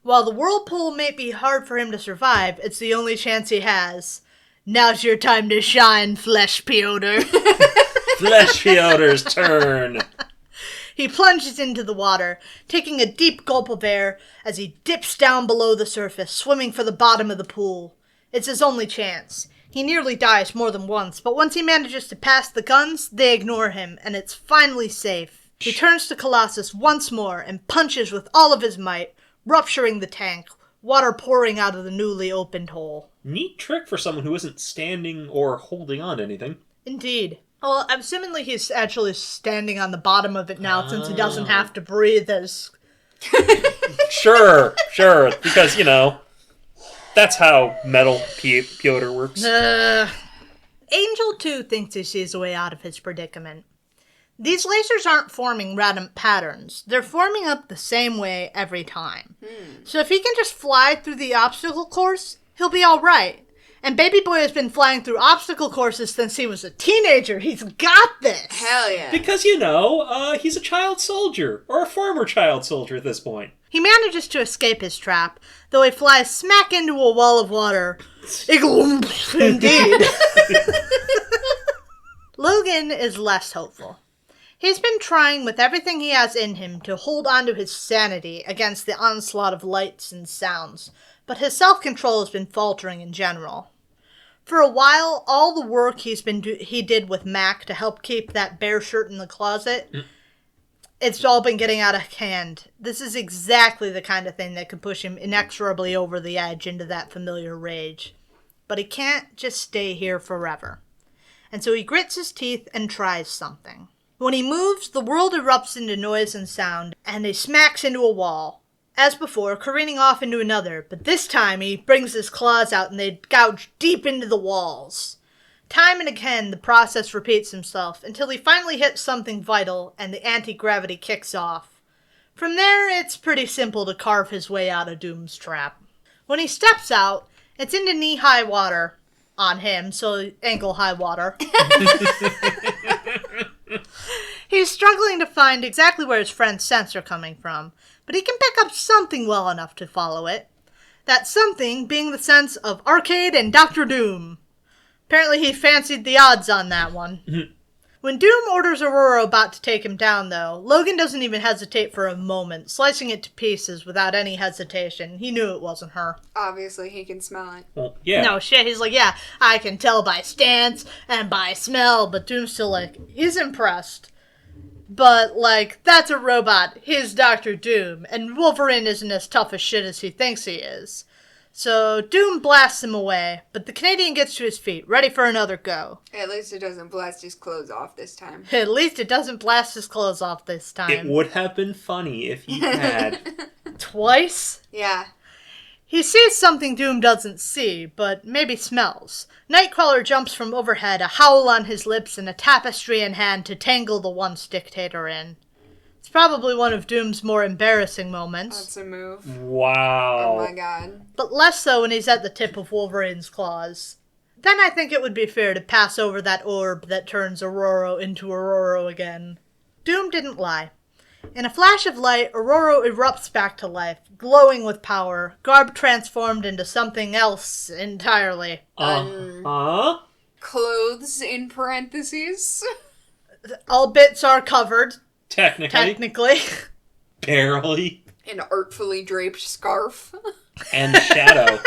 While the whirlpool may be hard for him to survive, it's the only chance he has. Now's your time to shine, Flesh Piotr. Flesh Piotr's turn. He plunges into the water, taking a deep gulp of air as he dips down below the surface, swimming for the bottom of the pool. It's his only chance. He nearly dies more than once, but once he manages to pass the guns, they ignore him, and it's finally safe. He turns to Colossus once more and punches with all of his might, rupturing the tank, water pouring out of the newly opened hole. Neat trick for someone who isn't standing or holding on to anything. Indeed. Well, assumingly he's actually standing on the bottom of it now, since he doesn't have to breathe as... Sure, because, that's how metal Piotr works. Angel, too, thinks he sees a way out of his predicament. These lasers aren't forming random patterns. They're forming up the same way every time. So if he can just fly through the obstacle course, he'll be alright. And Baby Boy has been flying through obstacle courses since he was a teenager. He's got this! Hell yeah. Because, he's a child soldier, or a former child soldier at this point. He manages to escape his trap, though he flies smack into a wall of water. Indeed. Logan is less hopeful. He's been trying with everything he has in him to hold on to his sanity against the onslaught of lights and sounds, but his self-control has been faltering in general. For a while, all the work he did with Mac to help keep that bare shirt in the closet, it's all been getting out of hand. This is exactly the kind of thing that could push him inexorably over the edge into that familiar rage. But he can't just stay here forever. And so he grits his teeth and tries something. When he moves, the world erupts into noise and sound, and he smacks into a wall. As before, careening off into another, but this time he brings his claws out and they gouge deep into the walls. Time and again, the process repeats himself until he finally hits something vital and the anti-gravity kicks off. From there, it's pretty simple to carve his way out of Doom's trap. When he steps out, it's into knee-high water. On him, so ankle-high water. He's struggling to find exactly where his friend's scents are coming from, but he can pick up something well enough to follow it. That something being the sense of Arcade and Dr. Doom. Apparently he fancied the odds on that one. When Doom orders Aurora about to take him down, though, Logan doesn't even hesitate for a moment, slicing it to pieces without any hesitation. He knew it wasn't her. Obviously, he can smell it. Well, yeah. No shit, he's like, yeah, I can tell by stance and by smell, but Doom's still like, he's impressed. But, like, that's a robot. He's Dr. Doom, and Wolverine isn't as tough as shit as he thinks he is. So Doom blasts him away, but the Canadian gets to his feet, ready for another go. At least it doesn't blast his clothes off this time. At least it doesn't blast his clothes off this time. It would have been funny if he had. Twice? Yeah. He sees something Doom doesn't see, but maybe smells. Nightcrawler jumps from overhead, a howl on his lips and a tapestry in hand to tangle the once dictator in. It's probably one of Doom's more embarrassing moments. That's a move. Wow. Oh my god. But less so when he's at the tip of Wolverine's claws. Then I think it would be fair to pass over that orb that turns Aurora into Aurora again. Doom didn't lie. In a flash of light, Aurora erupts back to life, glowing with power, garb transformed into something else entirely. Clothes in parentheses. All bits are covered. Technically. Barely. An artfully draped scarf. And shadow.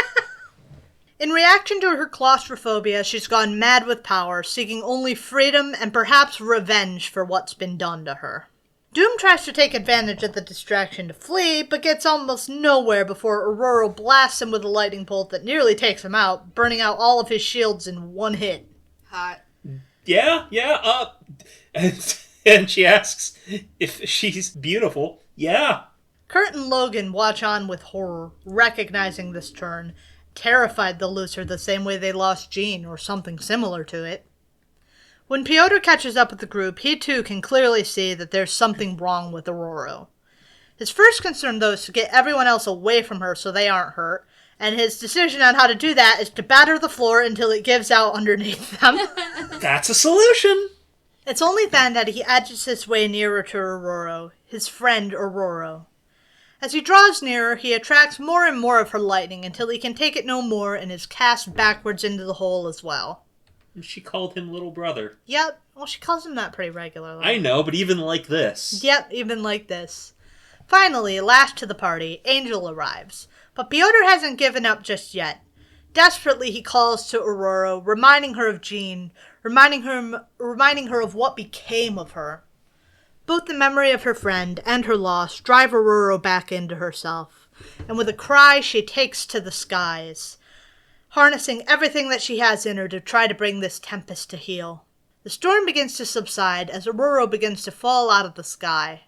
In reaction to her claustrophobia, she's gone mad with power, seeking only freedom and perhaps revenge for what's been done to her. Doom tries to take advantage of the distraction to flee, but gets almost nowhere before Aurora blasts him with a lightning bolt that nearly takes him out, burning out all of his shields in one hit. Hot. Yeah, and she asks if she's beautiful. Yeah. Kurt and Logan watch on with horror, recognizing this turn, terrified they'll lose her the same way they lost Jean, or something similar to it. When Piotr catches up with the group, he too can clearly see that there's something wrong with Aurora. His first concern, though, is to get everyone else away from her so they aren't hurt, and his decision on how to do that is to batter the floor until it gives out underneath them. That's a solution! It's only then that he edges his way nearer to Aurora, his friend Aurora. As he draws nearer, he attracts more and more of her lightning until he can take it no more and is cast backwards into the hole as well. She called him little brother. Yep, well, she calls him that pretty regularly. I know, but even like this. Yep, even like this. Finally, last to the party, Angel arrives. But Piotr hasn't given up just yet. Desperately, he calls to Aurora, reminding her of Jean, reminding her of what became of her. Both the memory of her friend and her loss drive Aurora back into herself, and with a cry she takes to the skies, harnessing everything that she has in her to try to bring this tempest to heel. The storm begins to subside as Aurora begins to fall out of the sky.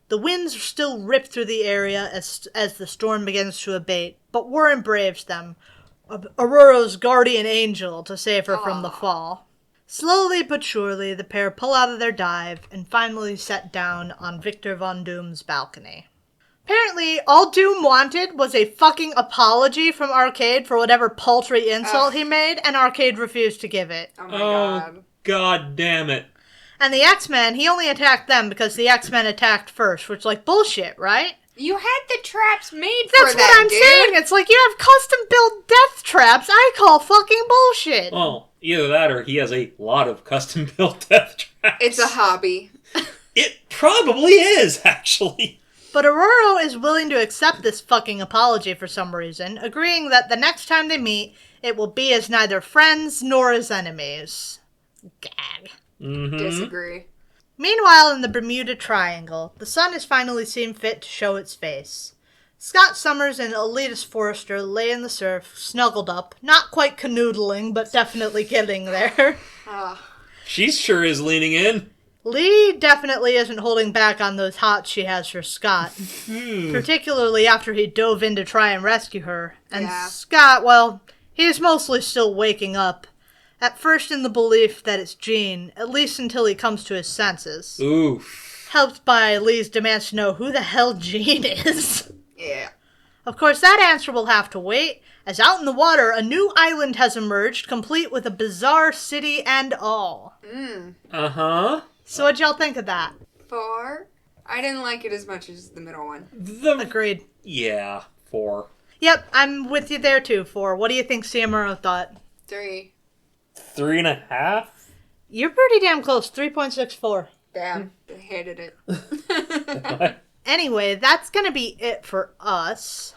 The winds still rip through the area as the storm begins to abate, but Warren braves them, Aurora's guardian angel, to save her from the fall. Slowly but surely, the pair pull out of their dive and finally set down on Victor Von Doom's balcony. Apparently, all Doom wanted was a fucking apology from Arcade for whatever paltry insult he made, and Arcade refused to give it. Oh my god. God damn it. And the X-Men, he only attacked them because the X-Men attacked first, which, like, bullshit, right? You had the traps made That's for that, what I'm dude. saying. It's like you have custom-built death traps. I call fucking bullshit. Well, either that or he has a lot of custom-built death traps. It's a hobby. It probably is, actually. But Aurora is willing to accept this fucking apology for some reason, agreeing that the next time they meet, it will be as neither friends nor as enemies. Gag. Mm-hmm. Disagree. Meanwhile, in the Bermuda Triangle, the sun has finally seen fit to show its face. Scott Summers and Elitist Forrester lay in the surf, snuggled up, not quite canoodling, but definitely getting there. She sure is leaning in. Lee definitely isn't holding back on those hots she has for Scott, particularly after he dove in to try and rescue her. And Scott, well, he is mostly still waking up, at first in the belief that it's Jean, at least until he comes to his senses. Oof. Helped by Lee's demands to know who the hell Jean is. Yeah. Of course, that answer will have to wait, as out in the water, a new island has emerged, complete with a bizarre city and all. Uh-huh. So what'd y'all think of that? 4. I didn't like it as much as the middle one. Agreed. Yeah, 4. Yep, I'm with you there too, 4. What do you think Samuro thought? 3. 3.5? You're pretty damn close, 3.64. Damn. I hated it. Anyway, that's gonna be it for us.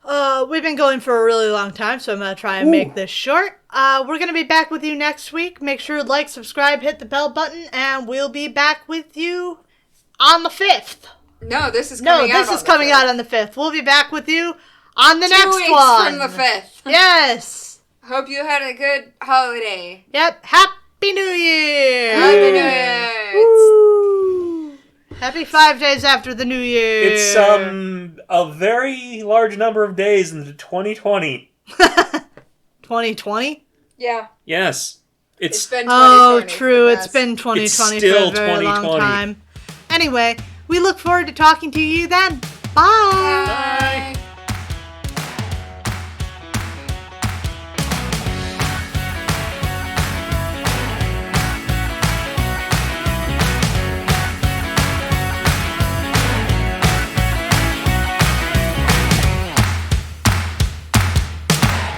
We've been going for a really long time, so I'm gonna try and make this short. We're gonna be back with you next week. Make sure to like, subscribe, hit the bell button, and we'll be back with you on the 5th. No, this is coming out. No, this is coming out on the 5th. We'll be back with you on the 2 next weeks one. from the 5th. Yes. Hope you had a good holiday. Yep. Happy New Year. Happy New Year. Woo. Happy 5 days after the New Year. It's a very large number of days into 2020. 2020? Yeah. Yes. It's been 2020. Oh, true. It's been 2020 It's for still a very long 2020. time. Anyway, we look forward to talking to you then. Bye.